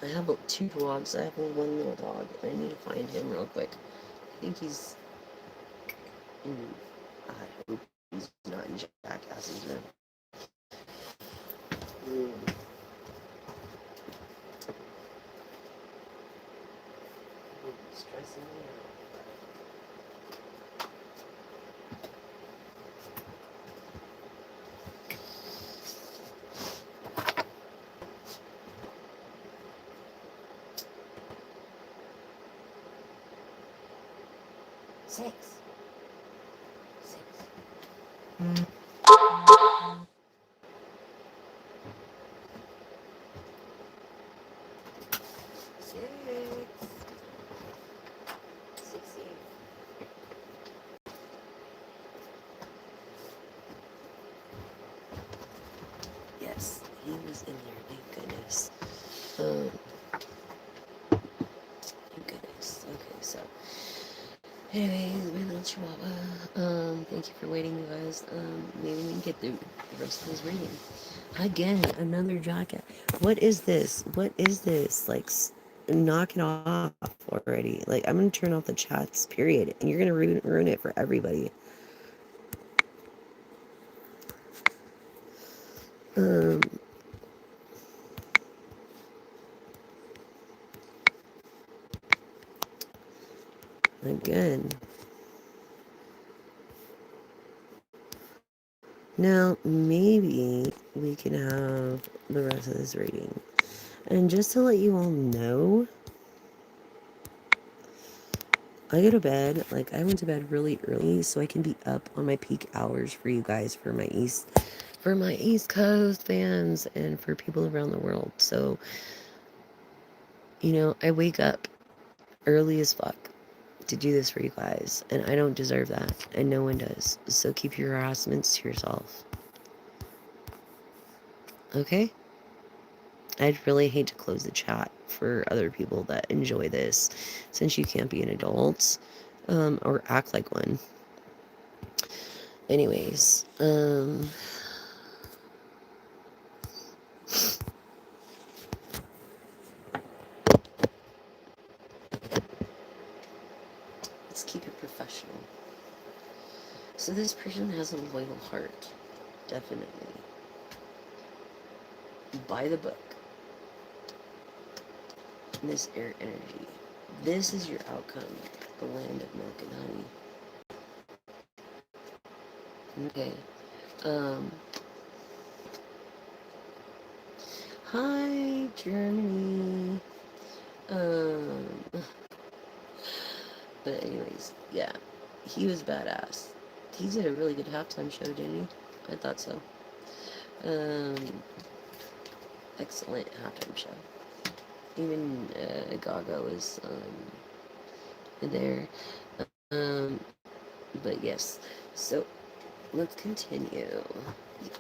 I have two dogs. I have one little dog. I need to find him real quick. I think he's in... I hope he's not in Jackass's room. Stressing me out. Six. Yes, he was in there, thank goodness. Thank goodness. Okay, so anyways, my little chihuahua. Thank you for waiting, you guys. Maybe we can get through the rest of this reading. Again, another jacket. What is this? What is this? Like, knock it off already. Like, I'm gonna turn off the chats, period. And you're gonna ruin it for everybody. Again. Now, maybe we can have the rest of this reading. And just to let you all know, I go to bed, like, I went to bed really early so I can be up on my peak hours for you guys, for my East Coast fans and for people around the world. So, you know, I wake up early as fuck to do this for you guys, and I don't deserve that, and no one does. So keep your harassments to yourself. Okay? I'd really hate to close the chat for other people that enjoy this, since you can't be an adult, or act like one. Anyways, let's keep it professional. So this person has a loyal heart, definitely. By the book. This air energy. This is your outcome, the land of milk and honey. Okay. Hi, Germany. But anyways, yeah. He was badass. He did a really good halftime show, didn't he? I thought so. Excellent halftime show. Even Gaga was there. Um, but yes, so let's continue.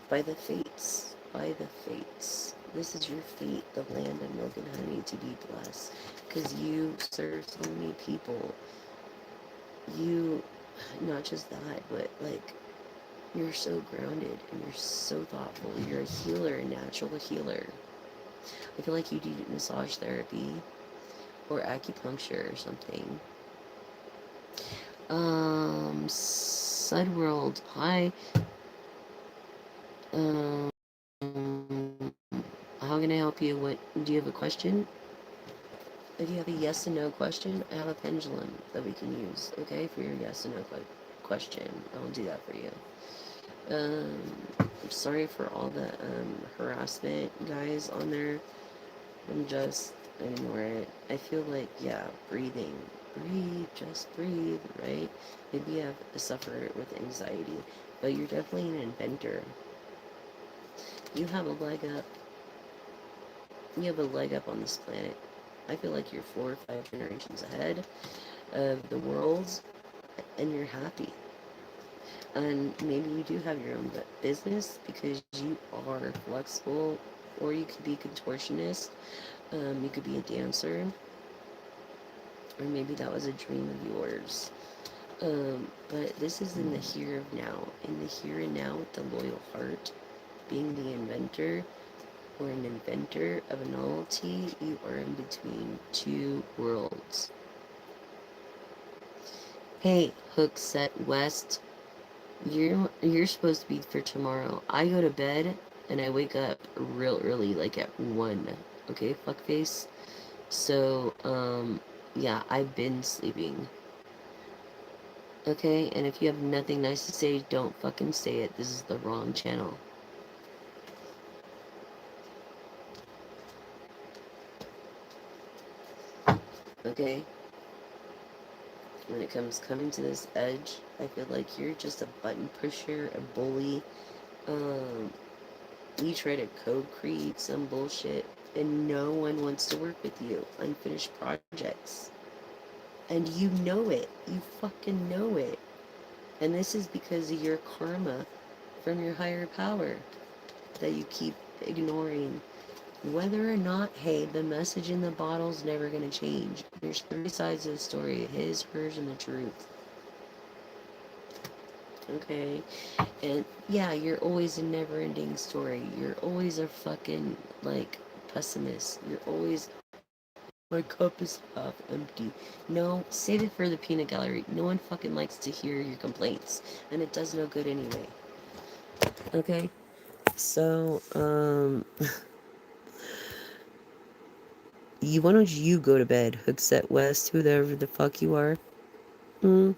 By the fates, by the fates. This is your fate, the land of milk and honey, to be blessed. Because you serve so many people. You, not just that, but like, you're so grounded and you're so thoughtful. You're a healer, a natural healer. I feel like you need massage therapy or acupuncture or something. Sudworld, hi. Um, how can I help you? What do you have a question? If you have a yes and no question, I have a pendulum that we can use, okay, for your yes and no question. I will do that for you. I'm sorry for all the harassment, guys, on there. I'm just ignore it. I feel like, yeah, breathing. Breathe, just breathe, right? Maybe you have suffer with anxiety, but you're definitely an inventor. You have a leg up. You have a leg up on this planet. I feel like you're 4 or 5 generations ahead of the world, and you're happy. And maybe you do have your own business because you are flexible, or you could be contortionist. You could be a dancer, or maybe that was a dream of yours. But this is in the here of now. In the here and now with the loyal heart, being the inventor or an inventor of a novelty, you are in between two worlds. Hey, Hook Set West, you're supposed to be for tomorrow. I go to bed and I wake up real early, like at 1. Okay, fuckface. So, yeah, I've been sleeping. Okay, and if you have nothing nice to say, don't fucking say it. This is the wrong channel. Okay? When it comes coming to this edge, I feel like you're just a button pusher, a bully. Um, you try to code create some bullshit, and no one wants to work with you. Unfinished projects. And you know it. You fucking know it. And this is because of your karma from your higher power that you keep ignoring. Whether or not, hey, the message in the bottle's never going to change. There's 3 sides of the story: his, hers, and the truth. Okay? And yeah, you're always a never ending story. You're always a fucking, like, pessimist. You're always, my cup is half empty. No, save it for the peanut gallery. No one fucking likes to hear your complaints. And it does no good anyway. Okay? So, why don't you go to bed, Hookset West, whoever the fuck you are? Hmm.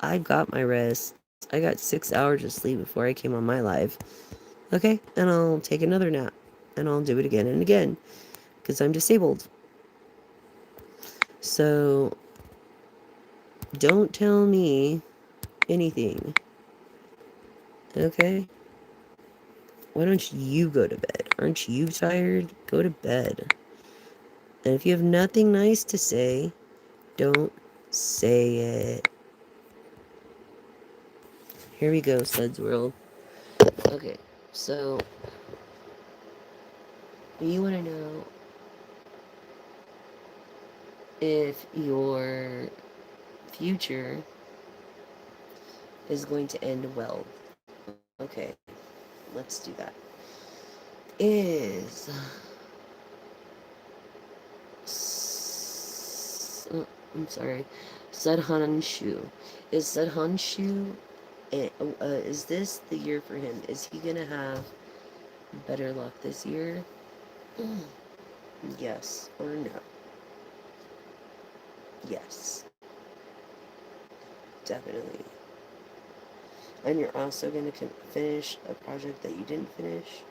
I got my rest. I got 6 hours of sleep before I came on my live. Okay? And I'll take another nap. And I'll do it again and again. Because I'm disabled. So, don't tell me anything. Okay? Why don't you go to bed? Aren't you tired? Go to bed. And if you have nothing nice to say, don't say it. Here we go, Suds World. Okay, so you want to know if your future is going to end well. Okay, let's do that. Is I'm sorry, Sudhanshu. Is Sudhanshu? Is this the year for him? Is he gonna have better luck this year? Yes or no? Yes, definitely. And you're also gonna finish a project that you didn't finish.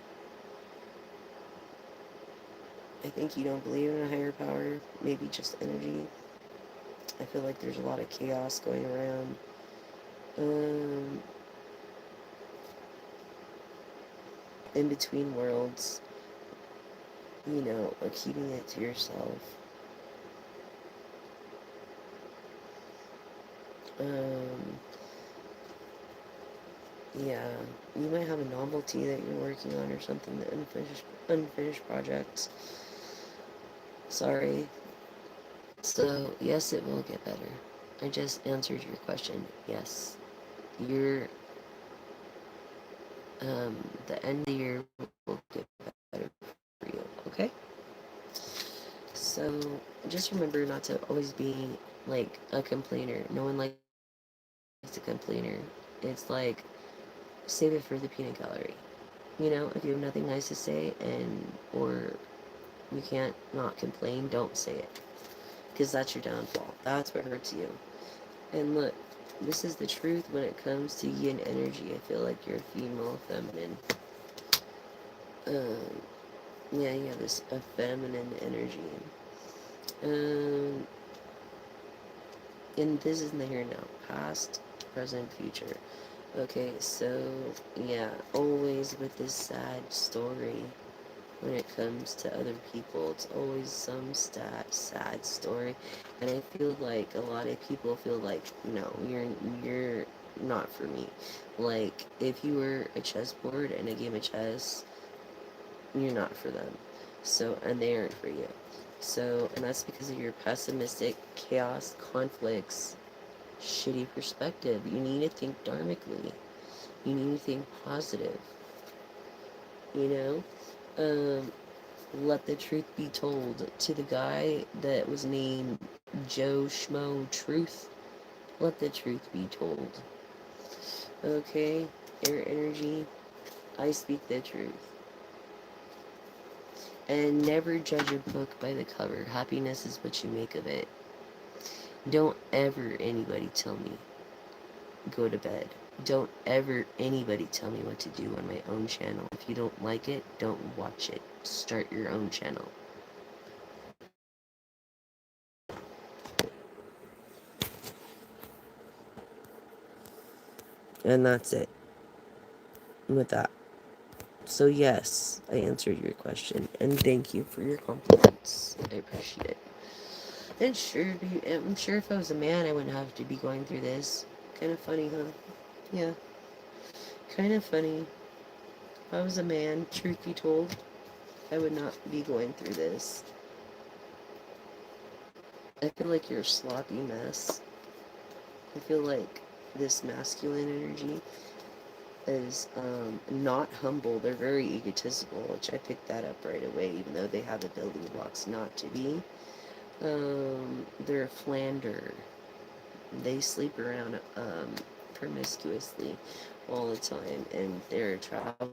I think you don't believe in a higher power, maybe just energy. I feel like there's a lot of chaos going around. Um, in between worlds, like keeping it to yourself. Um, yeah, you might have a novelty that you're working on or something, the unfinished projects. Sorry. So, yes, it will get better. I just answered your question. Yes. Your, the end of the year will get better for you, okay? So, just remember not to always be, like, a complainer. No one likes a complainer. It's like, save it for the peanut gallery. If you have nothing nice to say or you can't not complain, don't say it. Because that's your downfall. That's what hurts you. And look, this is the truth when it comes to yin energy. I feel like you're female, feminine. Um, yeah, you have this a feminine energy. Um, and this is in the here and now. Past, present, future. Okay, so yeah, always with this sad story when it comes to other people. It's always some sad story, and I feel like a lot of people feel like, no, you're not for me. Like if you were a chessboard in a game of chess, you're not for them. So, and they aren't for you. So, and that's because of your pessimistic chaos, conflicts, shitty perspective. You need to think dharmically. You need to think positive. You know. Let the truth be told. To the guy that was named Joe Schmo Truth, let the truth be told. Okay, air energy, I speak the truth. And never judge a book by the cover. Happiness is what you make of it. Don't ever anybody tell me go to bed. Don't ever anybody tell me what to do on my own channel. If you don't like it, don't watch it. Start your own channel. And that's it with that. So yes, I answered your question, and thank you for your compliments. I appreciate it. And sure, I'm sure if I was a man, I wouldn't have to be going through this. Kind of funny, huh? Yeah, kind of funny. If I was a man, truth be told, I would not be going through this. I feel like you're a sloppy mess. I feel like this masculine energy is not humble. They're very egotistical, which I picked that up right away, even though they have the building blocks not to be. They're a Flander. They sleep around promiscuously all the time, and their travel,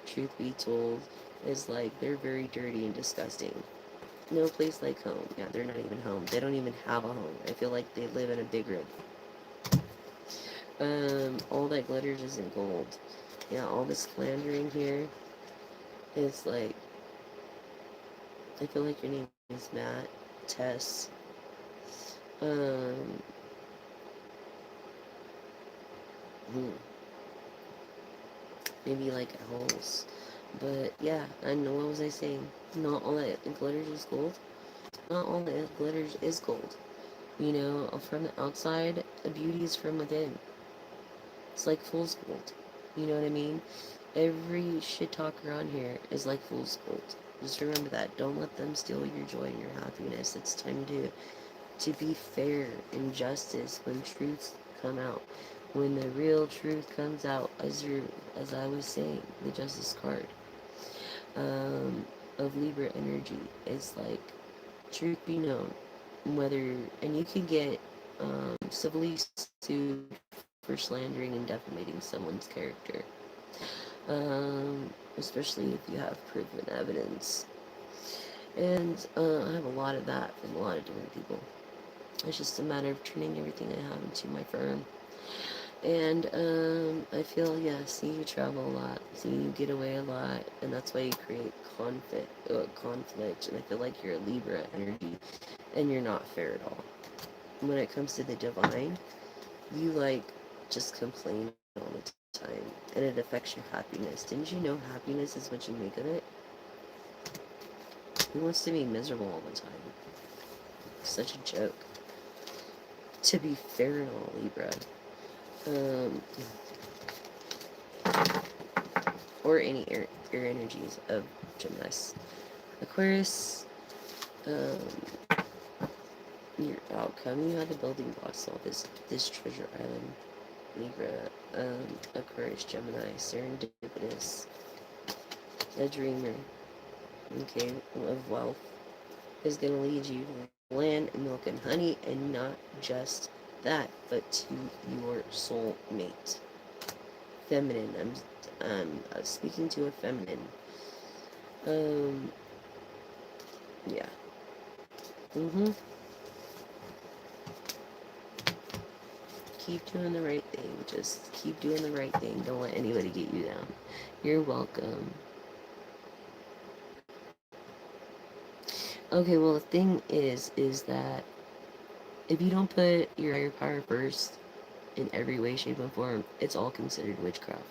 truth be told, is like they're very dirty and disgusting. No place like home. Yeah, they're not even home. They don't even have a home. I feel like they live in a big rib. All that glitters isn't gold. Yeah, all this Flandering here is like, I feel like your name is Matt, Tess. Um, hmm, maybe like owls. But yeah, I know what was I saying? Not all that glitters is gold. Not all that glitters is gold. From the outside, the beauty is from within. It's like fool's gold. You know what I mean? Every shit talker on here is like fool's gold. Just remember that. Don't let them steal your joy and your happiness. It's time to be fair and justice when truths come out. When the real truth comes out, as I was saying, the justice card of Libra energy is like truth be known. Whether and you can get civilly sued for slandering and defamating someone's character, especially if you have proven evidence. And I have a lot of that from a lot of different people. It's just a matter of turning everything I have into my firm. And I feel, yeah, see, you travel a lot, see, you get away a lot, and that's why you create conflict. And I feel like you're a Libra energy, and you're not fair at all. When it comes to the divine, you like just complain all the time, and it affects your happiness. Didn't you know happiness is what you make of it? Who wants to be miserable all the time? Such a joke. to be fair and all, Libra. Or any air energies of Gemini. Aquarius, your outcome. You had the building blocks of this treasure island. Libra, Aquarius, Gemini, serendipitous, a dreamer, okay, of wealth, is going to lead you to land, milk, and honey, and not just that, but to your soulmate. Feminine. I'm speaking to a feminine. Yeah. Keep doing the right thing. Just keep doing the right thing. Don't let anybody get you down. You're welcome. Okay, well, the thing is that if you don't put your higher power first in every way, shape, and form, it's all considered witchcraft.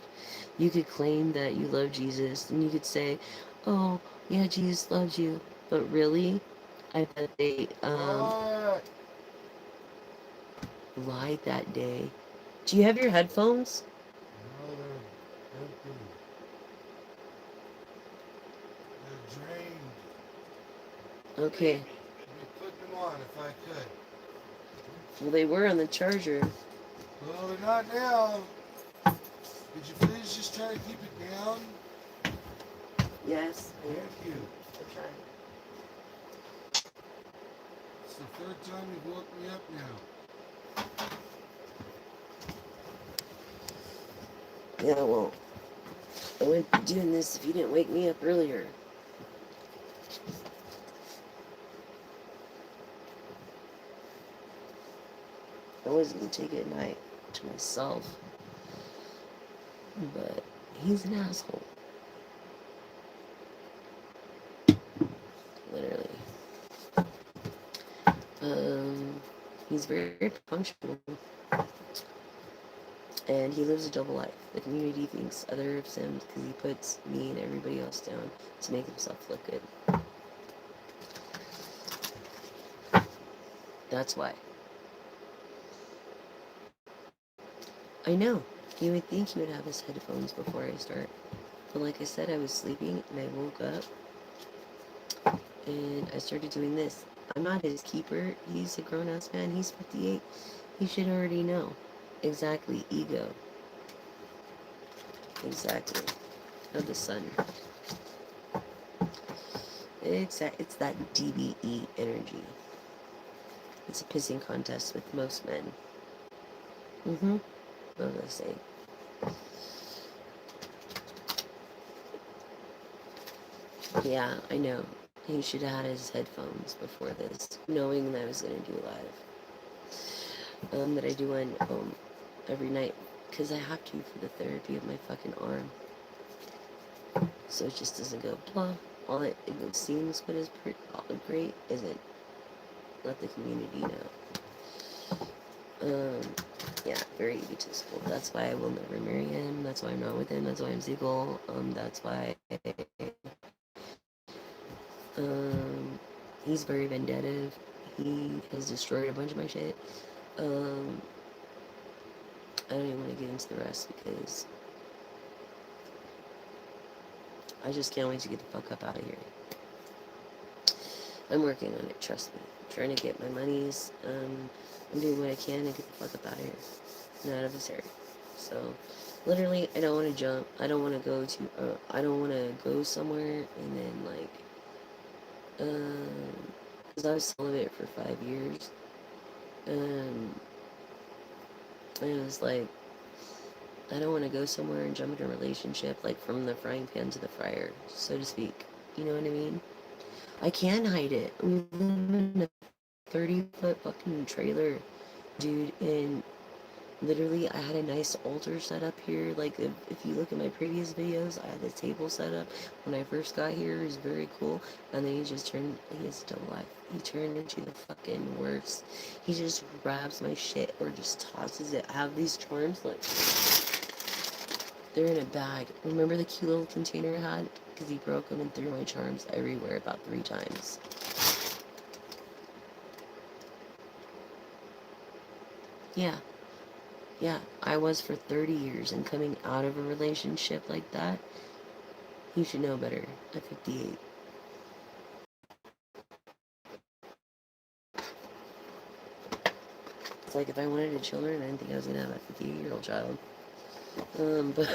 You could claim that you love Jesus, and you could say, oh, yeah, Jesus loves you. But really, I bet they lied that day. Do you have your headphones? No, they're empty. They're drained. Okay. I'd be putting them on if I could. Well, they were on the charger. Well, they're not now. Could you please just try to keep it down? Yes. Thank you. I'm trying. It's the third time you've woke me up now. Yeah, well, I wouldn't be doing this if you didn't wake me up earlier. I was going to take it at night to myself, but he's an asshole. Literally. He's very punctual. And he lives a double life. The community thinks other of him because he puts me and everybody else down to make himself look good. That's why. I know. You would think he would have his headphones before I start. But like I said, I was sleeping and I woke up and I started doing this. I'm not his keeper. He's a grown-ass man. He's 58. He should already know. Exactly. Ego. Exactly. Of the sun. It's that DBE energy. It's a pissing contest with most men. What was I saying? Yeah, I know. He should have had his headphones before this, knowing that I was going to do live. That I do on every night, because I have to for the therapy of my fucking arm. So it just doesn't go blah. All it seems what is great isn't. Let the community know. Yeah, very egotistical. That's why I will never marry him. That's why I'm not with him. That's why I'm single. That's why he's very vendettive. He has destroyed a bunch of my shit. I don't even want to get into the rest because I just can't wait to get the fuck up out of here. I'm working on it, trust me. I'm trying to get my monies. I'm doing what I can to get the fuck up out of here. And out of his hair. So, literally, I don't want to jump. I don't want to go to, I don't want to go somewhere and then, like, because I was celibate for 5 years. And it was like, I don't want to go somewhere and jump in a relationship, like, from the frying pan to the fryer, so to speak. You know what I mean? I can hide it. We live in a 30-foot fucking trailer, dude, and literally I had a nice altar set up here. Like, if you look at my previous videos, I had the table set up when I first got here. It was very cool. And then he has a double life. He turned into the fucking worst. He just grabs my shit or just tosses it. I have these charms, like, they're in a bag. Remember the cute little container I had? Because he broke them and threw my charms everywhere about 3 times. Yeah, yeah, I was for 30 years, and coming out of a relationship like that, you should know better at 58. It's like if I wanted a children, I didn't think I was gonna have a 58-year-old child. But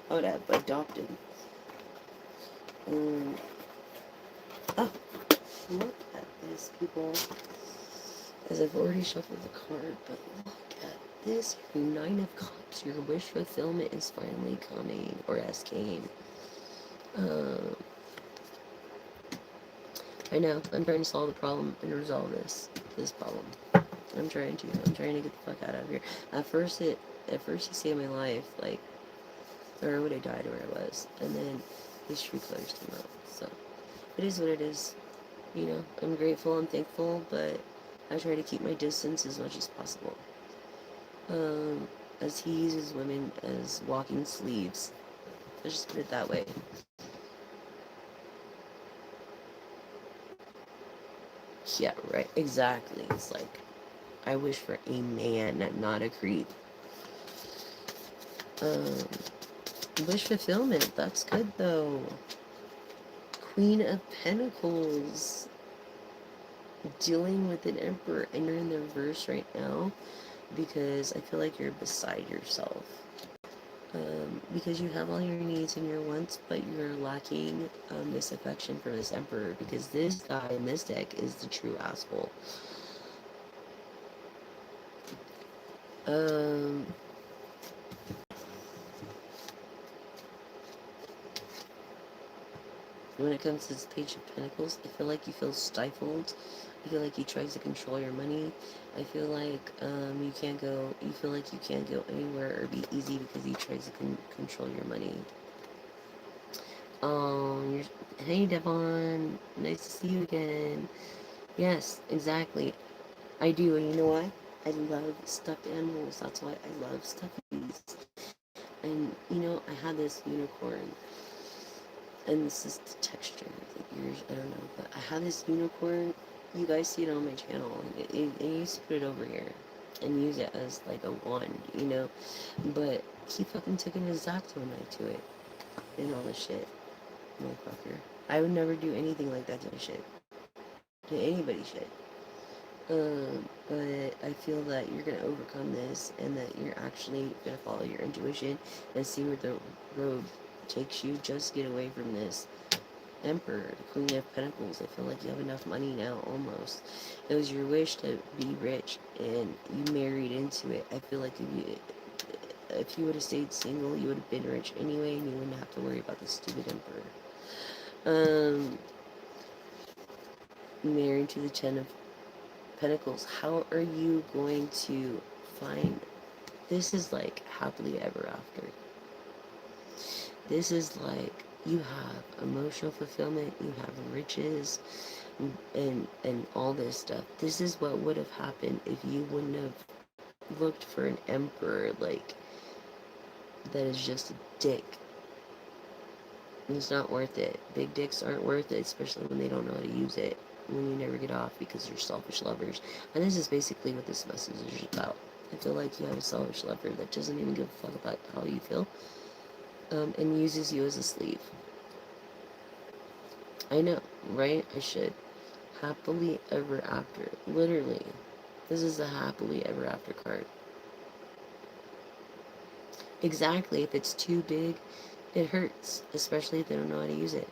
I would have adopted. Um, oh, look at this, people. As I've already shuffled the card, but look at this. Your Nine of Cups. Your wish fulfillment is finally coming, or has came. Um, I know. I'm trying to solve the problem and resolve this problem. I'm trying to. I'm trying to get the fuck out of here. At first you saved my life, like, or I would have died where I was, and then these true colors came out. So it is what it is. You know, I'm grateful. I'm thankful, but I try to keep my distance as much as possible. Um, as he uses women as walking sleeves. Let's just put it that way. Yeah, right. Exactly. It's like I wish for a man, not a creep. Um, wish fulfillment. That's good though. Queen of Pentacles. Dealing with an Emperor, and you're in the reverse right now because I feel like you're beside yourself. Because you have all your needs and your wants, but you're lacking this affection for this Emperor, because this guy in this deck is the true asshole. Um, when it comes to this Page of Pentacles, I feel like you feel stifled. I feel like he tries to control your money. I feel like you can't go. You feel like you can't go anywhere or be easy because he tries to control your money. Hey Devon, nice to see you again. Yes, exactly. I do, and you know why? I love stuffed animals. That's why I love stuffies. And you know, I had this unicorn, and this is the texture of the ears. I don't know, but I had this unicorn. You guys see it on my channel. I used to put it over here and use it as like a wand, you know. But he fucking took an X-Acto knife to it and all this shit, motherfucker. I would never do anything like that to shit. To anybody shit. But I feel that you're gonna overcome this, and that you're actually gonna follow your intuition and see where the road takes you. Just get away from this Emperor, the Queen of Pentacles. I feel like you have enough money now, almost. It was your wish to be rich, and you married into it. I feel like if you would have stayed single, you would have been rich anyway, and you wouldn't have to worry about the stupid Emperor. Married to the Ten of Pentacles. How are you going to find... This is like happily ever after. This is like you have emotional fulfillment, you have riches, and all this stuff. This is what would have happened if you wouldn't have looked for an emperor like that is just a dick. It's not worth it. Big dicks aren't worth it, especially when they don't know how to use it. When you never get off because you're selfish lovers. And this is basically what this message is about. I feel like you have a selfish lover that doesn't even give a fuck about how you feel, and uses you as a slave. I know, right? I should. Happily ever after. Literally. This is a happily ever after card. Exactly. If it's too big, it hurts. Especially if they don't know how to use it.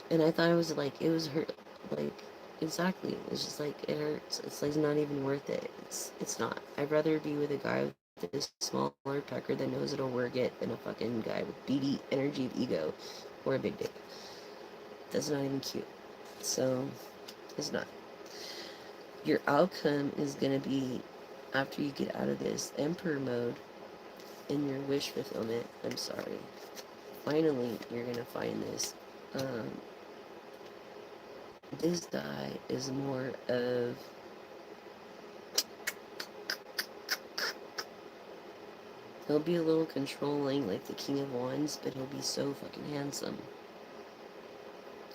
And I thought it was like, it was hurt. Like, exactly. It's just like, it hurts. It's like not even worth it. It's not. I'd rather be with a guy with this smaller pecker that knows it'll work it than a fucking guy with beady energy of ego or a big dick. That's not even cute. So, it's not. Your outcome is going to be, after you get out of this Emperor mode in your wish fulfillment, I'm sorry, finally you're going to find this. This guy is more of... He'll be a little controlling, like the King of Wands, but he'll be so fucking handsome.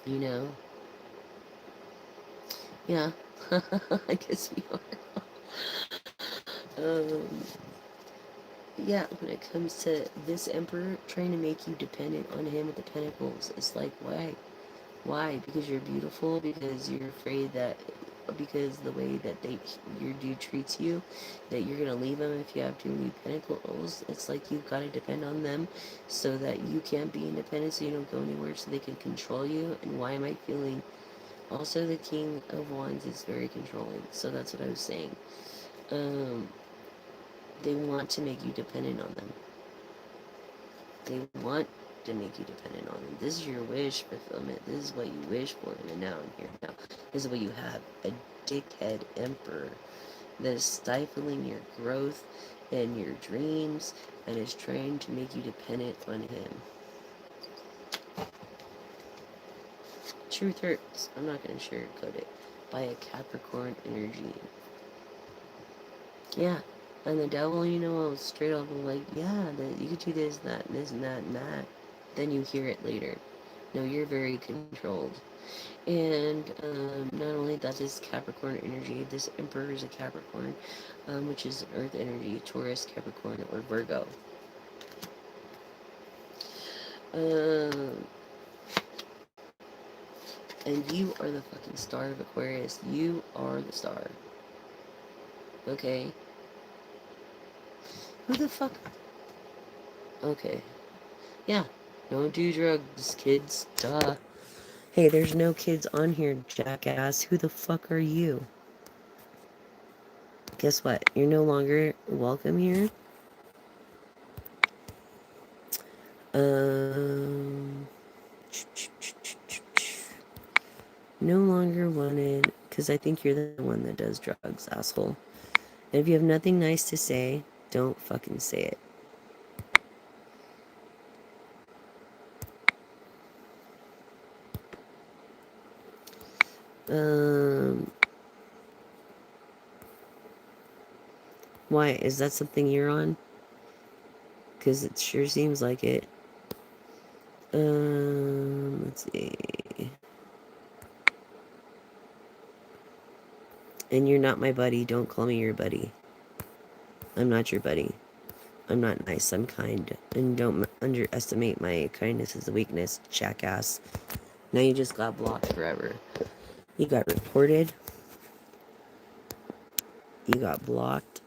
You know? Yeah. I guess we are. Um, yeah, when it comes to this emperor trying to make you dependent on him with the pentacles, it's like, why? Why? Because you're beautiful? Because you're afraid that, because the way that your dude treats you, that you're gonna leave him if you have too many pentacles? It's like you've got to depend on them so that you can't be independent, so you don't go anywhere, so they can control you. And why am I feeling? Also, the King of Wands is very controlling, so that's what I was saying. Um, they want to make you dependent on them. They want to make you dependent on them. This is your wish fulfillment. This is what you wish for in the now and here now. This is what you have. A dickhead emperor that is stifling your growth and your dreams and is trying to make you dependent on him. Truth hurts. I'm not going to sugarcoat it. By a Capricorn energy. Yeah. And the devil, you know, straight up like, yeah, you could do this, that, and this, and that, and that. Then you hear it later. No, you're very controlled. And not only that, this Capricorn energy, this Emperor is a Capricorn, which is Earth energy, Taurus, Capricorn, or Virgo. And you are the fucking star of Aquarius. You are the star. Okay? Who the fuck? Okay. Yeah. Don't do drugs, kids. Duh. Hey, there's no kids on here, jackass. Who the fuck are you? Guess what? You're no longer welcome here. No longer wanted, because I think you're the one that does drugs, asshole. And if you have nothing nice to say, don't fucking say it. Why? Is that something you're on? Because it sure seems like it. Let's see. And you're not my buddy. Don't call me your buddy. I'm not your buddy. I'm not nice. I'm kind. And don't underestimate my kindness as a weakness, jackass. Now you just got blocked forever. You got reported. You got blocked.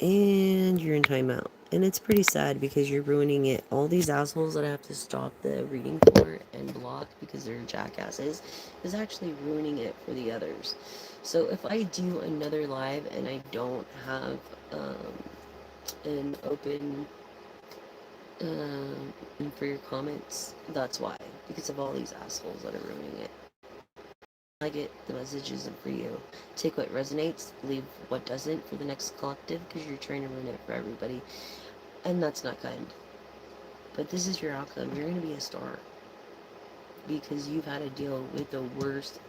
And you're in timeout. And it's pretty sad because you're ruining it. All these assholes that I have to stop the reading for and block because they're jackasses is actually ruining it for the others. So if I do another live and I don't have an open for your comments, that's why. Because of all these assholes that are ruining it. I get the message isn't for you. Take what resonates, leave what doesn't for the next collective because you're trying to ruin it for everybody. And that's not kind. But this is your outcome. You're going to be a star. Because you've had to deal with the worst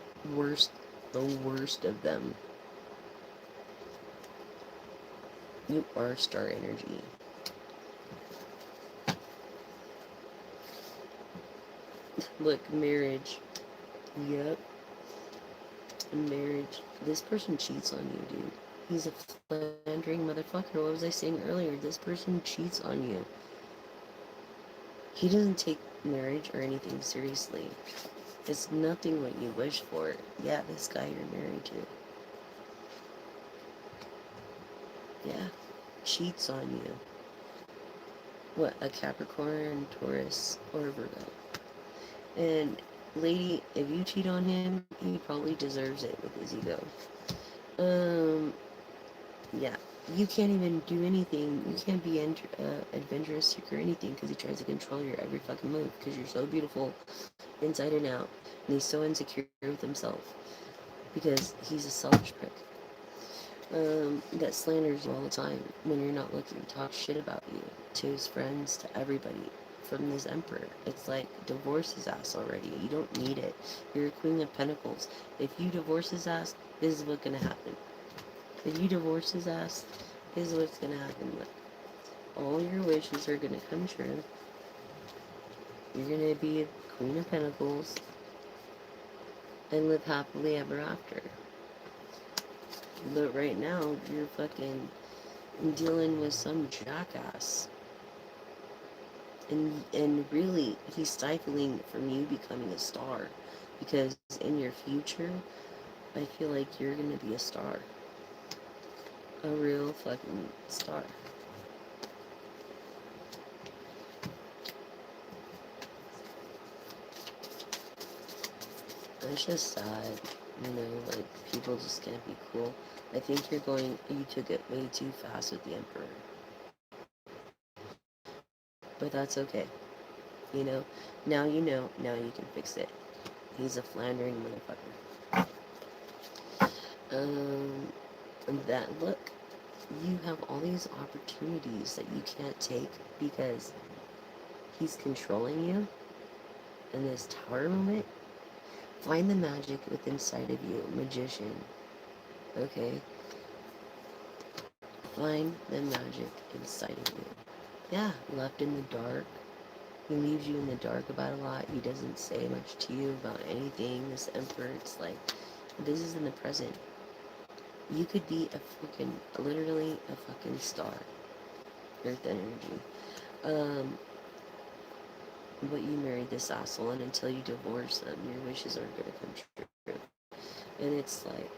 of them. You are star energy. Look, marriage. Yep. Marriage. This person cheats on you, dude. He's a philandering motherfucker. What was I saying earlier? This person cheats on you. He doesn't take marriage or anything seriously. It's nothing what you wish for. Yeah, this guy you're married to. Yeah. Cheats on you. What, a Capricorn, Taurus, or Virgo? And lady, if you cheat on him, he probably deserves it with his ego. Yeah. You can't even do anything. You can't be adventurous or anything because he tries to control your every fucking move because you're so beautiful inside and out. And he's so insecure with himself because he's a selfish prick. That slanders you all the time when you're not looking, talks shit about you to his friends, to everybody from this emperor. It's like, divorce his ass already. You don't need it. You're a queen of pentacles. If you divorce his ass, this is what's gonna happen. If you divorce his ass, this is what's gonna happen. All your wishes are gonna come true. You're gonna be Queen of Pentacles and live happily ever after. But right now, you're fucking dealing with some jackass. And really, he's stifling from you becoming a star. Because in your future, I feel like you're gonna be a star. A real fucking star. It's just sad, like people just can't be cool. I think you took it way too fast with the Emperor. But that's okay. You know, now now you can fix it. He's a floundering motherfucker. Um, and that look, you have all these opportunities that you can't take because he's controlling you in this tower moment. Find the magic within inside of you, magician. Okay? Find the magic inside of you. Yeah, left in the dark. He leaves you in the dark about a lot. He doesn't say much to you about anything. This Emperor, it's like, this is in the present. You could be literally a fucking star. Earth energy. Um, but you married this asshole, and until you divorce him, your wishes aren't gonna come true. And it's like,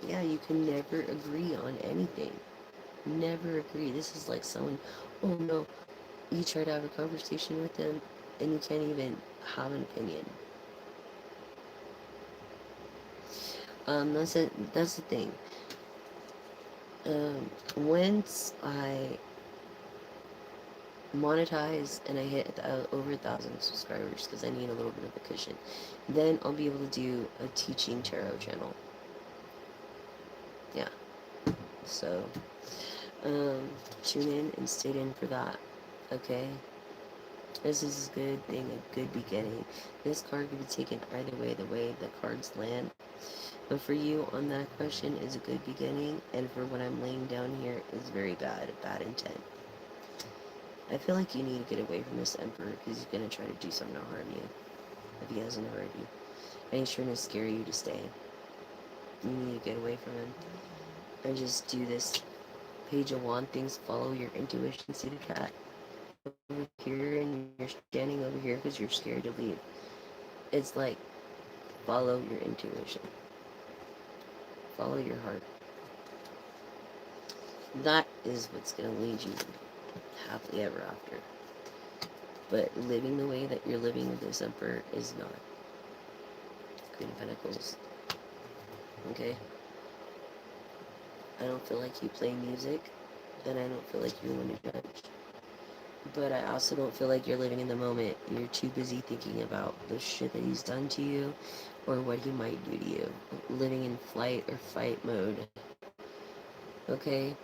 yeah, you can never agree on anything. Never agree. This is like someone, oh no, you try to have a conversation with them, and you can't even have an opinion. That's the thing. Once I monetize and I hit over 1,000 subscribers, because I need a little bit of a cushion, then I'll be able to do a teaching tarot channel. Yeah. So, tune in and stay in for that. Okay? This is a good thing, a good beginning. This card could be taken either way, the way the cards land. But for you on that question is a good beginning, and for what I'm laying down here is very bad intent. I feel like you need to get away from this Emperor because he's going to try to do something to harm you if he hasn't already. And he's trying to scare you to stay. You need to get away from him. And just do this Page of Wand things, follow your intuition. See the cat over here and you're standing over here because you're scared to leave. It's like, follow your intuition. Follow your heart. That is what's going to lead you happily ever after. But living the way that you're living with this Emperor is not. Queen of Pentacles. Okay? I don't feel like you play music, and I don't feel like you're one to judge. But I also don't feel like you're living in the moment. You're too busy thinking about the shit that he's done to you, or what he might do to you. Living in flight or fight mode. Okay?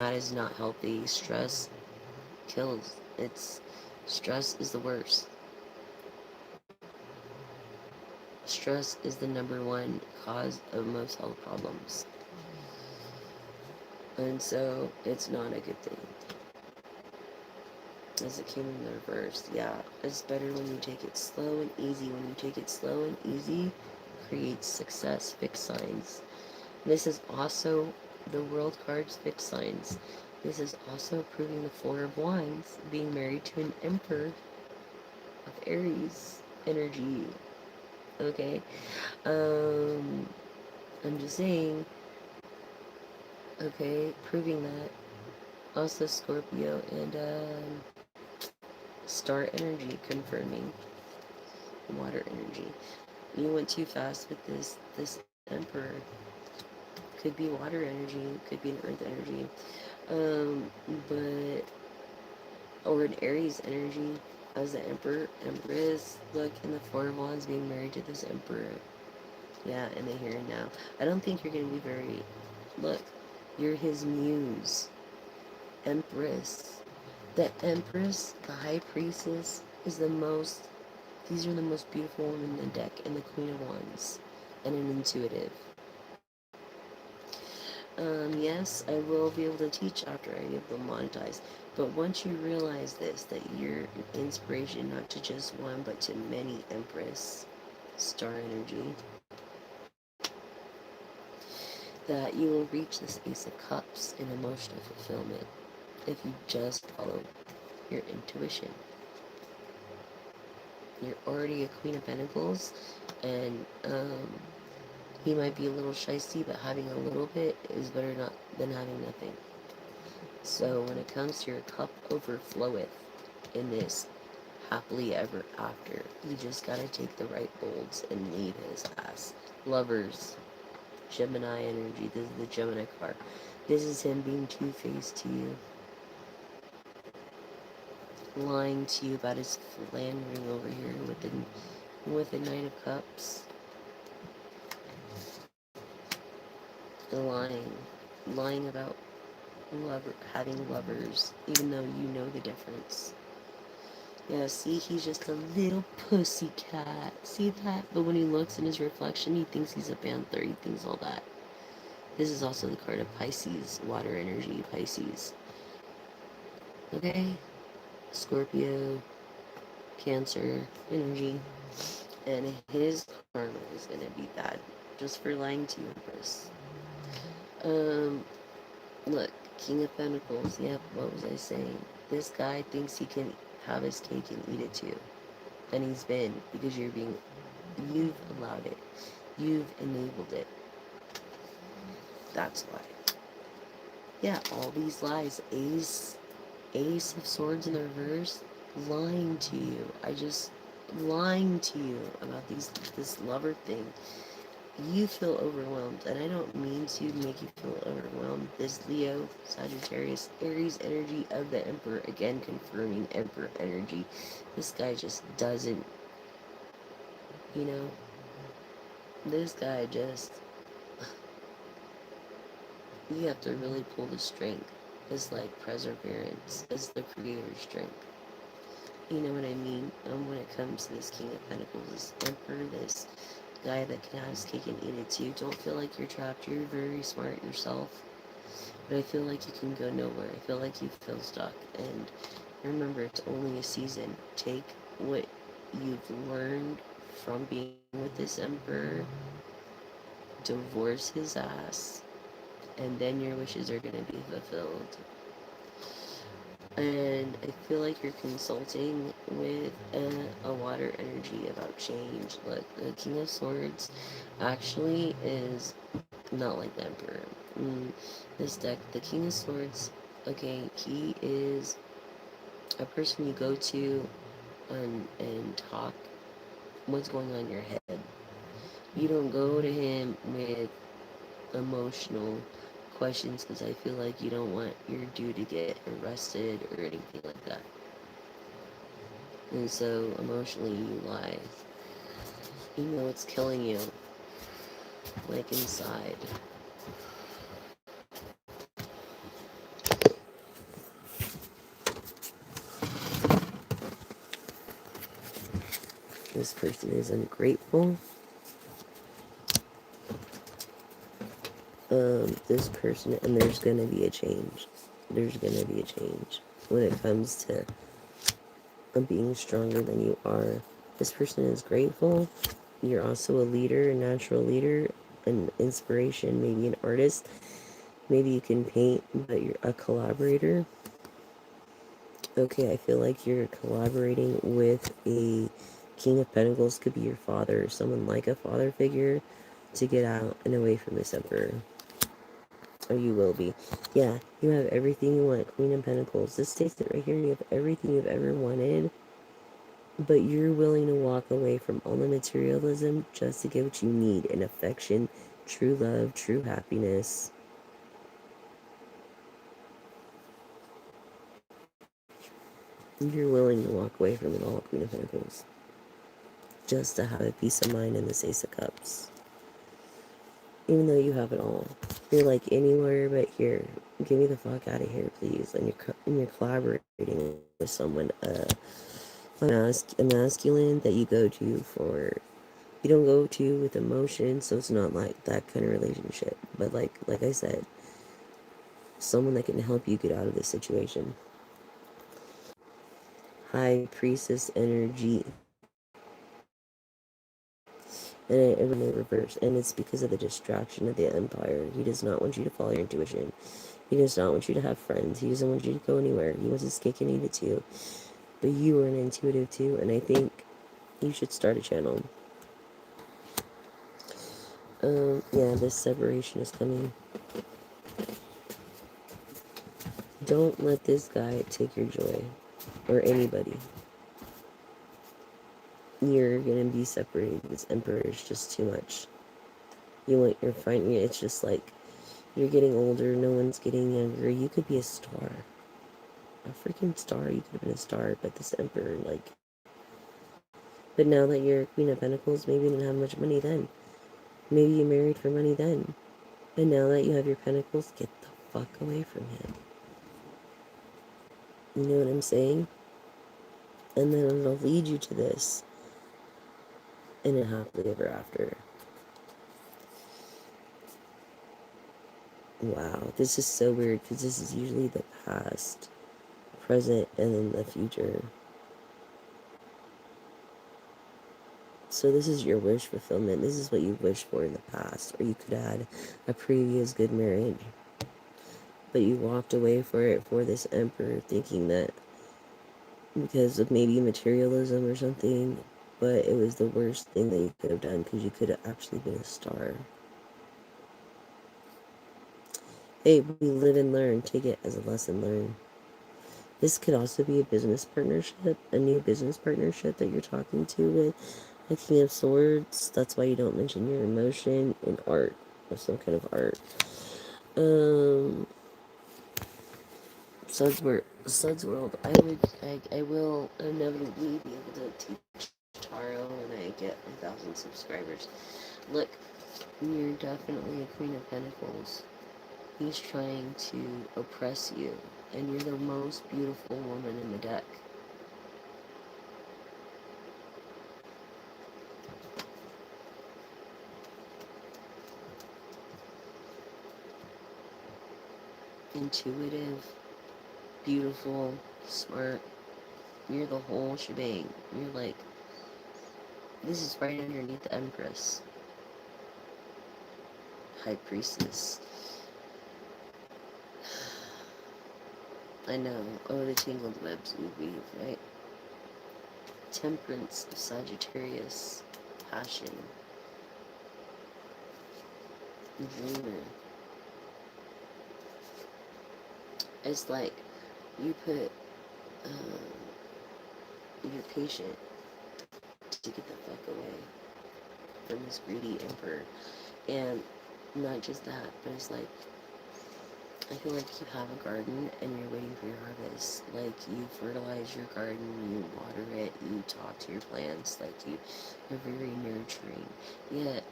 That is not healthy. Stress kills. Stress is the worst. Stress is the #1 cause of most health problems. And so, it's not a good thing. As it came in the reverse, yeah, it's better when you take it slow and easy. When you take it slow and easy, creates success, fixed signs. This is also the World cards, fixed signs. This is also proving the Four of Wands, being married to an Emperor of Aries energy. Okay? I'm just saying, okay, proving that. Also Scorpio and Star energy confirming water energy. You went too fast with this Emperor. Could be water energy, could be an earth energy. But or an Aries energy as the Emperor, Empress, look, in the Four of Wands being married to this Emperor. Yeah, in the here and now. I don't think you're gonna be very look, you're his muse. Empress. The Empress, the High Priestess, is the most, these are the most beautiful women in the deck, and the Queen of Wands, and an intuitive. Yes, I will be able to teach after I get them monetized. But once you realize this, that you're an inspiration not to just one, but to many Empress star energy, that you will reach this Ace of Cups in emotional fulfillment if you just follow your intuition. You're already a Queen of Pentacles, and he might be a little shisty, but having a little bit is better not than having nothing. So when it comes to your cup overfloweth in this happily ever after, you just gotta take the right bolds and lead his ass. Lovers, Gemini energy. This is the Gemini card. This is him being two-faced to you, lying to you about his philandering over here with the Knight of Cups. Lying, lying about having lovers, even though you know the difference. Yeah, see, he's just a little pussy cat. See that? But when he looks in his reflection, he thinks he's a panther. He thinks all that. This is also the card of Pisces, water energy, Pisces. Okay? Scorpio, Cancer energy. And his karma is gonna be bad. Just for lying to you, Empress. Look, King of Pentacles. Yep, what was I saying? This guy thinks he can have his cake and eat it too. And he's been, because you've allowed it. You've enabled it. That's why. Yeah, all these lies. Ace of Swords in the reverse, lying to you. Lying to you about this lover thing. You feel overwhelmed, and I don't mean to make you feel overwhelmed. This Leo, Sagittarius, Aries energy of the Emperor, again confirming Emperor energy. This guy just doesn't, you know, this guy just, you have to really pull the strength. It's like perseverance. It's the creator's strength. You know what I mean? When it comes to this King of Pentacles, this Emperor, this guy that can have his cake and eat it too. Don't feel like you're trapped. You're very smart yourself. But I feel like you can go nowhere. I feel like you feel stuck. And remember, it's only a season. Take what you've learned from being with this Emperor, divorce his ass, and then your wishes are going to be fulfilled. And I feel like you're consulting with a water energy about change. Look, the King of Swords actually is not like the Emperor. This deck, the King of Swords, okay, he is a person you go to and talk what's going on in your head. You don't go to him with emotional questions because I feel like you don't want your dude to get arrested or anything like that. And so emotionally you lie. You know it's killing you, like inside. This person is ungrateful. This person, and there's gonna be a change. There's gonna be a change when it comes to being stronger than you are. This person is grateful. You're also a leader, a natural leader, an inspiration, maybe an artist. Maybe you can paint, but you're a collaborator. Okay, I feel like you're collaborating with a King of Pentacles, could be your father, or someone like a father figure, to get out and away from this Emperor. Or you will be. Yeah, you have everything you want, Queen of Pentacles. This states it right here, you have everything you've ever wanted, but you're willing to walk away from all the materialism just to get what you need in affection, true love, true happiness. You're willing to walk away from it all, Queen of Pentacles, just to have a peace of mind in this Ace of Cups. Even though you have it all. You're like, anywhere but here. Get me the fuck out of here, please. And you're collaborating with someone, a masculine that you go to for, you don't go to with emotion, so it's not like that kind of relationship. But like I said, someone that can help you get out of this situation. High priestess energy. And it went in reverse. And it's because of the distraction of the Empire. He does not want you to follow your intuition. He does not want you to have friends. He doesn't want you to go anywhere. He wants his cake and eat it too. But you are an intuitive too, and I think you should start a channel. Yeah, this separation is coming. Don't let this guy take your joy. Or anybody. You're gonna be separated. This Emperor is just too much. You want your fine. It's just like you're getting older. No one's getting younger. You could be a star, a freaking star. You could have been a star, but this Emperor, like. But now that you're Queen of Pentacles, maybe you didn't have much money then. Maybe you married for money then. And now that you have your Pentacles, get the fuck away from him. You know what I'm saying? And then it'll lead you to this. And a happily ever after. Wow, this is so weird because this is usually the past, present, and then the future. So this is your wish fulfillment. This is what you wished for in the past. Or you could have had a previous good marriage. But you walked away for it for this Emperor thinking that because of maybe materialism or something. But it was the worst thing that you could have done because you could have actually been a star. Hey, we live and learn. Take it as a lesson learned. This could also be a business partnership, a new business partnership that you're talking to with a King of Swords. That's why you don't mention your emotion in art, or some kind of art. Suds World. I will inevitably be able to teach tarot when I get 1,000 subscribers. Look, you're definitely a Queen of Pentacles. He's trying to oppress you, and you're the most beautiful woman in the deck. Intuitive, beautiful, smart. You're the whole shebang. You're like, this is right underneath the Empress. High Priestess. I know. Oh, the tangled webs we weave, right? Temperance of Sagittarius. Passion. Dreamer. It's like you put, you're patient to get the fuck away from this greedy emperor. And not just that, but it's like, I feel like you have a garden and you're waiting for your harvest. Like, you fertilize your garden, you water it, you talk to your plants, like, you're very nurturing. Yet,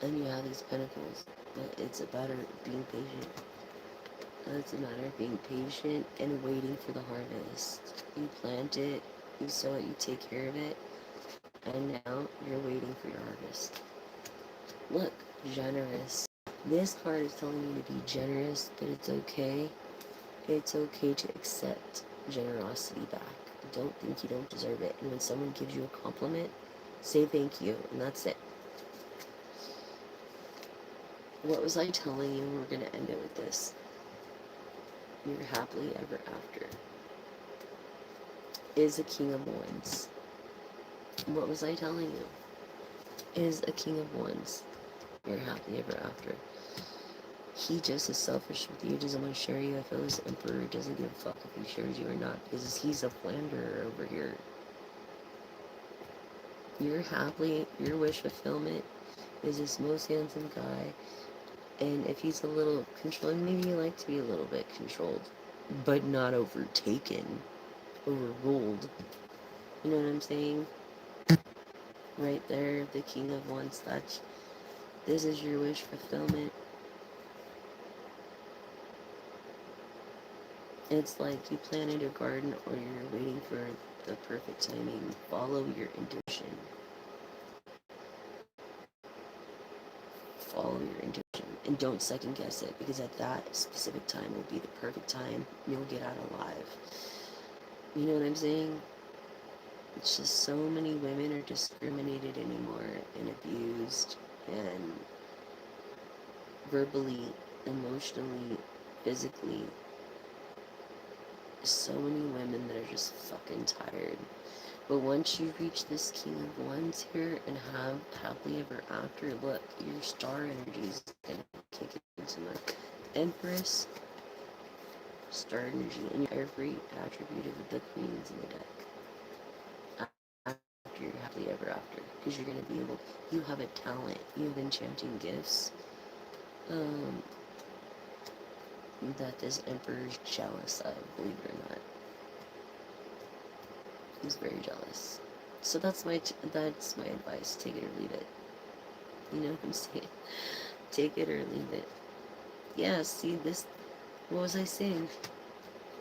and you have these pentacles, but it's a matter of being patient. It's a matter of being patient and waiting for the harvest. You plant it, you sow it, you take care of it, and now you're waiting for your harvest. Look, generous. This card is telling you to be generous, but it's okay. It's okay to accept generosity back. Don't think you don't deserve it. And when someone gives you a compliment, say thank you, and that's it. What was I telling you? We're going to end it with this. You're happily ever after. Is a king of wands. What was I telling you? Is a king of wands. You're happily ever after. He just is selfish with you, doesn't want to share you. I feel this emperor doesn't give a fuck if he shares you or not, because he's a philanderer over here. You're happily, your wish fulfillment is this most handsome guy, and if he's a little controlling, maybe you like to be a little bit controlled, but not overtaken, overruled. You know what I'm saying? Right there, the king of wands. This is your wish fulfillment. It's like you planted a garden, or you're waiting for the perfect timing. Follow your intuition. Follow your intuition. And don't second guess it, because at that specific time will be the perfect time. And you'll get out alive. You know what I'm saying? It's just so many women are discriminated anymore and abused and verbally, emotionally, physically. So many women that are just fucking tired. But once you reach this King of Wands here and have happily ever after, look, your star energy is gonna kick into my Empress, star energy, and every attribute of the queens in the deck after you're happily ever after, because you're gonna be able, you have a talent, you have enchanting gifts, that this Emperor's jealous of, believe it or not. He's very jealous. So that's my advice. Take it or leave it. You know what I'm saying? Take it or leave it. Yeah, see this, what was I saying?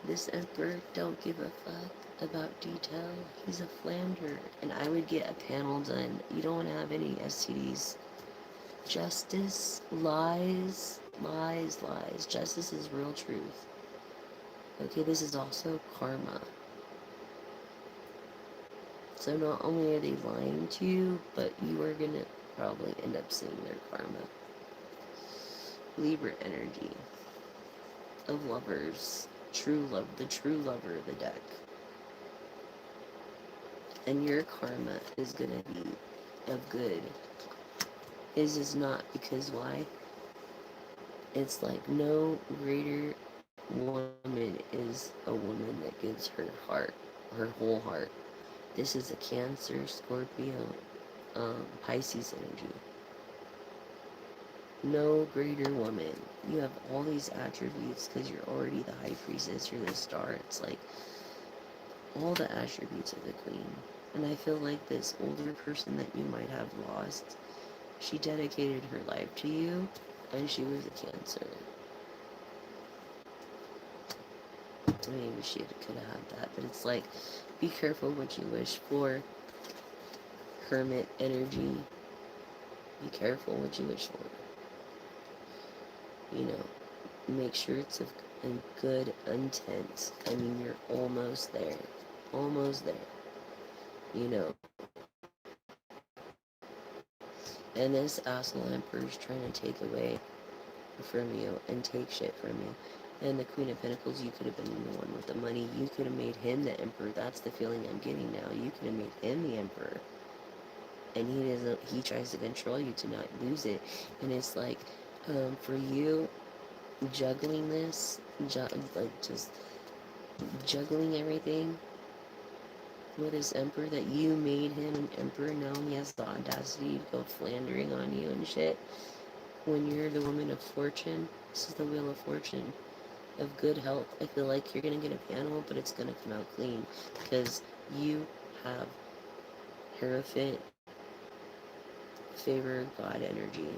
This Emperor don't give a fuck about detail. He's a flander. And I would get a panel done. You don't want to have any STDs. Justice, lies, lies, lies. Justice is real truth. Okay, this is also karma. So not only are they lying to you, but you are gonna probably end up seeing their karma. Libra energy of lovers, true love, the true lover of the deck. And your karma is gonna be of good. His is not, because why? It's like no greater woman is a woman that gives her heart, her whole heart. This is a Cancer, Scorpio, Pisces energy. No greater woman. You have all these attributes because you're already the high priestess, you're the star. It's like all the attributes of the queen. And I feel like this older person that you might have lost, she dedicated her life to you, and she was a Cancer. Maybe she could have had that, but it's like, be careful what you wish for. Hermit energy. Be careful what you wish for. You know, make sure it's of a good intent. I mean, you're almost there. Almost there. You know. And this asshole emperor is trying to take away from you and take shit from you. And the Queen of Pentacles, you could have been the one with the money. You could have made him the emperor. That's the feeling I'm getting now. You could have made him the emperor. And he doesn't, he tries to control you to not lose it. And it's like, for you, juggling this, like just juggling everything with this emperor, that you made him an emperor. Now he has the audacity to go flandering on you and shit. When you're the woman of fortune, this is the wheel of fortune, of good health. I feel like you're gonna get a panel, but it's gonna come out clean because you have Hierophant, favor, God energy.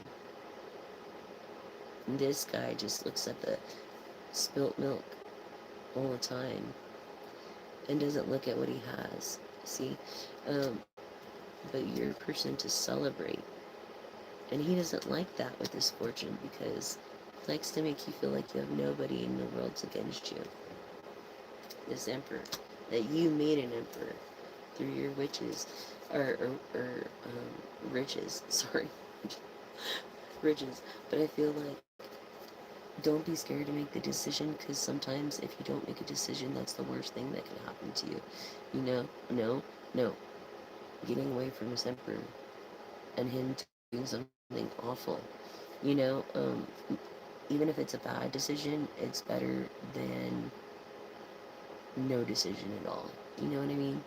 And this guy just looks at the spilt milk all the time and doesn't look at what he has. See, but you're a person to celebrate, and he doesn't like that with his fortune because he likes to make you feel like you have nobody in the world's against you. This emperor that you made an emperor through your witches or riches. Sorry, riches. But I feel like, don't be scared to make the decision, because sometimes if you don't make a decision, that's the worst thing that can happen to you. You know, no. Getting away from this emperor and him doing something awful. You know, even if it's a bad decision, it's better than no decision at all. You know what I mean?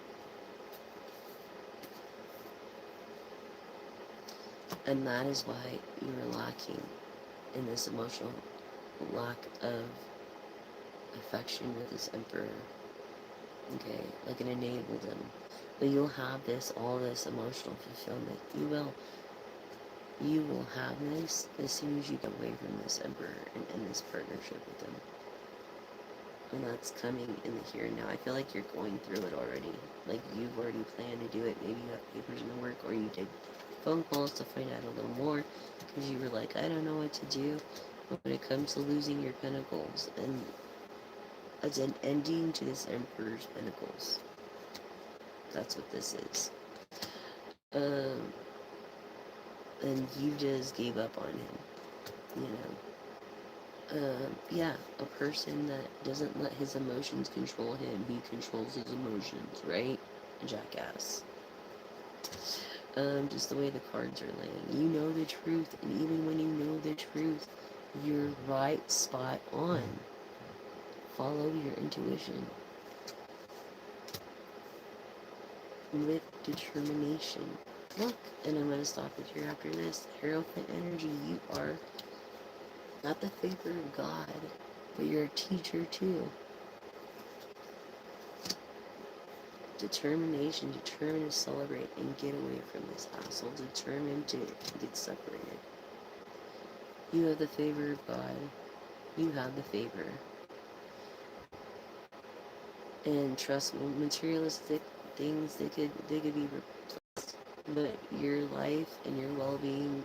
And that is why you're lacking in this emotional lack of affection with this emperor. Okay, like it enabled him. But you'll have this, all this emotional fulfillment. You will have this as soon as you get away from this emperor and end this partnership with him. And that's coming in the here and now. I feel like you're going through it already. Like you've already planned to do it. Maybe you have papers in the work, or you did phone calls to find out a little more because you were like, I don't know what to do when it comes to losing your pentacles. And as an ending to this Emperor's Pentacles. That's what this is. And you just gave up on him, you know. Yeah, a person that doesn't let his emotions control him, he controls his emotions, right? A jackass. Just the way the cards are laying. You know the truth, and even when you know the truth, you're right spot on. Follow your intuition. With determination. Look, and I'm going to stop it here after this. Hierophant energy, you are not the favor of God, but you're a teacher too. Determination, determined to celebrate and get away from this asshole, determined to get separated. You have the favor of God. You have the favor. And trust me, materialistic things, they could be replaced. But your life and your well-being,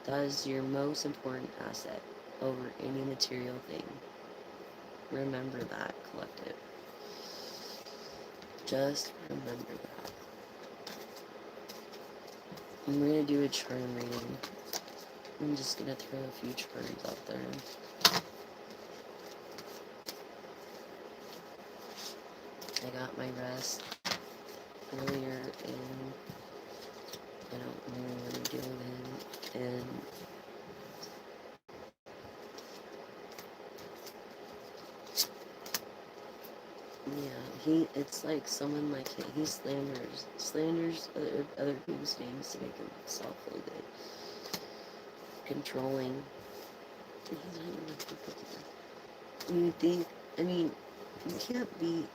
that is your most important asset over any material thing. Remember that, collective. Just remember that. I'm going to do a charm reading. I'm just going to throw a few charms out there. I got my rest earlier and I don't know what I'm doing, and yeah, it's like someone like him, he slanders other people's names to make himself feel good. Controlling. He's not even like, you think, I mean, you can't be,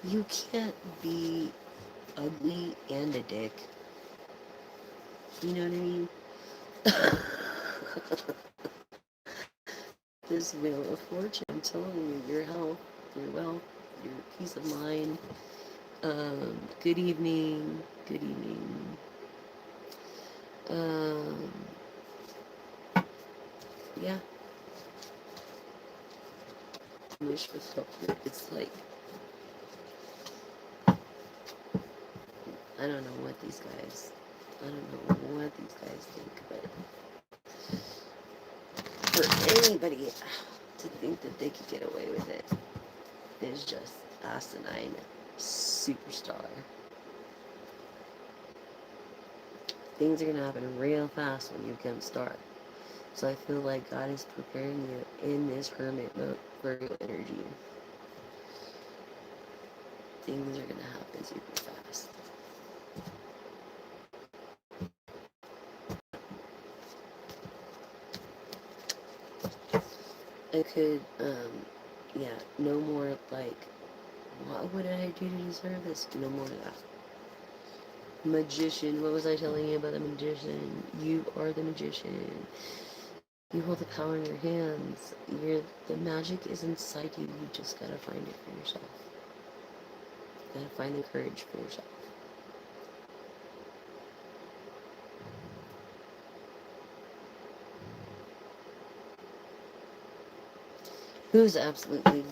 you can't be ugly and a dick. You know what I mean? This Wheel of Fortune, I'm telling you, your health, your wealth, your peace of mind. Good evening. Good evening. Yeah. Wish fulfillment. It's like, I don't know what these guys think, but for anybody to think that they could get away with it is just asinine superstar. Things are gonna happen real fast when you become star. So I feel like God is preparing you in this hermit mode Virgo energy. Things are gonna happen super fast. I could, yeah, no more like, what did I do to deserve this? No more of that. Magician, what was I telling you about the magician? You are the magician. You hold the power in your hands. The magic is inside you. You just gotta find it for yourself. You gotta find the courage for yourself. Who's absolutely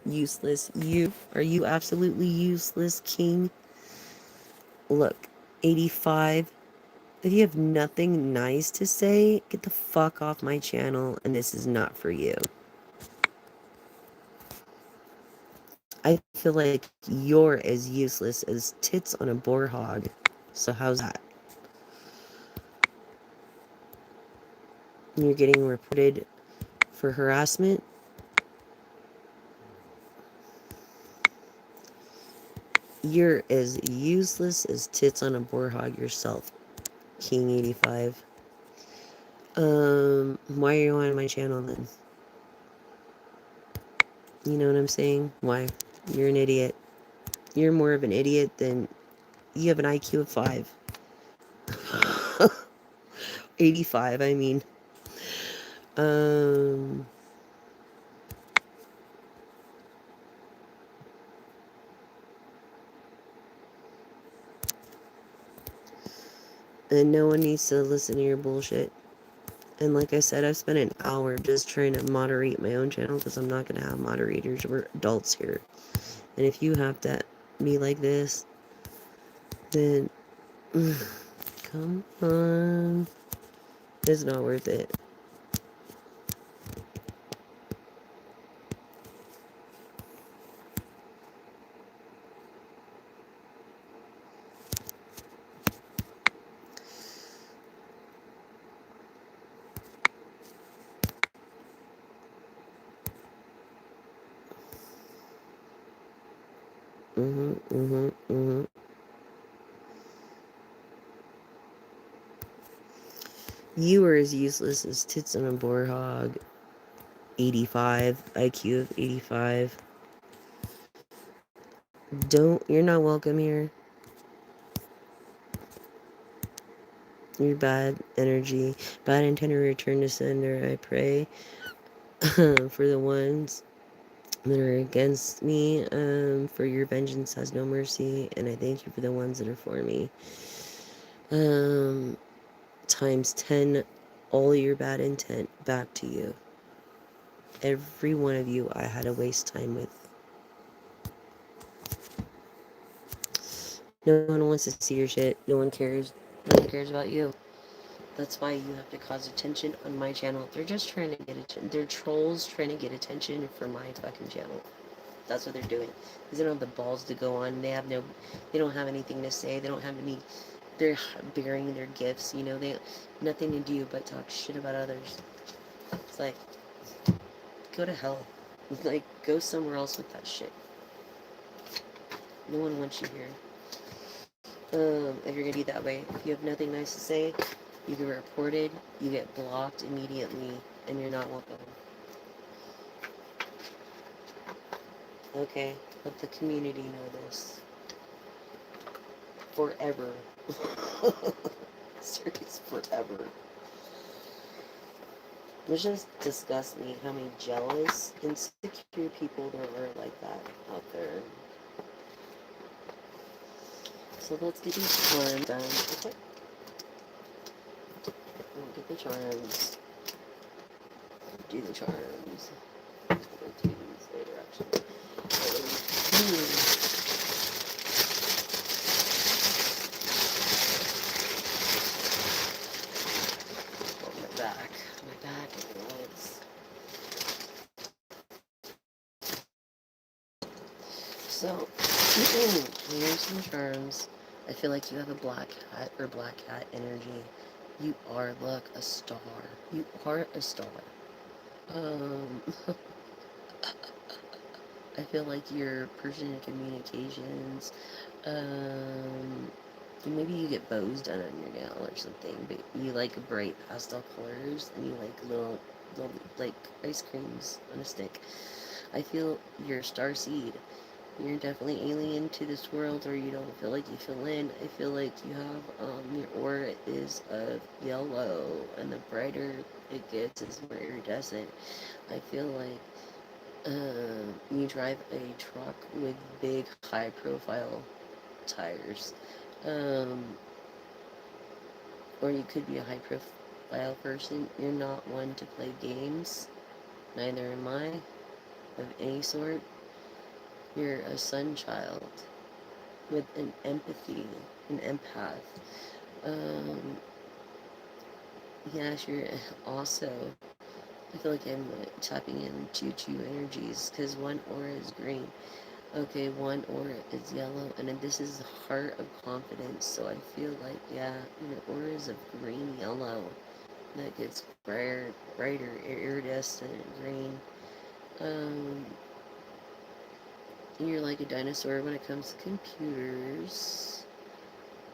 useless? You. Are you absolutely useless, King? Look, 85. If you have nothing nice to say, get the fuck off my channel, and this is not for you. I feel like you're as useless as tits on a boar hog. So how's that? You're getting reported for harassment? You're as useless as tits on a boar hog yourself, King 85. Why are you on my channel then? You know what I'm saying? Why? You're an idiot. You're more of an idiot than... You have an IQ of 5. 85, I mean. And no one needs to listen to your bullshit. And like I said, I've spent an hour just trying to moderate my own channel because I'm not going to have moderators. We're adults here. And if you have to be like this, then come on. It's not worth it. Mm-hmm, mm-hmm, mm-hmm. You are as useless as tits on a boar hog. 85, IQ of 85. You're not welcome here. You're bad energy. Bad intent to return to sender. I pray for the ones that are against me, for your vengeance has no mercy, and I thank you for the ones that are for me. Times 10, all your bad intent back to you. Every one of you I had to waste time with. No one wants to see your shit. No one cares. No one cares about you. That's why you have to cause attention on my channel. They're just trying to get attention. They're trolls trying to get attention for my fucking channel. That's what they're doing. Because they don't have the balls to go on. They don't have anything to say. They don't have any, they're burying their gifts, you know. They nothing to do but talk shit about others. It's like, go to hell. Like, go somewhere else with that shit. No one wants you here. If you're gonna be that way, if you have nothing nice to say, you get reported, you get blocked immediately, and you're not welcome. Okay, let the community know this. Forever. Serious forever. It just disgusts me how many jealous, insecure people there are like that out there. So let's get these charms done. Okay. We'll get the charms. Do the charms. We'll do these later, actually. Oh, my back. My back and my legs. So, here's some charms. I feel like you have a black hat or black hat energy. You are, look, a star. You are a star. Um, I feel like you're a person in communications. Um, maybe you get bows done on your nail or something, but you like bright pastel colors and you like little like ice creams on a stick. I feel you're a star seed. You're definitely alien to this world, or you don't feel like you fill in. I feel like you have, your aura is of yellow, and the brighter it gets, is more iridescent. I feel like you drive a truck with big, high-profile tires. Um, or you could be a high-profile person. You're not one to play games. Neither am I, of any sort. You're a sun child with an empathy, an empath. Um, yes, you're also, I feel like I'm tapping into two energies, because one aura is green. Okay, one aura is yellow, and then this is the heart of confidence, so I feel like, yeah, your aura is of green yellow. That gets brighter, iridescent green. Um, you're like a dinosaur when it comes to computers.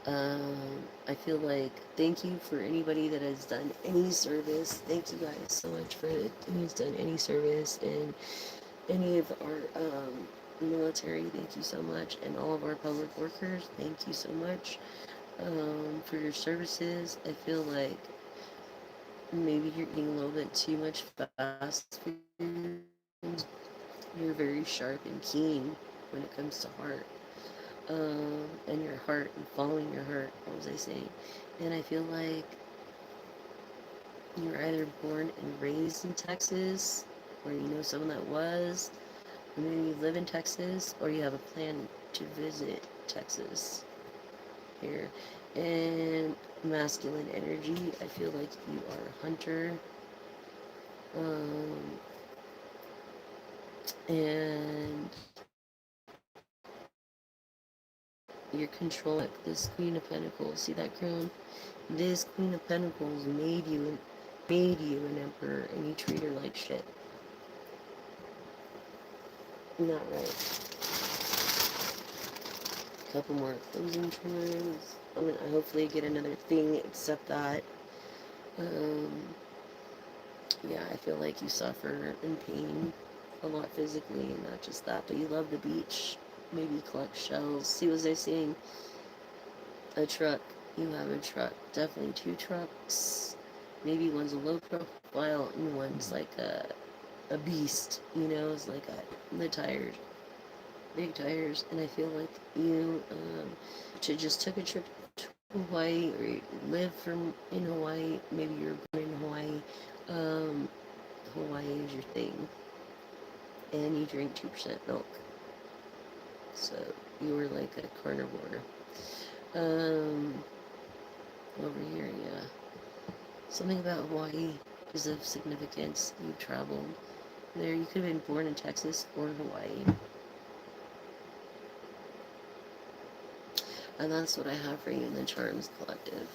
I feel like, thank you for anybody that has done any service. Thank you guys so much for who's done any service in any of our military. Thank you so much, and all of our public workers. Thank you so much for your services. I feel like maybe you're eating a little bit too much fast food. You're very sharp and keen when it comes to heart. and your heart and following your heart. What was I saying? And I feel like you were either born and raised in Texas, or you know someone that was, or maybe you live in Texas, or you have a plan to visit Texas here. And masculine energy, I feel like you are a hunter. And your control, like this Queen of Pentacles, see that crown? This Queen of Pentacles made you an emperor, and you treat her like shit. Not right. A couple more closing terms. I'm gonna hopefully get another thing except that. Um, yeah, I feel like you suffer in pain a lot physically, and not just that, but you love the beach. Maybe you collect shells. See, what I was saying? A truck. You have a truck. Definitely two trucks. Maybe one's a low profile and one's like a beast. You know, it's like the tires, big tires. And I feel like you just took a trip to Hawaii, or you live in Hawaii. Maybe you're born in Hawaii. Hawaii is your thing, and you drink 2% milk. So you were like a carnivore. Over here, yeah. Something about Hawaii is of significance. You traveled there. You could have been born in Texas or Hawaii. And that's what I have for you in the Charms Collective.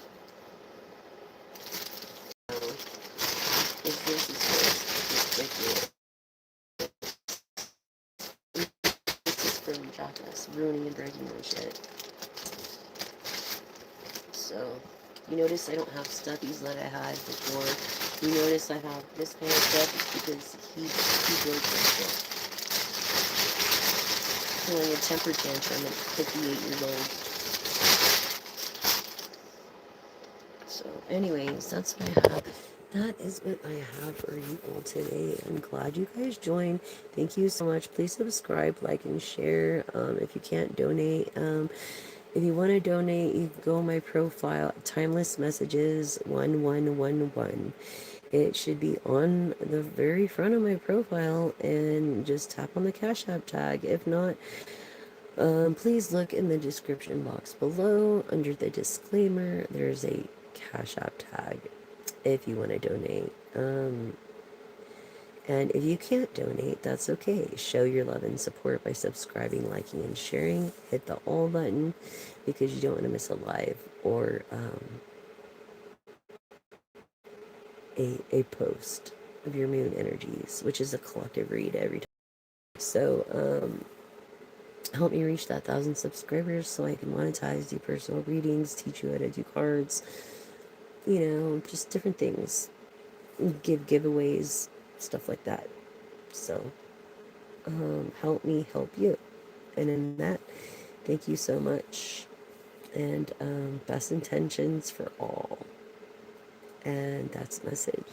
So, if this is this is from Jackass, ruining and breaking my shit. So, you notice I don't have stuffies that I had before. You notice I have this kind of stuff because he broke my shit. Throwing a temper tantrum at 58 years old. So, anyways, that's what I have. That is what I have for you all today. I'm glad you guys joined. Thank you so much. Please subscribe, like, and share. If you can't donate, if you want to donate, you can go on my profile, Timeless Messages 1111. It should be on the very front of my profile, and just tap on the Cash App tag. If not, please look in the description box below. Under the disclaimer, there's a Cash App tag if you want to donate. And if you can't donate, that's okay. Show your love and support by subscribing, liking, and sharing. Hit the all button because you don't want to miss a live or a post of your moon energies, which is a collective read every time. So help me reach that 1,000 subscribers so I can monetize, do personal readings, teach you how to do cards, you know, just different things, give giveaways, stuff like that. So help me help you. And in that, thank you so much. And best intentions for all. And that's the message.